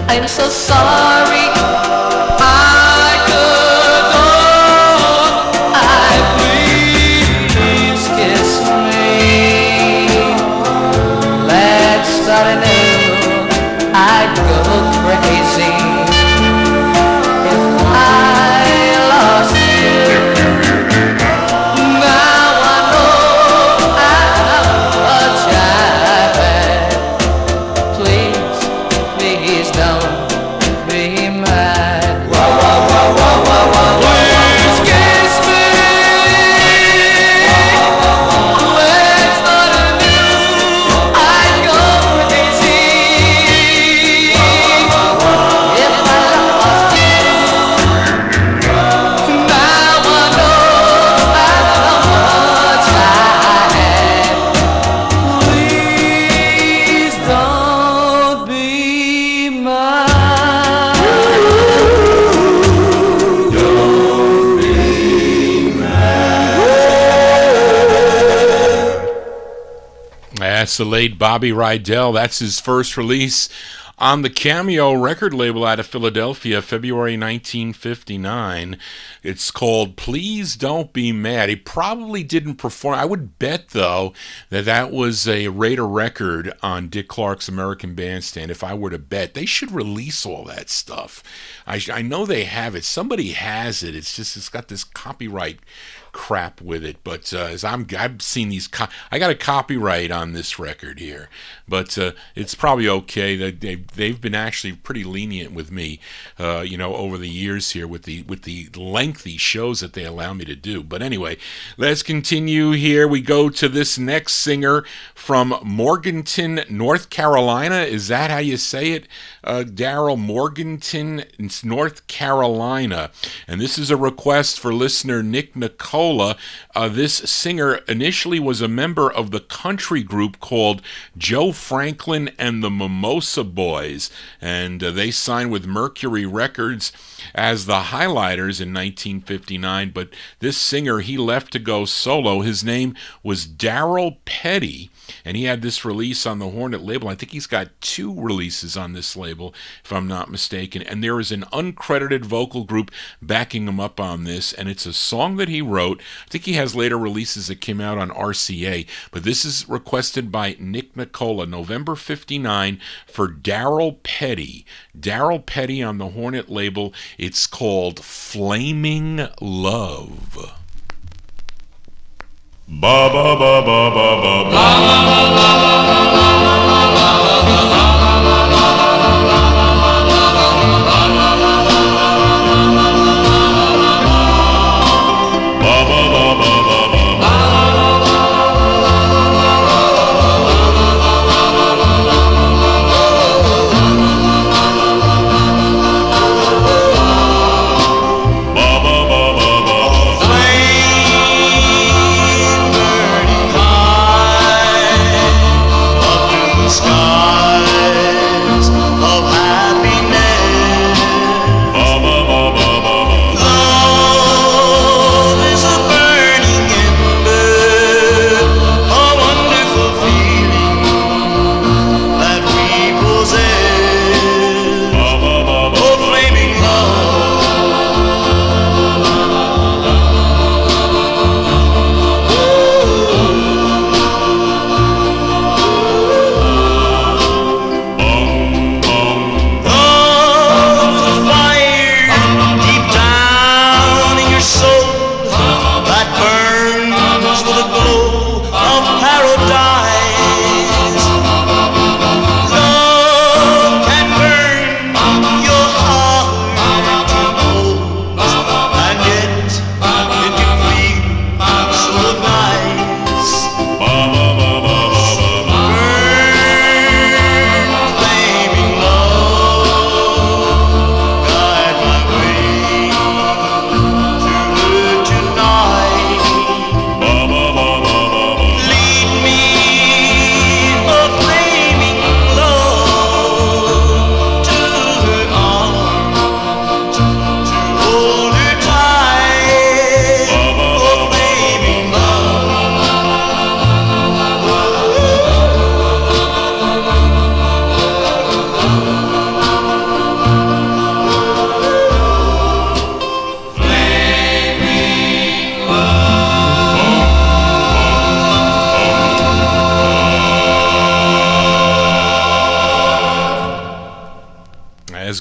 Speaker 16: I'm so sorry. I could not. Please kiss me. Let's start anew. I'd go crazy if I lost you. Now I know how much I've had. Please don't.
Speaker 1: That's the late Bobby Rydell. That's his first release on the Cameo record label out of Philadelphia, February 1959. It's called Please Don't Be Mad. He probably didn't perform. I would bet, though, that was a Raider record on Dick Clark's American Bandstand. If I were to bet, they should release all that stuff. I know they have it. Somebody has it. It's got this copyright crap with it. But as I've seen these, I got a copyright on this record here, but it's probably okay. They've been actually pretty lenient with me, over the years here with the lengthy shows that they allow me to do. But anyway, let's continue here. We go to this next singer from Morganton, North Carolina. Is that how you say it, Daryl? Morganton, North Carolina. And this is a request for listener Nick Nicola. This singer initially was a member of the country group called Joe Franklin and the Mimosa Boys, and they signed with Mercury Records as the Highlighters in 1959. But this singer, he left to go solo. His name was Darryl Petty, and he had this release on the Hornet label. I think he's got 2 releases on this label, if I'm not mistaken. And there is an uncredited vocal group backing him up on this, and it's a song that he wrote. I think he has later releases that came out on RCA, but this is requested by Nick Nicola, November 59, for Darryl Petty. Darryl Petty on the Hornet label. It's called Flaming Love.
Speaker 9: Ba ba ba ba ba ba ba.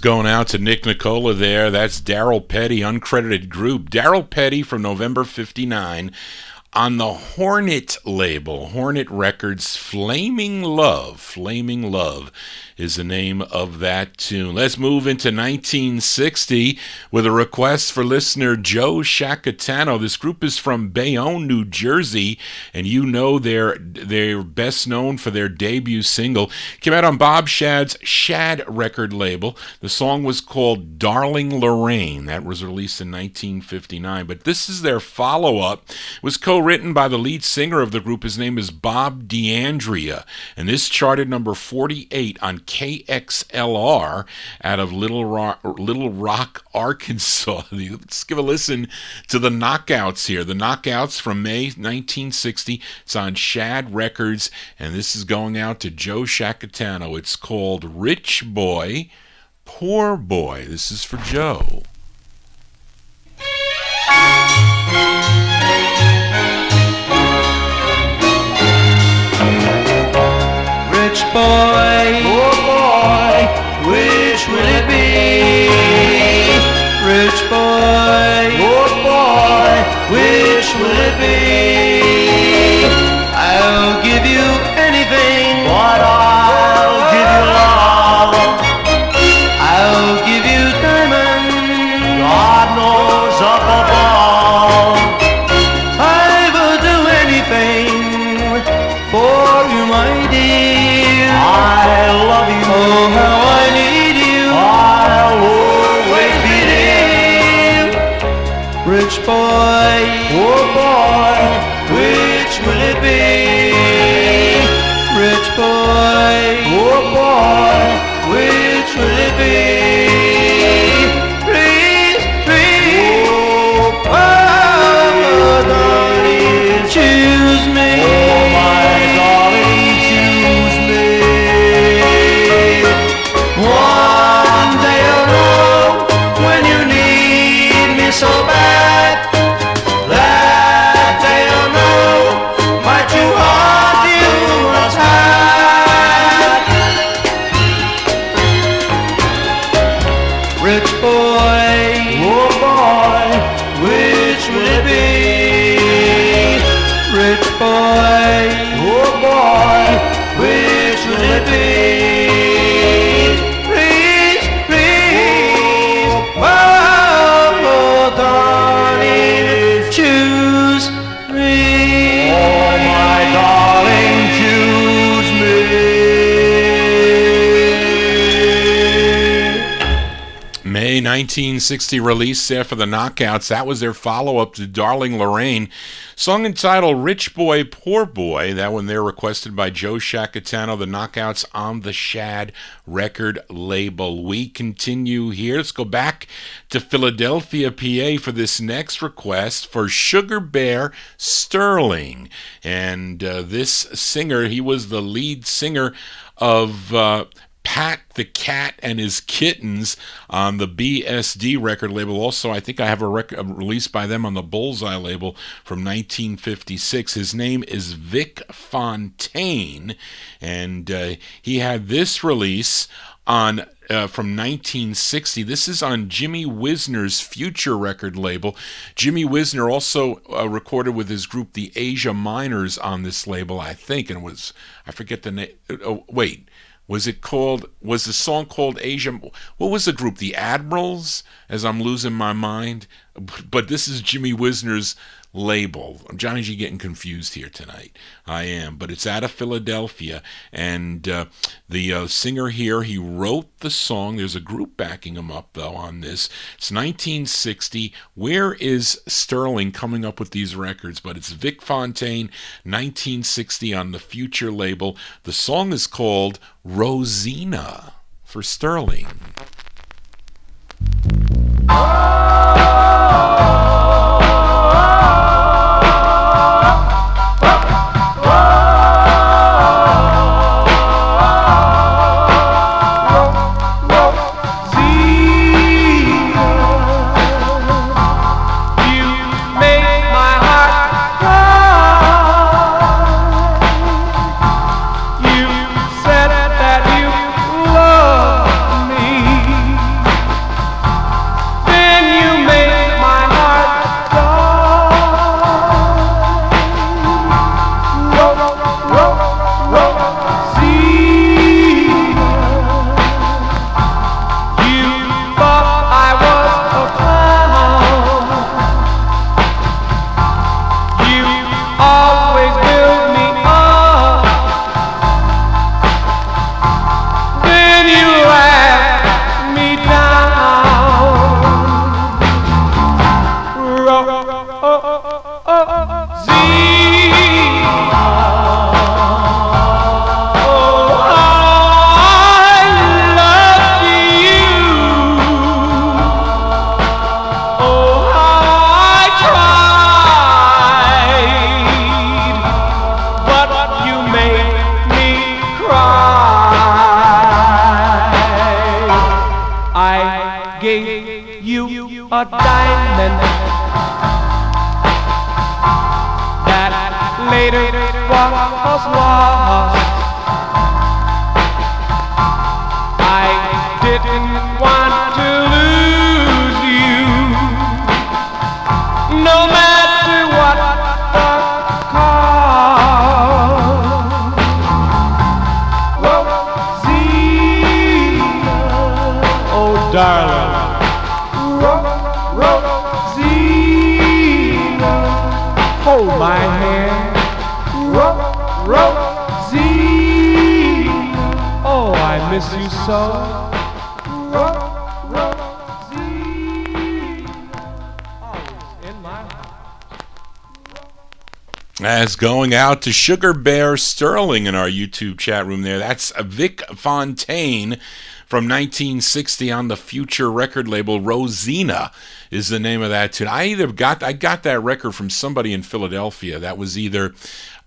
Speaker 1: Going out to Nick Nicola there. That's Darryl Petty, uncredited group. Darryl Petty from November 59 on the Hornet label, Hornet Records. Flaming Love. Flaming Love is the name of that tune. Let's move into 1960 with a request for listener Joe Shacatano. This group is from Bayonne, New Jersey, and they're best known for their debut single. Came out on Bob Shad's Shad record label. The song was called Darling Lorraine. That was released in 1959, but this is their follow-up. It was co-written by the lead singer of the group. His name is Bob D'Andrea, and this charted number 48 on KXLR out of Little Rock, Arkansas. Let's give a listen to the Knockouts here. The Knockouts from May 1960. It's on Shad Records, and this is going out to Joe Shacatano. It's called Rich Boy, Poor Boy. This is for Joe.
Speaker 8: Rich boy, poor boy, which will it be? Rich boy, poor boy, which will
Speaker 11: I will do anything for you, my dear.
Speaker 2: I love you.
Speaker 11: Oh, how I need you.
Speaker 2: I'll always be there.
Speaker 11: Rich boy,
Speaker 2: Poor boy,
Speaker 11: which will it be? Rich boy,
Speaker 2: poor boy,
Speaker 11: which will it be? Please, please, oh, darling, choose me.
Speaker 2: oh my darling, choose me.
Speaker 11: One day you'll know when you need me so bad. That day you'll know my true heart you must have. Rich boy,
Speaker 2: Poor boy,
Speaker 11: which will it be? Rich boy,
Speaker 2: poor boy,
Speaker 11: which will it be? Please, please, oh, darling, choose me.
Speaker 2: oh my darling, choose me.
Speaker 1: May 1960 release there for the Knockouts. That was their follow-up to Darling Lorraine. Song entitled Rich Boy, Poor Boy. That one there requested by Joe Shacatano, the Knockouts on the Shad record label. We continue here. Let's go back to Philadelphia, PA for this next request for Sugar Bear Sterling. And this singer, he was the lead singer of Pat the Cat and His Kittens on the BSD record label. Also, I think I have a release by them on the Bullseye label from 1956. His name is Vic Fontaine, and he had this release on from 1960. This is on Jimmy Wisner's Future record label. Jimmy Wisner also recorded with his group the Asia Miners on this label, I think, and was, I forget the name. Oh, wait. Was the song called Asia? What was the group? The Admirals? As I'm losing my mind. But this is Jimmy Wisner's label. Johnny G getting confused here tonight. I am. But it's out of Philadelphia. And the singer here, he wrote the song. There's a group backing him up, though, on this. It's 1960. Where is Sterling coming up with these records? But it's Vic Fontaine, 1960 on the Future label. The song is called Rosina for Sterling.
Speaker 11: a diamond that later was lost. I didn't want to lose you, no matter what the cost. Rosina, oh darling, Rosina.
Speaker 17: my hand. Rosie, oh, I miss you so.
Speaker 1: As going out to Sugar Bear Sterling in our YouTube chat room there. That's Vic Fontaine from 1960 on the Future record label. Rosina is the name of that tune. I got that record from somebody in Philadelphia. That was either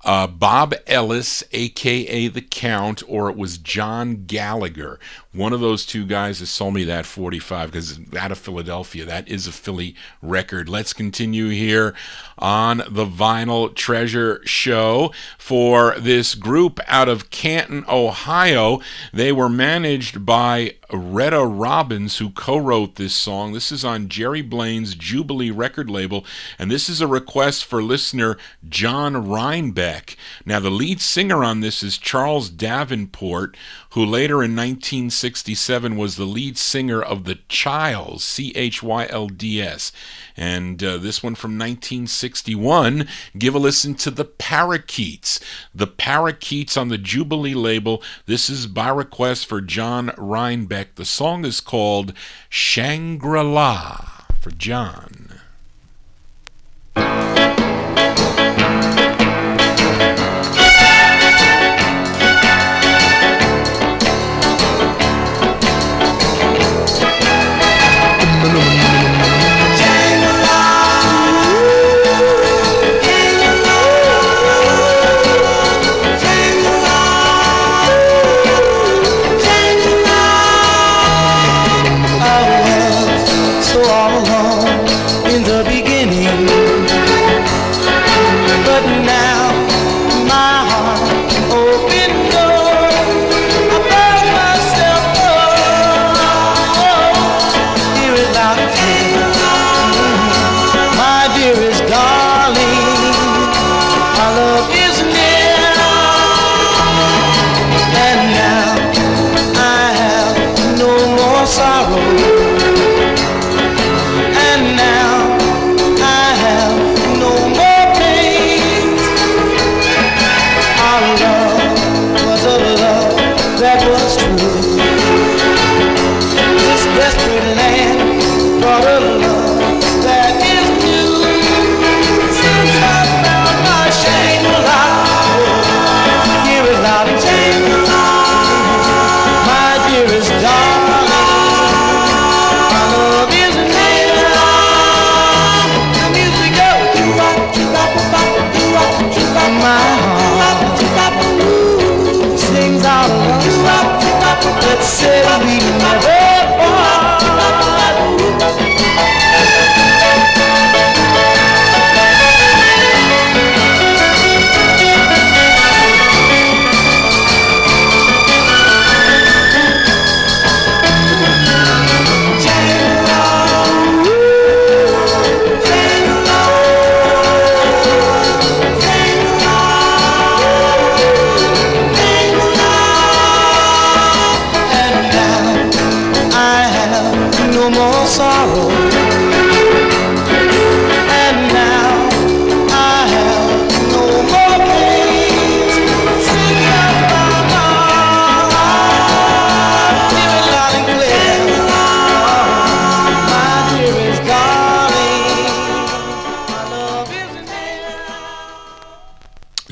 Speaker 1: Bob Ellis, a.k.a. The Count, or it was John Gallagher. One of those two guys has sold me that 45 because it's out of Philadelphia. That is a Philly record. Let's continue here on the Vinyl Treasure Show for this group out of Canton, Ohio. They were managed by Retta Robbins, who co-wrote this song. This is on Jerry Blaine's Jubilee record label, and this is a request for listener John Reinbeck. Now, the lead singer on this is Charles Davenport, who later in 1967 was the lead singer of the Childs, Chylds. And this one from 1961, give a listen to the Parakeets. The Parakeets on the Jubilee label. This is by request for John Reinbeck. The song is called Shangri-La for John.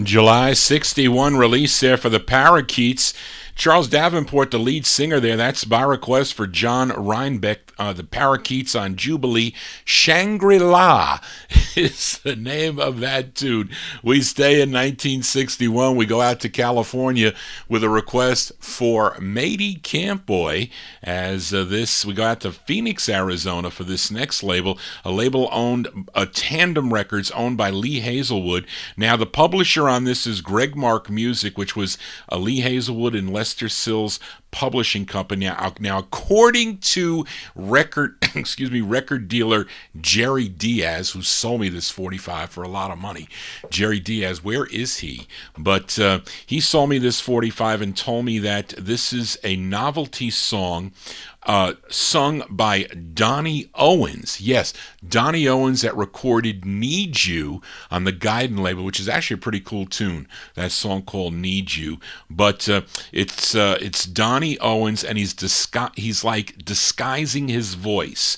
Speaker 1: July 61 release there for the Parakeets. Charles Davenport, the lead singer there. That's by request for John Reinbeck. The Parakeets on Jubilee. Shangri-La is the name of that tune. We stay in 1961. We go out to California with a request for Matey Campboy. As we go out to Phoenix, Arizona for this next label. A label owned, Tandem Records, owned by Lee Hazelwood. Now, the publisher on this is Greg Mark Music, which was Lee Hazelwood and Lester Sills publishing company. Now, according to record dealer Jerry Diaz, who sold me this 45 for a lot of money. Jerry Diaz, where is he? But he sold me this 45 and told me that this is a novelty song sung by Donnie Owens. Yes, Donnie Owens that recorded Need You on the Guidon label, which is actually a pretty cool tune, that song called Need You. But it's Donnie Owens, and he's like disguising his voice.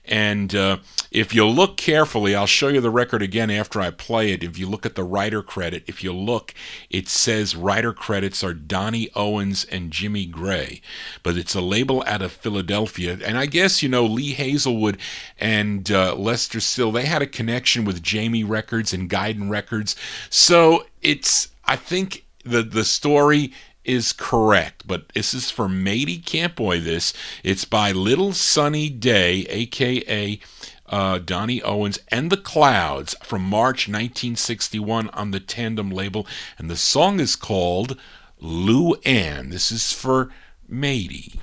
Speaker 1: And if you look carefully, I'll show you the record again after I play it. If you look at the writer credit, if you look, it says writer credits are Donnie Owens and Jimmy Gray. But it's a label out of Philadelphia. And I guess, Lee Hazelwood and Lester Still, they had a connection with Jamie Records and Guidon Records. So I think the story is correct, but this is for Matey Campoy. It's by Little Sunny Day, aka Donnie Owens and the Clouds, from March 1961 on the Tandem label, and the song is called Lou Ann. This is for Matey.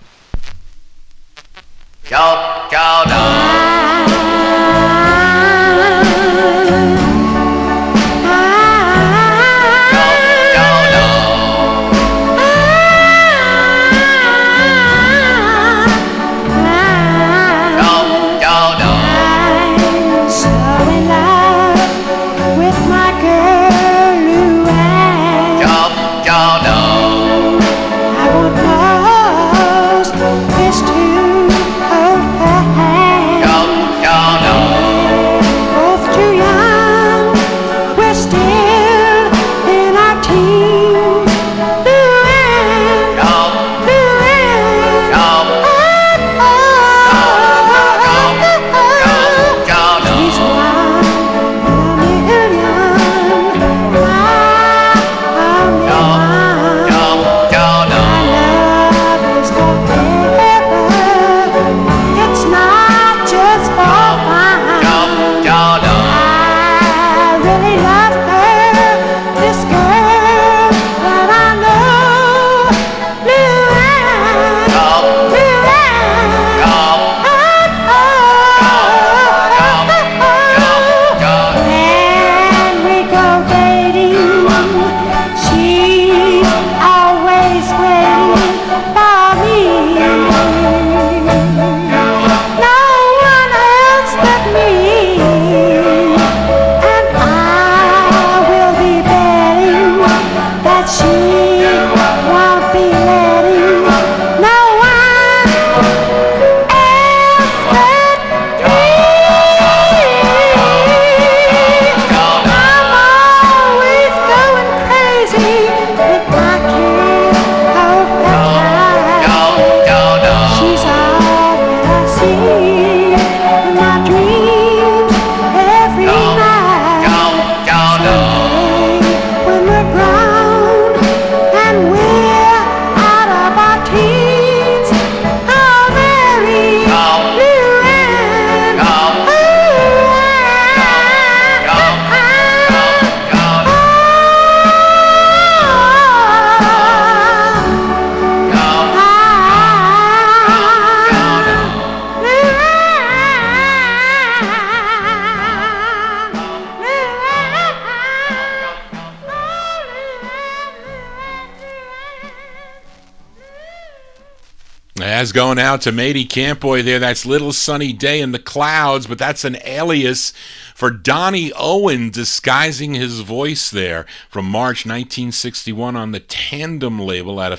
Speaker 1: As going out to Matey Campoy there, that's Little Sunny Day in the Clouds, but that's an alias for Donnie Owen disguising his voice there from March 1961 on the Tandem label out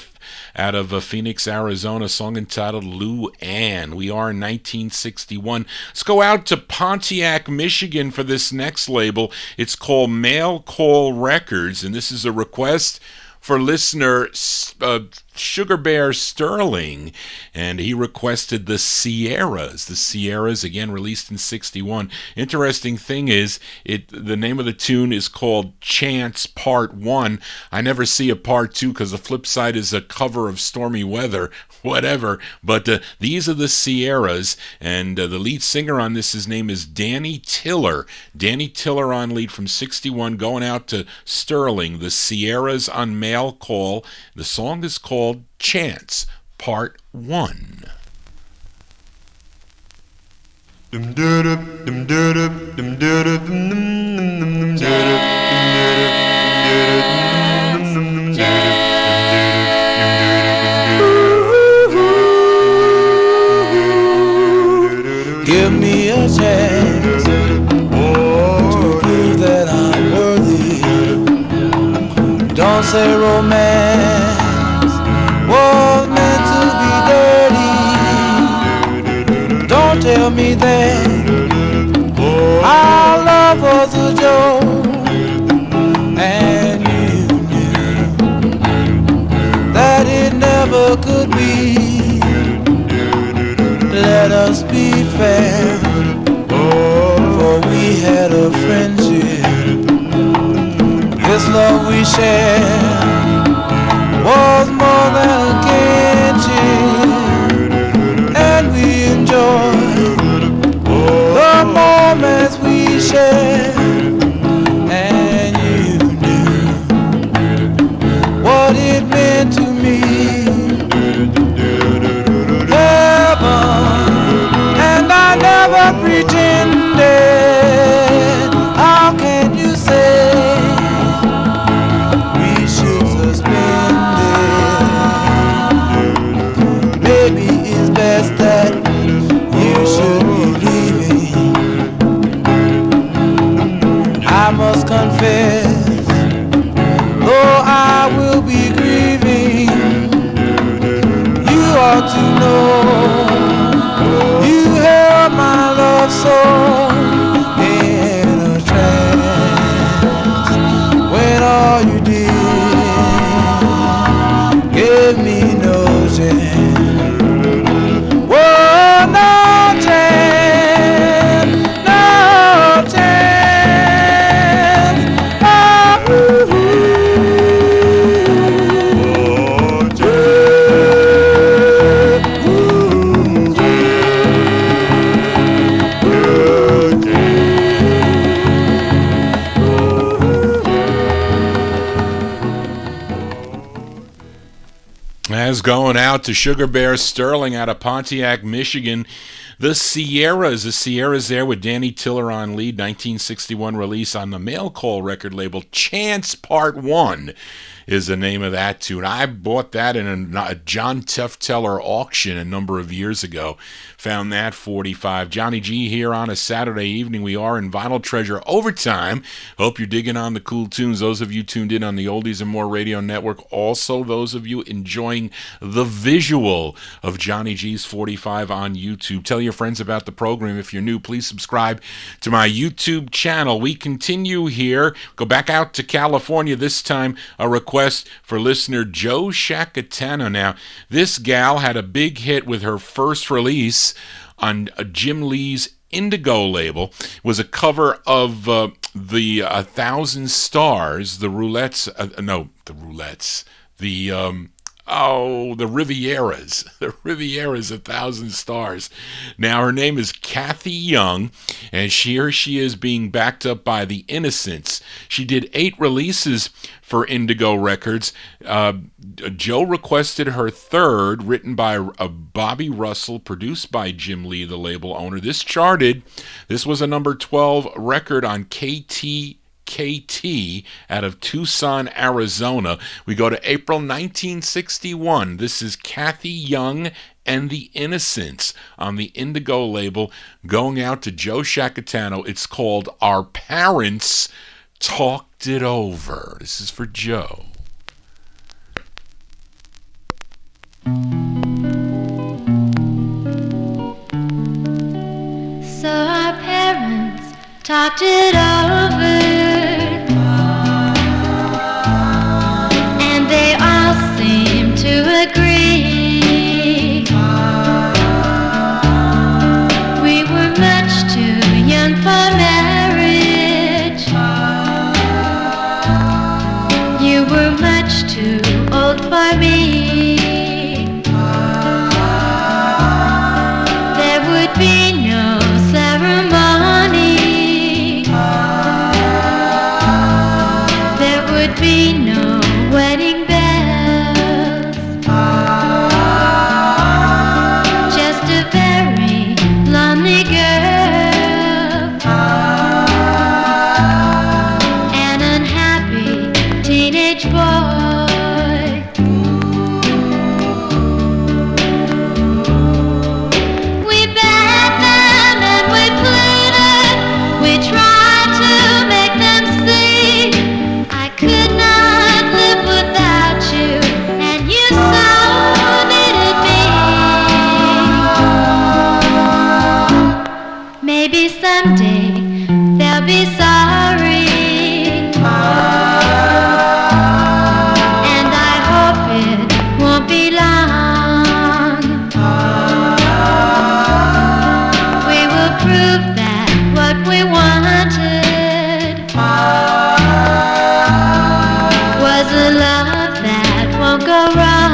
Speaker 1: of Phoenix, Arizona, a song entitled Lou Ann. We are in 1961. Let's go out to Pontiac, Michigan for this next label. It's called Mail Call Records, and this is a request for listener Sugar Bear Sterling, and he requested the Sierras. The Sierras, again, released in 61. Interesting thing is, the name of the tune is called Chance Part 1. I never see a Part 2 because the flip side is a cover of Stormy Weather, whatever. But these are the Sierras, and the lead singer on this, his name is Danny Tiller. Danny Tiller on lead from 61, going out to Sterling. The Sierras on Mail Call. The song is called Chance Part 1.
Speaker 18: chance to prove that I'm worthy. Don't say romance was meant to be dirty. Don't tell me that our love was a joke, and you knew that it never could be. Let us be fair, for we had a friendship. This love we shared was more than a kinship, and we enjoyed the moments we shared. And you knew what it meant to me. And I never pretended. How can you say we should suspend it? Maybe it's best that you should be leaving. I must confess, though I will be grieving, you ought to know. You held my love so in a trance when all you did gave me no chance. Whoa, no chance, no chance. Oh, ooh,
Speaker 1: As going out to Sugar Bear Sterling out of Pontiac, Michigan. The Sierras there with Danny Tiller on lead, 1961 release on the Mail Call record label. Chance Part 1 is the name of that tune. I bought that in a John Tefteller auction a number of years ago. Found that 45. Johnny G here on a Saturday evening. We are in Vinyl Treasure Overtime. Hope you're digging on the cool tunes. Those of you tuned in on the Oldies and More Radio Network. Also, those of you enjoying the visual of Johnny G's 45 on YouTube. Tell your friends about the program. If you're new, please subscribe to my YouTube channel. We continue here. Go back out to California. This time, a request for listener Joe Shacatano. Now, this gal had a big hit with her first release on Jim Lee's Indigo label. It was a cover of the 1,000 Stars, the Rivieras, the Rivieras, 1,000 Stars. Now, her name is Kathy Young, and here she is being backed up by the Innocents. She did 8 releases for Indigo Records. Joe requested her third, written by Bobby Russell, produced by Jim Lee, the label owner. This charted. This was a number 12 record on KT out of Tucson, Arizona. We go to April 1961. This is Kathy Young and the Innocents on the Indigo label, going out to Joe Shacatano. It's called Our Parents Talked It Over. This is for Joe.
Speaker 10: So our parents talked it over, and they all seemed to agree. We were much too young for marriage. You were much too old for me. There would be no ceremony.
Speaker 7: maybe someday they'll be sorry. And I hope it won't be long. We will prove that what we wanted was a love that won't go wrong.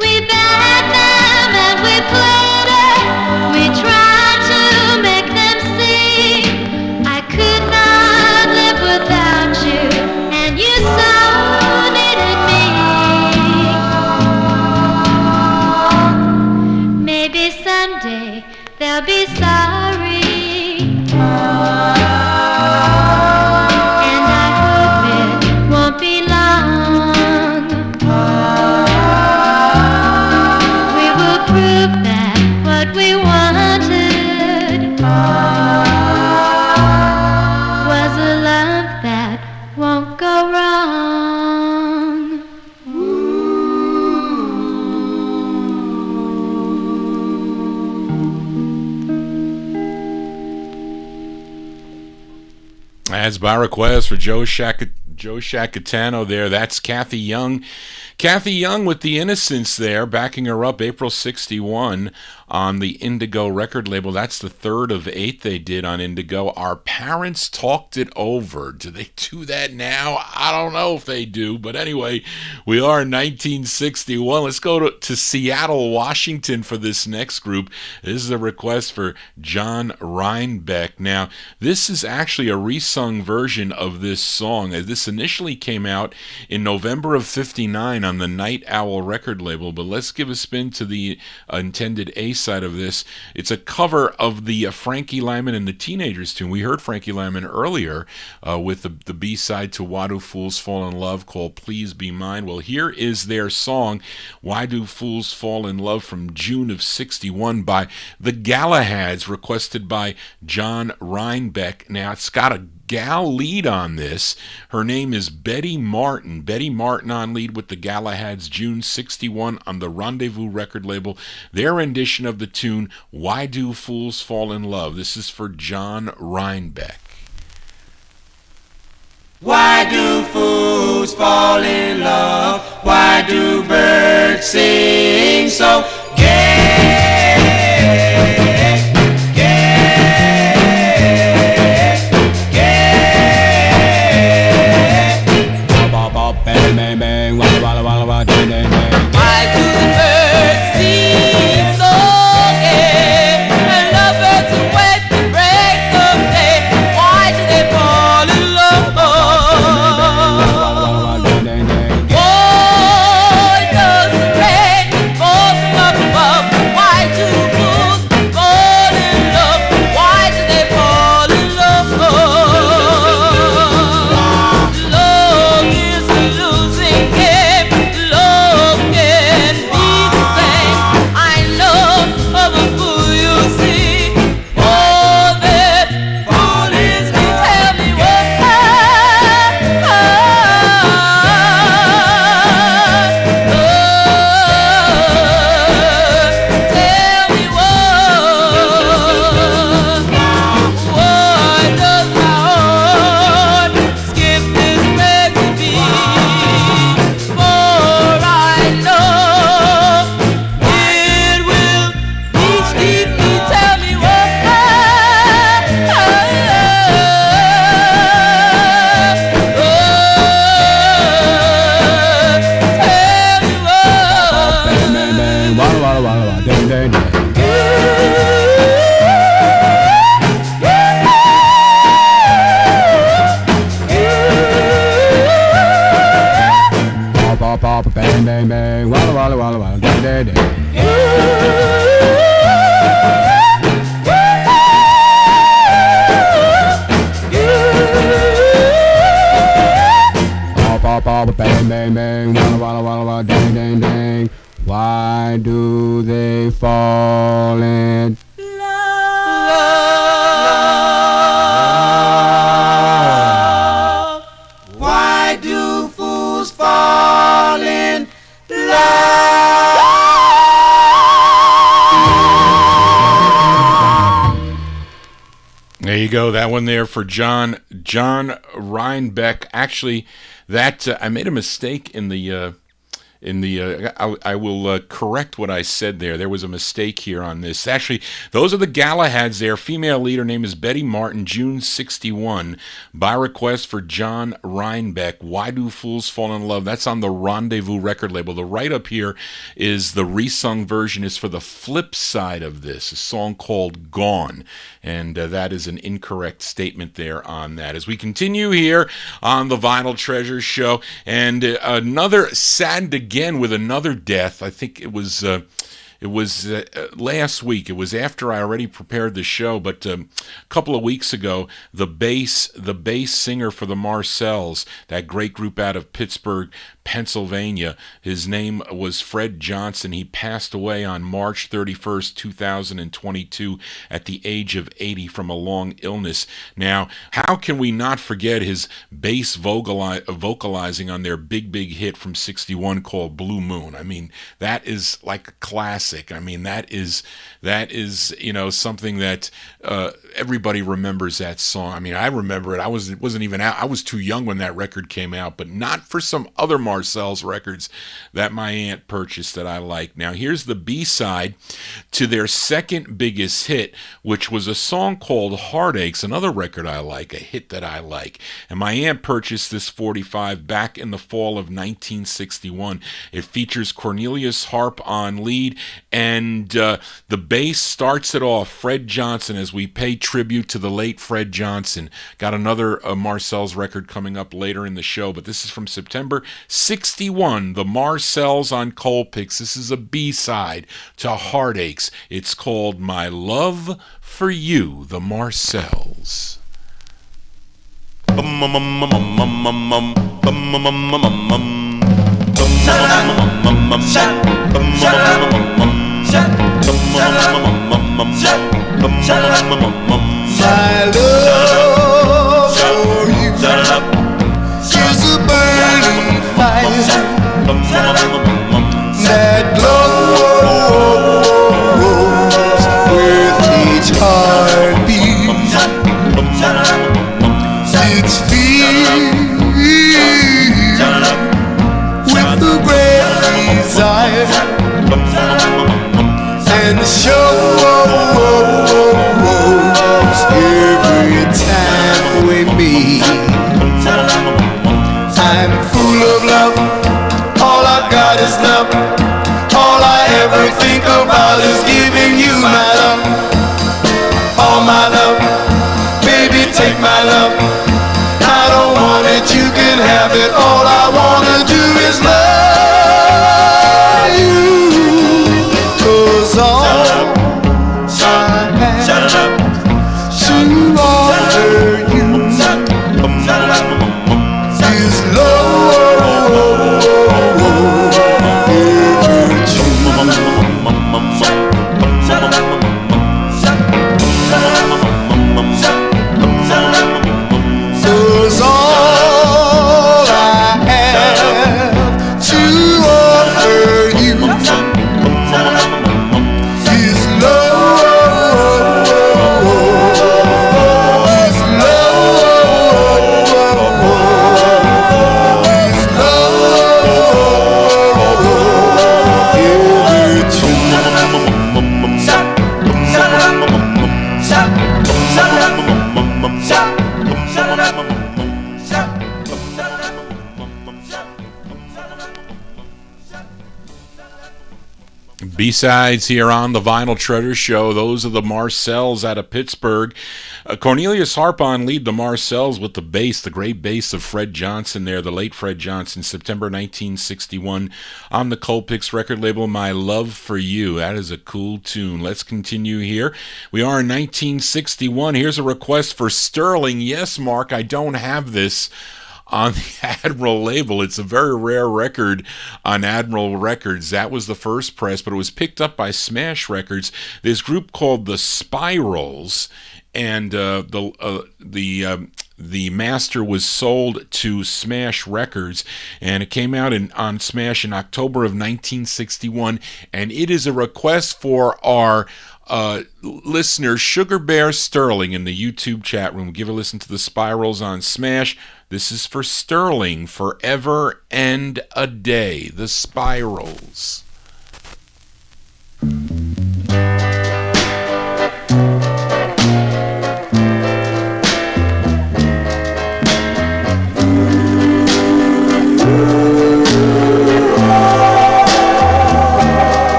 Speaker 7: We bet them and we played it. We tried to make them see I could not live without you, and you so needed me. Maybe someday they'll be sorry. And I hope it won't be long. We will prove that what we wanted was a love that won't go wrong.
Speaker 1: As by request for Joe Shacatano there, that's Kathy Young. Kathy Young with The Innocents there, backing her up April 61 on the Indigo record label. That's the third of 8 they did on Indigo. Our parents talked it over. Do they do that now? I don't know if they do, but anyway, we are in 1961. Let's go to Seattle, Washington for this next group. This is a request for John Reinbeck. Now, this is actually a resung version of this song. This initially came out in November of 59 on the Night Owl record label, but let's give a spin to the intended A-side of this. It's a cover of the Frankie Lyman and the Teenagers tune. We heard Frankie Lyman earlier with the B-side to Why Do Fools Fall in Love called Please Be Mine. Well, here is their song, Why Do Fools Fall in Love, from June of 61 by the Galahads, requested by John Reinbeck. Now, it's got a gal lead on this. Her name is Betty Martin. Betty Martin on lead with the Galahads, June 61 on the Rendezvous record label. Their rendition of the tune, Why Do Fools Fall in Love? This is for John Reinbeck.
Speaker 19: Why do fools fall in love? Why do birds sing so gay? Why do the birds sing so gay? And lovebirds await the break of day. Why do they fall in love? Oh, it doesn't rain, fall from up above. Why do fools fall in love? Why do they fall in love? Love is a losing game. Love can be the same. I know of a fool you see. Oh, that fool is me. Tell me what. Tell me what. Why does my heart skip this crazy beat? For I know it will reach deep. You tell me what.
Speaker 14: Bang, bang, bang, walla, walla, walla, walla, dang, dang, dang. Bang, bang, bang, walla, walla, walla, walla, dang, dang, dang. Why do they fall in
Speaker 19: Love. Why do fools fall in love?
Speaker 1: you go. That one there for John Reinbeck. Actually, that I made a mistake in the I will correct what I said there. There was a mistake here on this. Actually, those are the Galahads there. Female leader name is Betty Martin, June 61. By request for John Reinbeck, Why Do Fools Fall in Love? That's on the Rendezvous record label. The write-up here is the resung version is for the flip side of this, a song called Gone. And that is an incorrect statement there on that. As we continue here on the Vinyl Treasure Show, and another saddened again with another death. I think it was last week. It was after I already prepared the show, but a couple of weeks ago, the bass singer for the Marcells, that great group out of Pittsburgh, Pennsylvania. His name was Fred Johnson. He passed away on March 31st, 2022 at the age of 80 from a long illness. Now, how can we not forget his bass vocalizing on their big hit from 61 called Blue Moon? I mean, that is like a classic. I mean, that is something that everybody remembers that song. I mean, I remember it. It wasn't even out. I was too young when that record came out, but not for some other Marcel's records that my aunt purchased that I like. Now, here's the B-side to their second biggest hit, which was a song called Heartaches, another record I like, a hit that I like. And my aunt purchased this 45 back in the fall of 1961. It features Cornelius Harp on lead, and the bass starts it off, Fred Johnson, as we pay tribute to the late Fred Johnson. Got another Marcel's record coming up later in the show, but this is from September 61, the Marcells on Colpix. This is a B-side to Heartaches. It's called My Love for You, the Marcells.
Speaker 12: My love for you is a burning fire that glows with each heartbeat. It's filled with the great desire and shows every time we meet. I'm full of love, all I've got is love. All I ever think about is giving you my love. All my love, baby, take my love. I don't want it, you can have it. All I wanna do is love you. 'Cause all I have to offer you is love. Cause all I have to offer you is love.
Speaker 1: B-sides here on the Vinyl Treasure Show. Those are the Marcells out of Pittsburgh. Cornelius Harp on lead, the Marcells with the bass, the great bass of Fred Johnson there, the late Fred Johnson, September 1961 on the Colpix record label, My Love for You. That is a cool tune. Let's continue here. We are in 1961. Here's a request for Sterling. Yes, Mark, I don't have this on the Admiral label. It's a very rare record on Admiral Records. That was the first press, but it was picked up by Smash Records. This group called the Spirals, and the the master was sold to Smash Records, and it came out on Smash in October of 1961, and it is a request for our listener Sugar Bear Sterling in the YouTube chat room. Give a listen to the Spirals on Smash. This is for Sterling, Forever and a Day, the Spirals.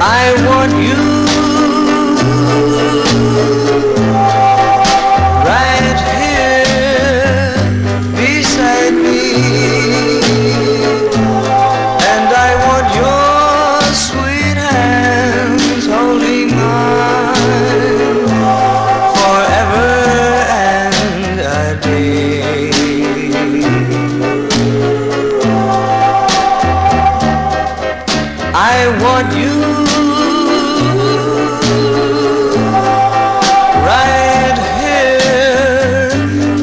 Speaker 16: I want you right here beside me, and I want your sweet hands holding mine forever and a day. I want you right here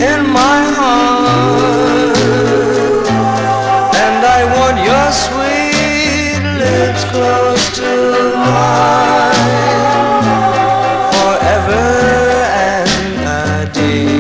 Speaker 16: in my heart, and I want your sweet lips close to mine forever and a day.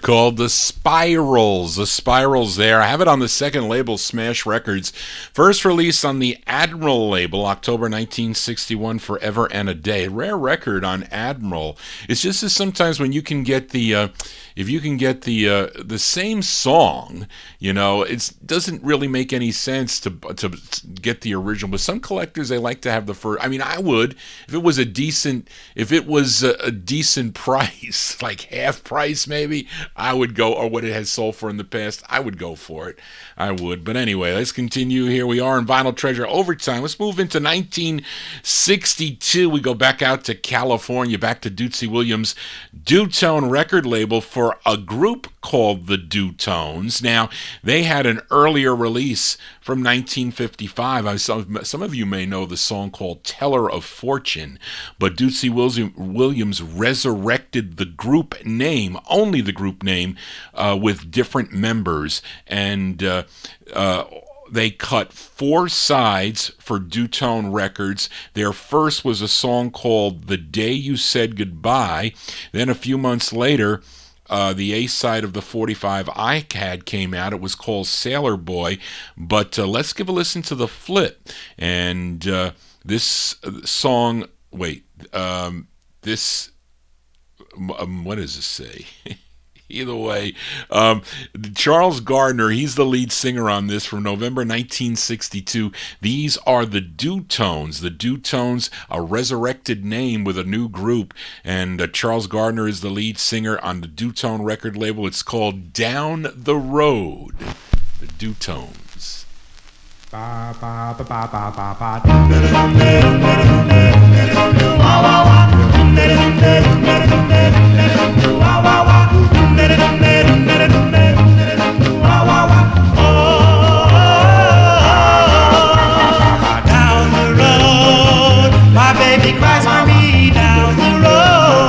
Speaker 1: Called the Spirals. The Spirals there. I have it on the second label, Smash Records. First released on the Admiral label, October 1961, Forever and a Day. Rare record on Admiral. It's just that sometimes when you can get the, if you can get the same song, you know, it doesn't really make any sense to get the original. But some collectors, they like to have the first. I mean, I would if it was a decent price, like half price maybe. I would go, or what it has sold for in the past, I would go for it. I would. But anyway, let's continue. Here we are in Vinyl Treasure Overtime. Let's move into 1962. We go back out to California, back to Dootsy Williams' Dutone record label for a group called the Dutones. Now, they had an earlier release from 1955. Some of you may know the song called Teller of Fortune, but Dootsy Williams resurrected the group name, only the group name, with different members, and they cut 4 sides for Dutone Records. Their first was a song called The Day You Said Goodbye. Then a few months later, the A side of the 45 I had came out. It was called Sailor Boy. But let's give a listen to the flip. And this song, what does this say? Either way, Charles Gardner, he's the lead singer on this from November 1962. These are the Dutones. The Dutones, a resurrected name with a new group, and Charles Gardner is the lead singer on the Dutone record label. It's called Down the Road. The Dutones.
Speaker 5: Ba ba ba ba ba ba ba.
Speaker 2: Down the road, my baby cries for me. Down the road.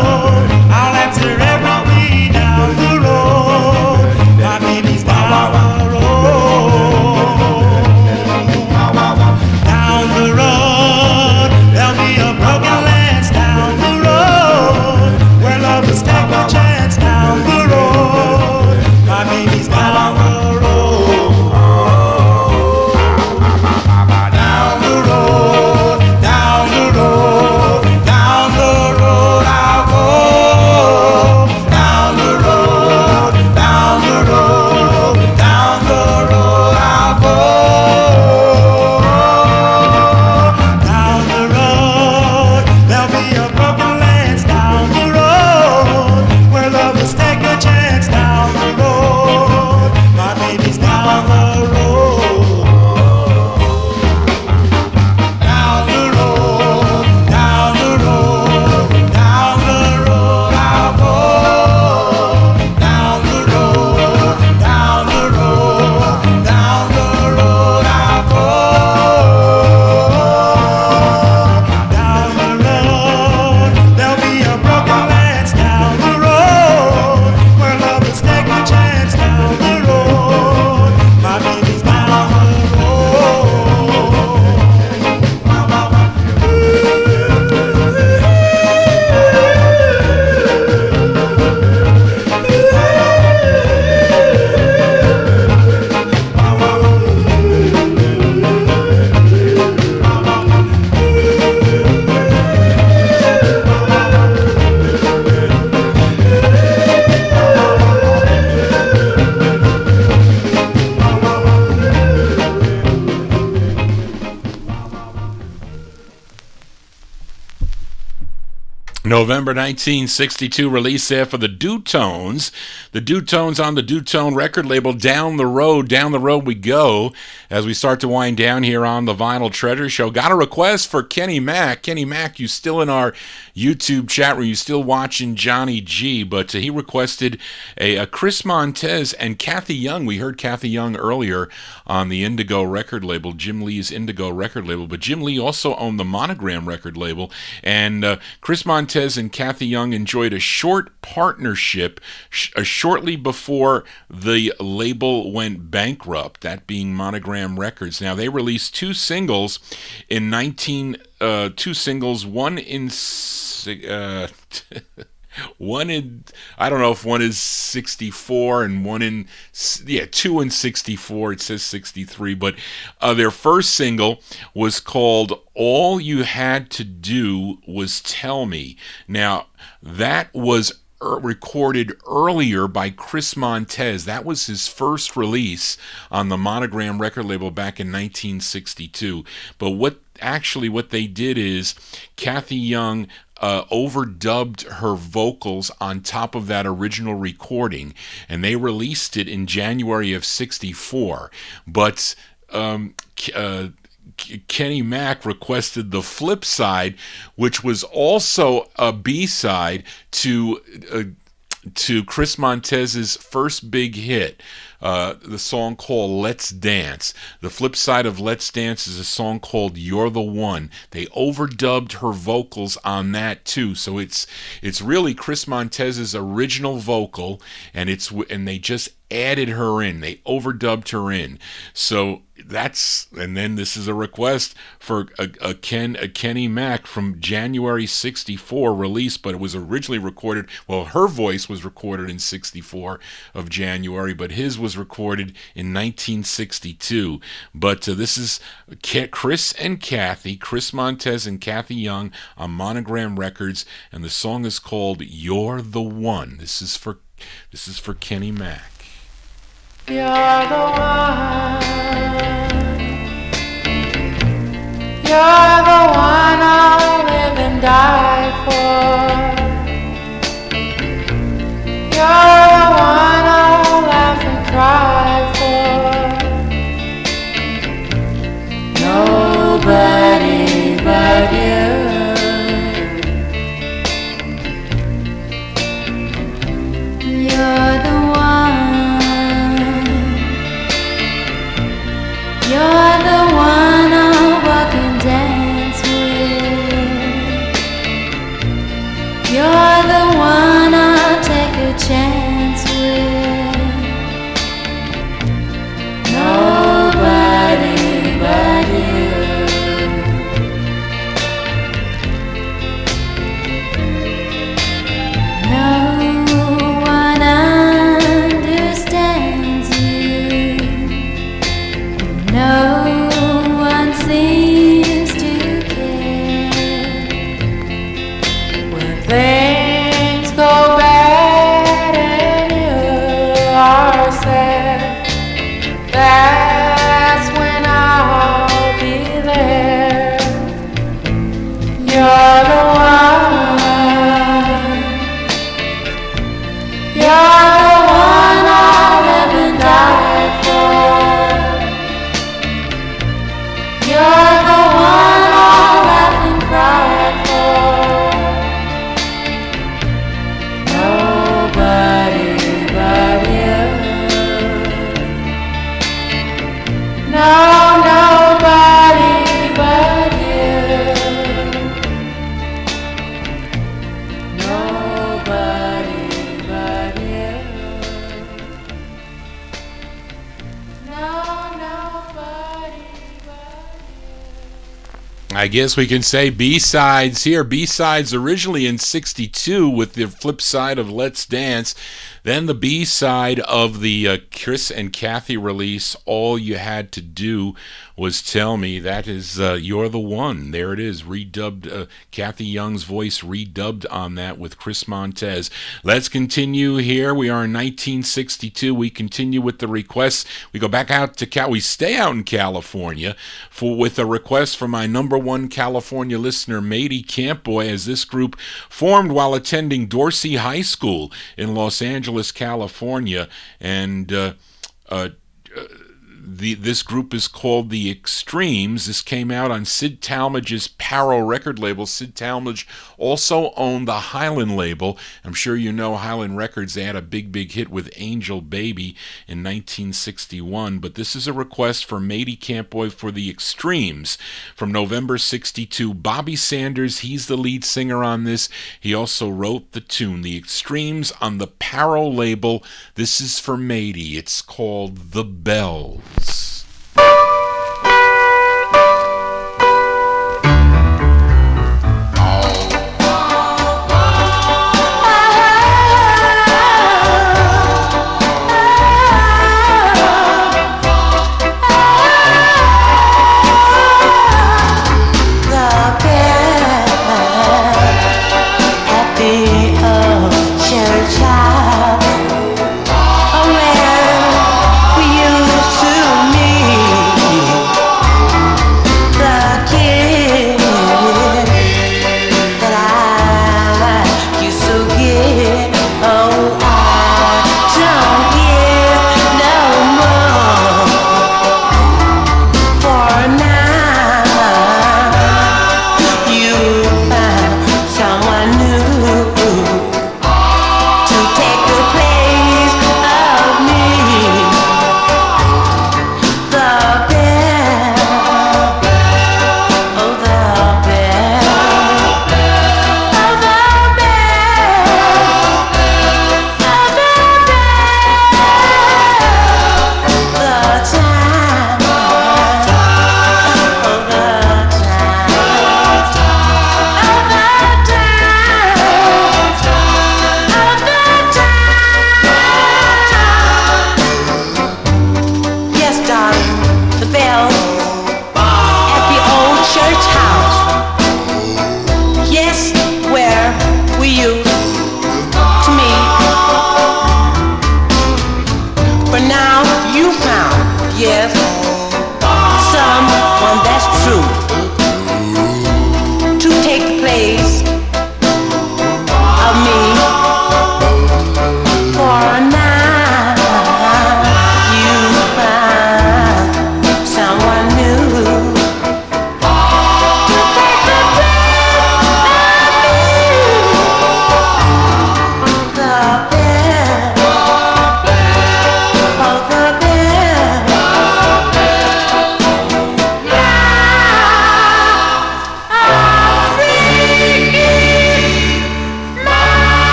Speaker 1: November 1962 release there for the Dutones. The Dutones on the Dutone record label. Down the road we go as we start to wind down here on the Vinyl Treasure Show. Got a request for Kenny Mack. Kenny Mack, you still in our YouTube chat room. You still watching Johnny G, but he requested a Chris Montez and Kathy Young. We heard Kathy Young earlier on the Indigo record label, Jim Lee's Indigo record label, but Jim Lee also owned the Monogram record label, and Chris Montez and Kathy Young enjoyed a short partnership shortly before the label went bankrupt, that being Monogram Records. Now, they released two singles, one in, I don't know if one is 64 and one in, two in 64. It says 63, but their first single was called All You Had to Do Was Tell Me. Now, that was recorded earlier by Chris Montez. That was his first release on the Monogram record label back in 1962. But what they did is Kathy Young overdubbed her vocals on top of that original recording, and they released it in January of 64. But Kenny Mack requested the flip side, which was also a B-side to Chris Montez's first big hit, the song called Let's Dance. The flip side of Let's Dance is a song called You're the One. They overdubbed her vocals on that too, so it's really Chris Montez's original vocal, and they just added her in. They overdubbed her in. So and then this is a request for a Kenny Mack from January 64 release, but it was originally recorded, her voice was recorded in 64 of January, but his was recorded in 1962. But this is Chris Montez and Kathy Young on Monogram Records, and the song is called You're the One. This is for Kenny Mack.
Speaker 20: You're the one. You're the one I'll live and die for. You're the one I'll laugh and cry for. Nobody but you. You're the one. You're the one I'll walk and dance with. You're the one I'll take a chance with. Nobody but you. No one understands you. No one seems to care when things go bad and you are sad. That's when I'll be there. You're the one. You're the one I'll live and die for. You're the one I'll laugh and cry for. Nobody but you. No, nobody but you. Nobody but you. No, nobody.
Speaker 1: I guess we can say B-sides here. B-sides originally in 62 with the flip side of Let's Dance. Then the B-side of the Chris and Kathy release, All You Had to Do Was Tell Me. That is You're the One. There it is, redubbed. Kathy Young's voice redubbed on that with Chris Montez. Let's continue here. We are in 1962. We continue with the requests. We go back out to we stay out in California with a request for my number one California listener, Matey Campboy, as this group formed while attending Dorsey High School in Los Angeles, California. And this group is called The Extremes. This came out on Sid Talmadge's Paro record label. Sid Talmadge also owned the Highland label. I'm sure you know Highland Records. They had a big hit with Angel Baby in 1961. But this is a request for Matey Campboy for The Extremes from November 62. Bobby Sanders, he's the lead singer on this. He also wrote the tune. The Extremes on the Paro label. This is for Matey. It's called The Bells.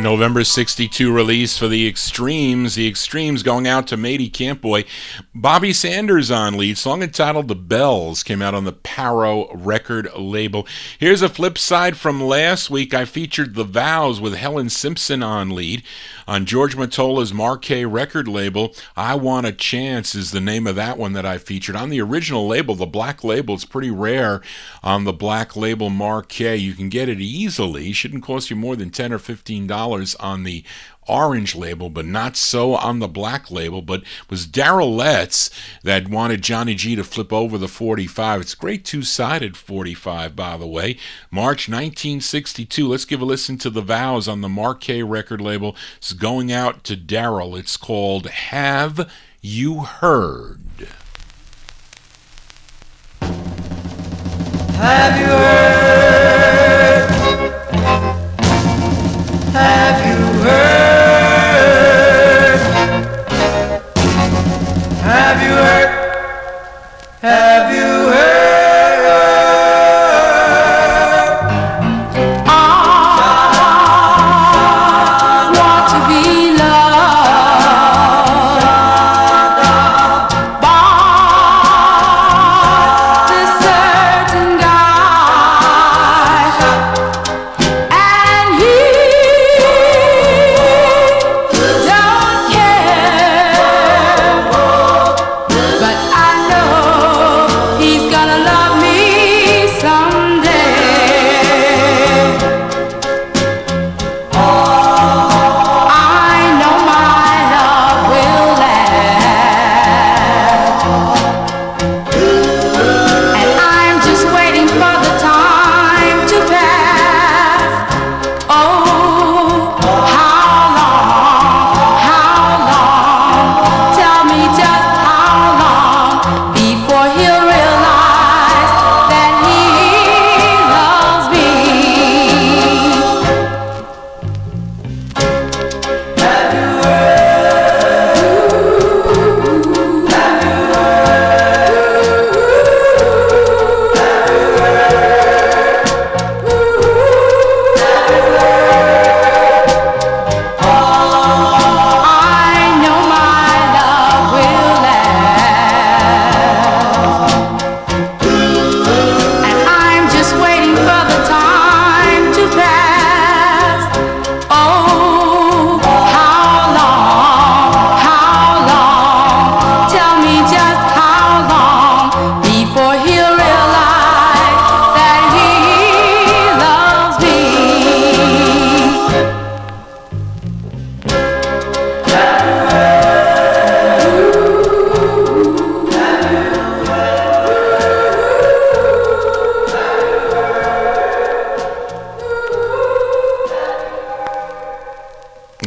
Speaker 1: November 62 release for The Extremes. The Extremes going out to Matey Campboy. Bobby Sanders on lead. Song entitled The Bells came out on the Paro record label. Here's a flip side from last week. I featured The Vows with Helen Simpson on lead. On George Mottola's Marquee record label, I Want a Chance is the name of that one that I featured. On the original label, the black label, it's pretty rare on the black label Marquee. You can get it easily. It shouldn't cost you more than $10 or $15 on the orange label, but not so on the black label. But it was Darrell Letts that wanted Johnny G to flip over the 45. It's a great two-sided 45, by the way. March 1962. Let's give a listen to The Vows on the Marquee record label. It's going out to Darrell. It's called Have You Heard?
Speaker 16: Have you heard? Have you heard? Have you heard? Have you heard?
Speaker 4: I want to be loved by this certain God.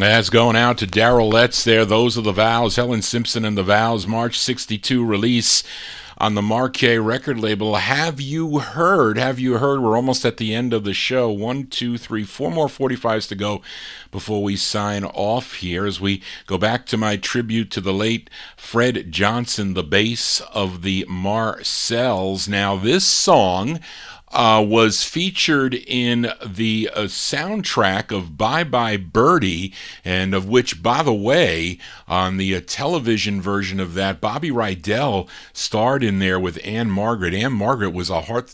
Speaker 1: That's going out to Daryl Letts there. Those are the Vows. Helen Simpson and the Vows. March 62 release on the Marquee record label. Have you heard? We're almost at the end of the show. 1, 2, 3, 4 more 45s to go before we sign off here as we go back to my tribute to the late Fred Johnson, the bass of the Marcells. Now, this song was featured in the soundtrack of Bye Bye Birdie, and of which, by the way, on the television version of that, Bobby Rydell starred in there with Anne Margaret. Anne Margaret was I fell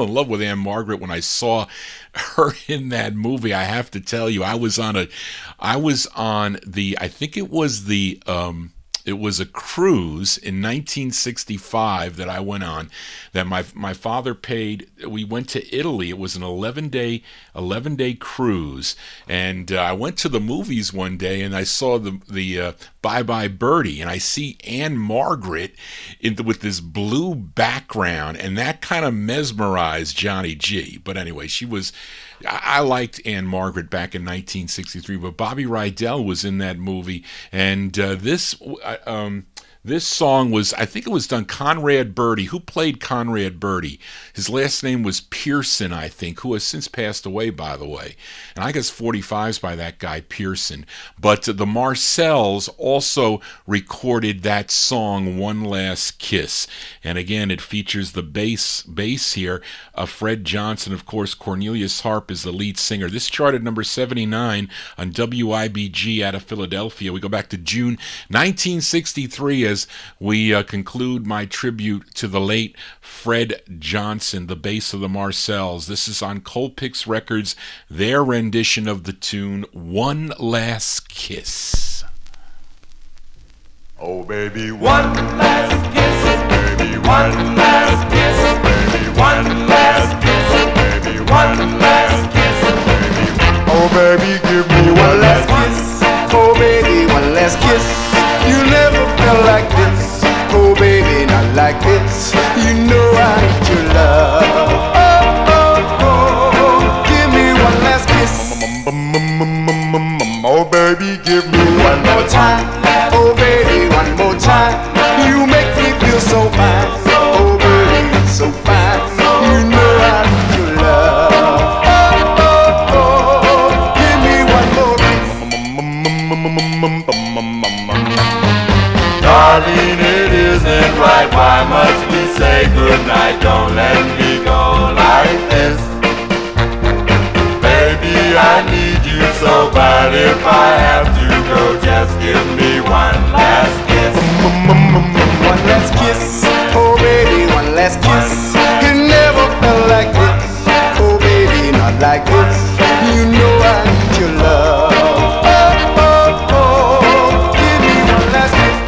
Speaker 1: in love with Anne Margaret when I saw her in that movie. I have to tell you, I was on it was a cruise in 1965 that I went on that my father paid. We went to Italy. It was an 11-day cruise, and I went to the movies one day and I saw the Bye Bye Birdie, and I see Anne Margaret with this blue background, and that kind of mesmerized Johnny G. But anyway, I liked Anne Margaret back in 1963, but Bobby Rydell was in that movie, and this song was, I think it was done, Conrad Birdie. Who played Conrad Birdie? His last name was Pearson, I think, who has since passed away, by the way. And I guess 45's by that guy, Pearson. But the Marcells also recorded that song, One Last Kiss. And again, it features the bass here, Fred Johnson. Of course, Cornelius Harp is the lead singer. This charted number 79 on WIBG out of Philadelphia. We go back to June 1963 as we conclude my tribute to the late Fred Johnson, the bass of the Marcells. This is on Colpix Records, their rendition of the tune One Last Kiss.
Speaker 9: Oh baby, one last kiss, baby, one last kiss, baby, one last kiss, baby, one last kiss, baby. Oh baby, give me one last kiss.
Speaker 6: Oh baby, one last kiss. You never felt like this. Oh baby, not like this. You know I need your love. Give me one last kiss.
Speaker 9: Oh baby, give me
Speaker 6: one more time. Oh baby, one more time. You make me feel so fine. Oh baby, so fine. You know I need your love. Give me one more kiss.
Speaker 9: Darling, it isn't right. Why must we say goodnight? Don't let me go like this. Baby, I need you so bad. If I have to go, just give me one last kiss.
Speaker 6: One last kiss. Oh baby, one last kiss. You never felt like this. Oh baby, not like this. You know I need your love. Give me one last kiss.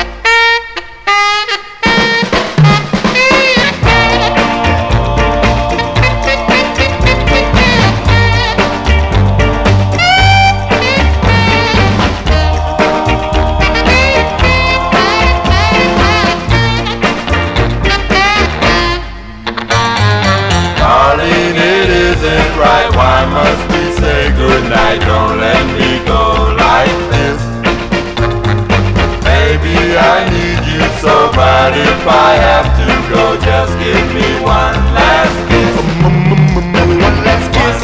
Speaker 9: Right, why must we say goodnight? Don't let me go like this. Baby, I need you so bad. If I have to go, just give me one last kiss.
Speaker 6: One last kiss.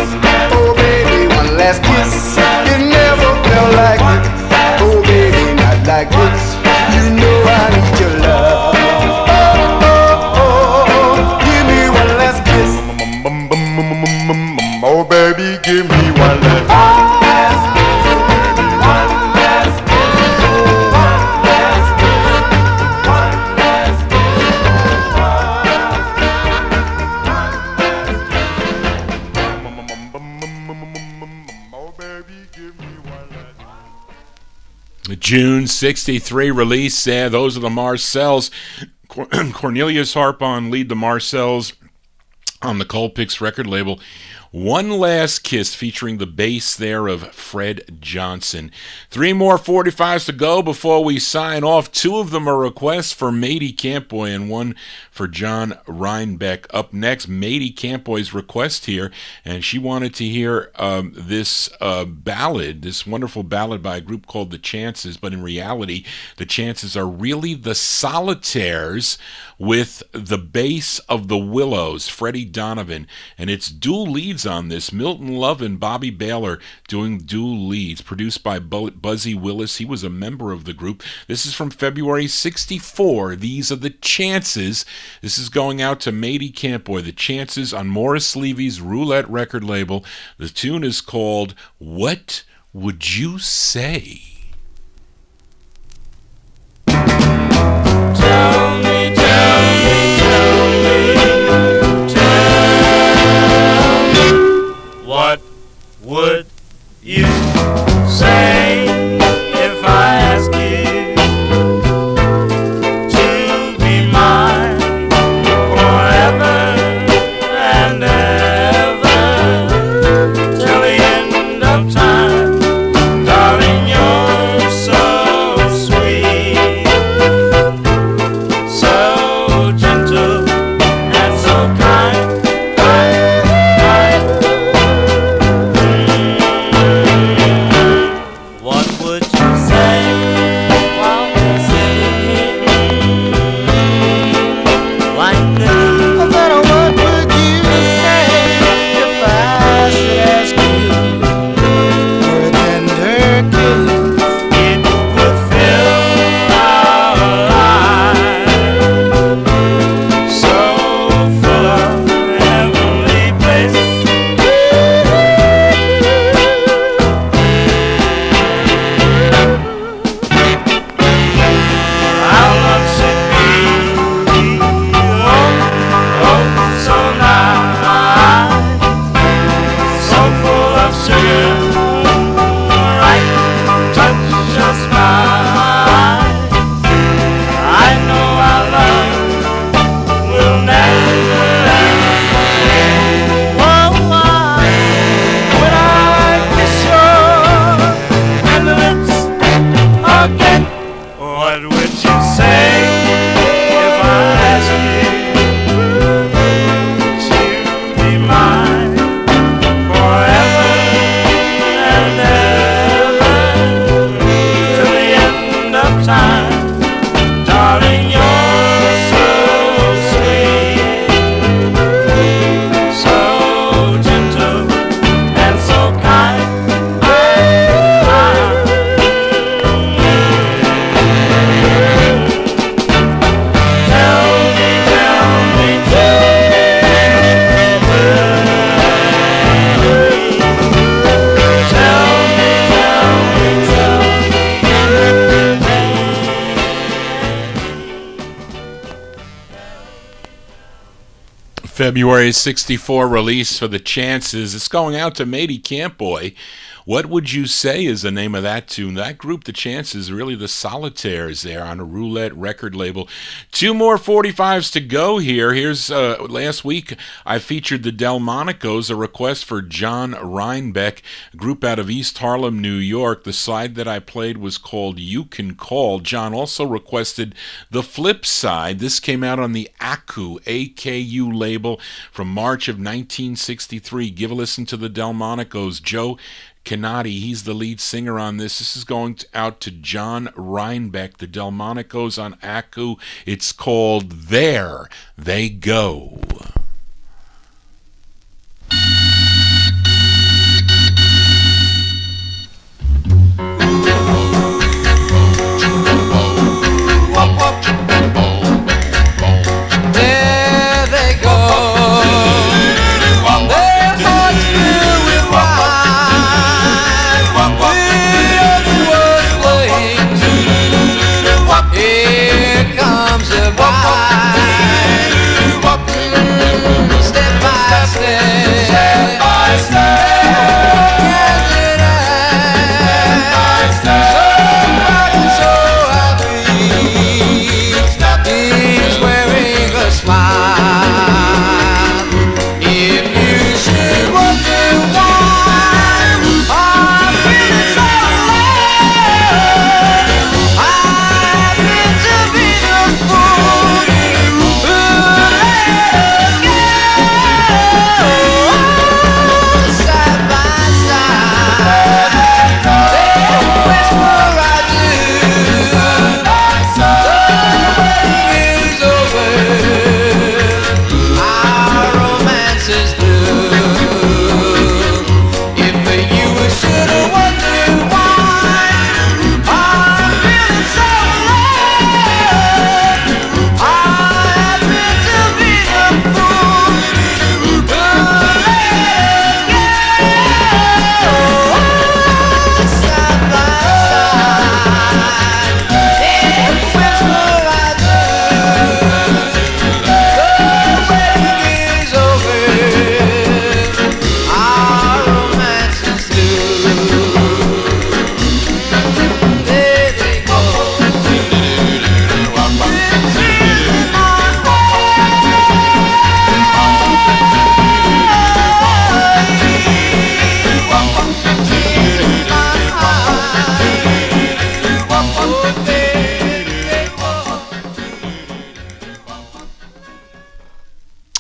Speaker 6: Oh baby, one last kiss. You never felt like this. Oh baby, not like this. You know I need your love. Give me one last kiss.
Speaker 9: Oh baby, give me one last kiss. Baby, one last kiss. One last kiss. One last kiss. Oh baby, give me one last.
Speaker 1: June 63 release. Those are the Marcells. Cornelius Harp on lead the Marcells on the Colpix record label. One Last Kiss, featuring the bass there of Fred Johnson. 3 more 45s to go before we sign off. 2 of them are requests for Matey Campboy and 1 for John Reinbeck. Up next, Matey Campboy's request here, and she wanted to hear this ballad, this wonderful ballad by a group called The Chances, but in reality, The Chances are really the Solitaires with the bass of the Willows, Freddie Donovan, and it's dual leads on this. Milton Love and Bobby Baylor doing dual leads, produced by Buzzy Willis. He was a member of the group. This is from February 64. These are The Chances. This is going out to Matey Campboy. The Chances on Morris Levy's Roulette record label. The tune is called What Would You Say?
Speaker 2: Tell me, what would you say if I ask you to be mine forever and ever till the end of time? Darling, you're so sweet, so gentle and so kind. What would you say while we sing like this? What would you say if I should ask you for a tender kiss? It would fill our lives so full of heavenly bliss. How much it be? Oh, so nice, so full of sugar, right? Touch your smile. I know our love will never end. Oh, when I kiss your tender lips again. What would you say if I asked you to be mine forever and ever till the end of time? Darling, you're so sweet, so gentle and so kind.
Speaker 1: February 64 release for The Chances. It's going out to Matey Campboy. What Would You Say is the name of that tune. That group, The Chances, really the Solitaires there on a Roulette record label. 2 more 45s to go here. Here's last week I featured the Delmonicos, a request for John Reinbeck, a group out of East Harlem, New York. The side that I played was called You Can Call. John also requested the flip side. This came out on the AKU, A-K-U label from March of 1963. Give a listen to the Delmonicos. Joe Canati, he's the lead singer on this. This is going out to John Reinbeck, the Delmonicos on AKU. It's called There They Go.
Speaker 3: There they go. Their hearts filled with wine. The words playing. Here comes the bride.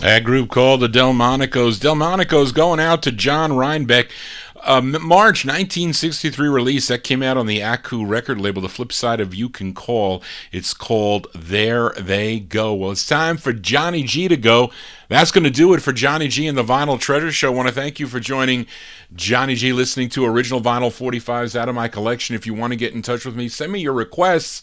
Speaker 1: A group called the Delmonicos. Delmonicos going out to John Reinbeck. March 1963 release that came out on the Aku record label, the flip side of You Can Call. It's called There They Go. Well, it's time for Johnny G to go. That's going to do it for Johnny G and the Vinyl Treasure Show. I want to thank you for joining Johnny G, listening to original vinyl 45s out of my collection. If you want to get in touch with me, send me your requests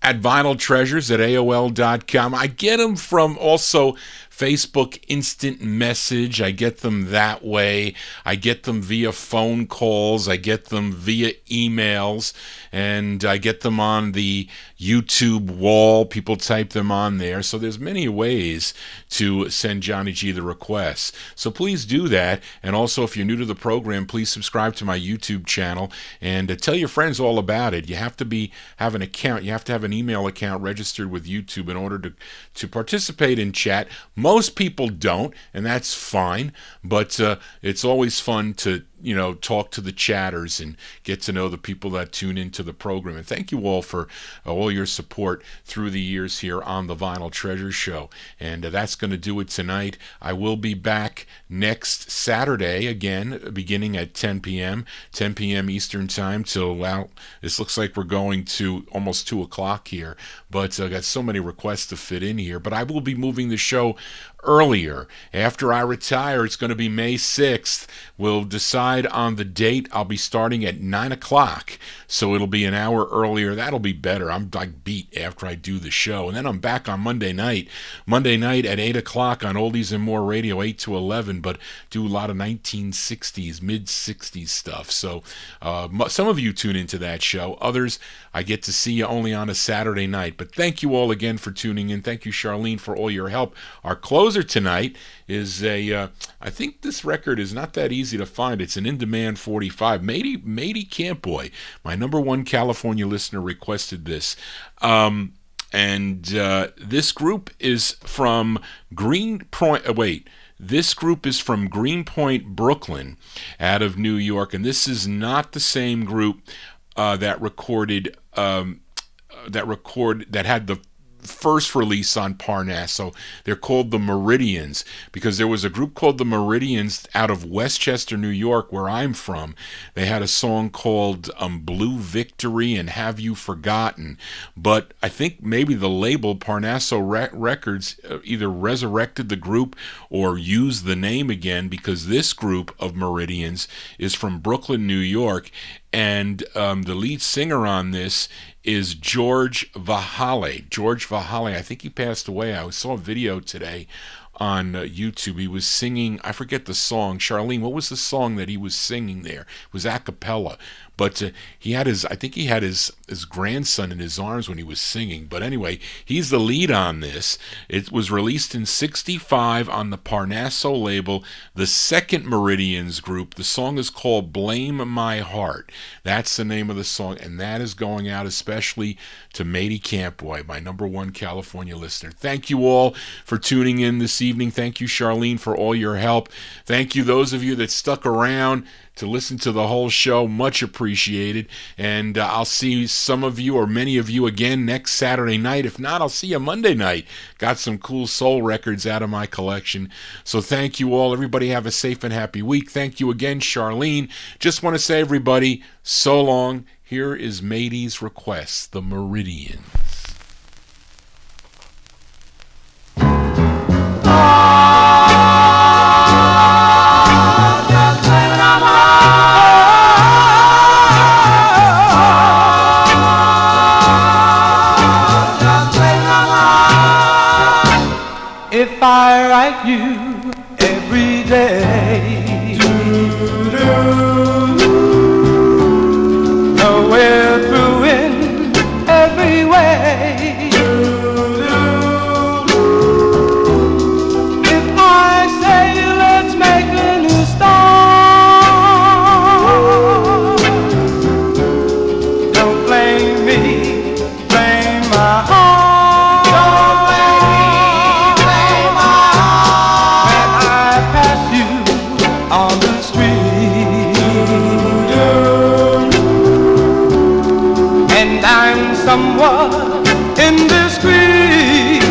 Speaker 1: at vinyltreasures@aol.com. I get them from also Facebook Instant Message. I get them that way. I get them via phone calls. I get them via emails. And I get them on the YouTube wall. People type them on there. So there's many ways to send Johnny G the requests. So please do that. And also, if you're new to the program, please subscribe to my YouTube channel and tell your friends all about it. You have to have an account. You have to have an email account registered with YouTube in order to participate in chat. Most people don't, and that's fine. But it's always fun to talk to the chatters and get to know the people that tune into the program. And thank you all for all your support through the years here on the Vinyl Treasure Show. And that's going to do it tonight. I will be back next Saturday again, beginning at 10 p.m. Eastern Time till, well, this looks like we're going to almost 2 o'clock here. But I got so many requests to fit in here. But I will be moving the show earlier. After I retire, it's going to be May 6th. We'll decide on the date. I'll be starting at 9 o'clock, so it'll be an hour earlier. That'll be better. I'm like beat after I do the show. And then I'm back on Monday night at 8 o'clock on Oldies and More Radio, 8 to 11, but do a lot of 1960s, mid-60s stuff. So some of you tune into that show. Others, I get to see you only on a Saturday night. But thank you all again for tuning in. Thank you, Charlene, for all your help. Our closer tonight is I think this record is not that easy to find. It's an in-demand 45. Matey Campboy, my number one California listener, requested this. This group is from This group is from Greenpoint, Brooklyn, out of New York, and this is not the same group that had the first release on Parnasso. They're called the Meridians because there was a group called the Meridians out of Westchester, New York, where I'm from. They had a song called Blue Victory and Have You Forgotten. But I think maybe the label Parnasso Records either resurrected the group or used the name again, because this group of Meridians is from Brooklyn, New York, and the lead singer on this is George Vahale. George Vahale, I think he passed away. I saw a video today on YouTube. He was singing, I forget the song. Charlene, what was the song that he was singing there? It was a cappella. But I think he had his grandson in his arms when he was singing. But anyway, he's the lead on this. It was released in 65 on the Parnasso label, the second Meridians group. The song is called Blame My Heart. That's the name of the song, and that is going out especially to Matey Campboy, my number one California listener. Thank you all for tuning in this evening. Thank you, Charlene, for all your help. Thank you, those of you that stuck around to listen to the whole show. Much appreciated. And I'll see some of you or many of you again next Saturday night. If not, I'll see you Monday night. Got some cool soul records out of my collection. So thank you all. Everybody have a safe and happy week. Thank you again, Charlene. Just want to say, everybody, so long. Here is Matey's request, the Meridians.
Speaker 15: If I write you every day, no, we're through in every way. If I say let's make a new start, don't blame me, blame my heart. On the street, and I'm somewhat indiscreet.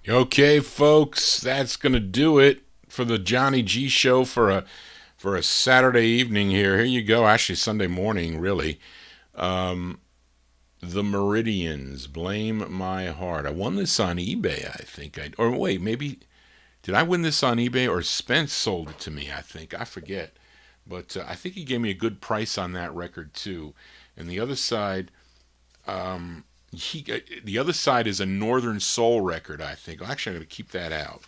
Speaker 1: Okay, folks, that's going to do it for the Johnny G show for a Saturday evening here. Here you go. Actually, Sunday morning, really. The Meridians, Blame My Heart. I won this on eBay, I think. Or wait, maybe, did I win this on eBay or Spence sold it to me, I think. I forget. But I think he gave me a good price on that record, too. And the other side, the other side is a Northern Soul record, I think. Well, actually, I'm going to keep that out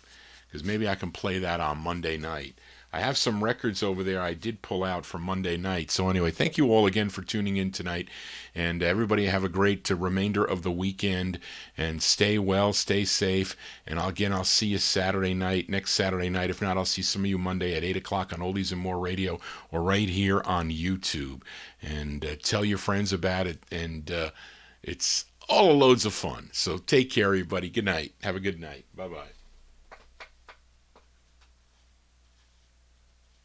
Speaker 1: because maybe I can play that on Monday night. I have some records over there I did pull out for Monday night. So anyway, thank you all again for tuning in tonight. And everybody have a great remainder of the weekend. And stay well, stay safe. And I'll see you Saturday night, next Saturday night. If not, I'll see some of you Monday at 8 o'clock on Oldies and More Radio or right here on YouTube. And tell your friends about it. And it's all loads of fun. So take care, everybody. Good night. Have a good night. Bye-bye.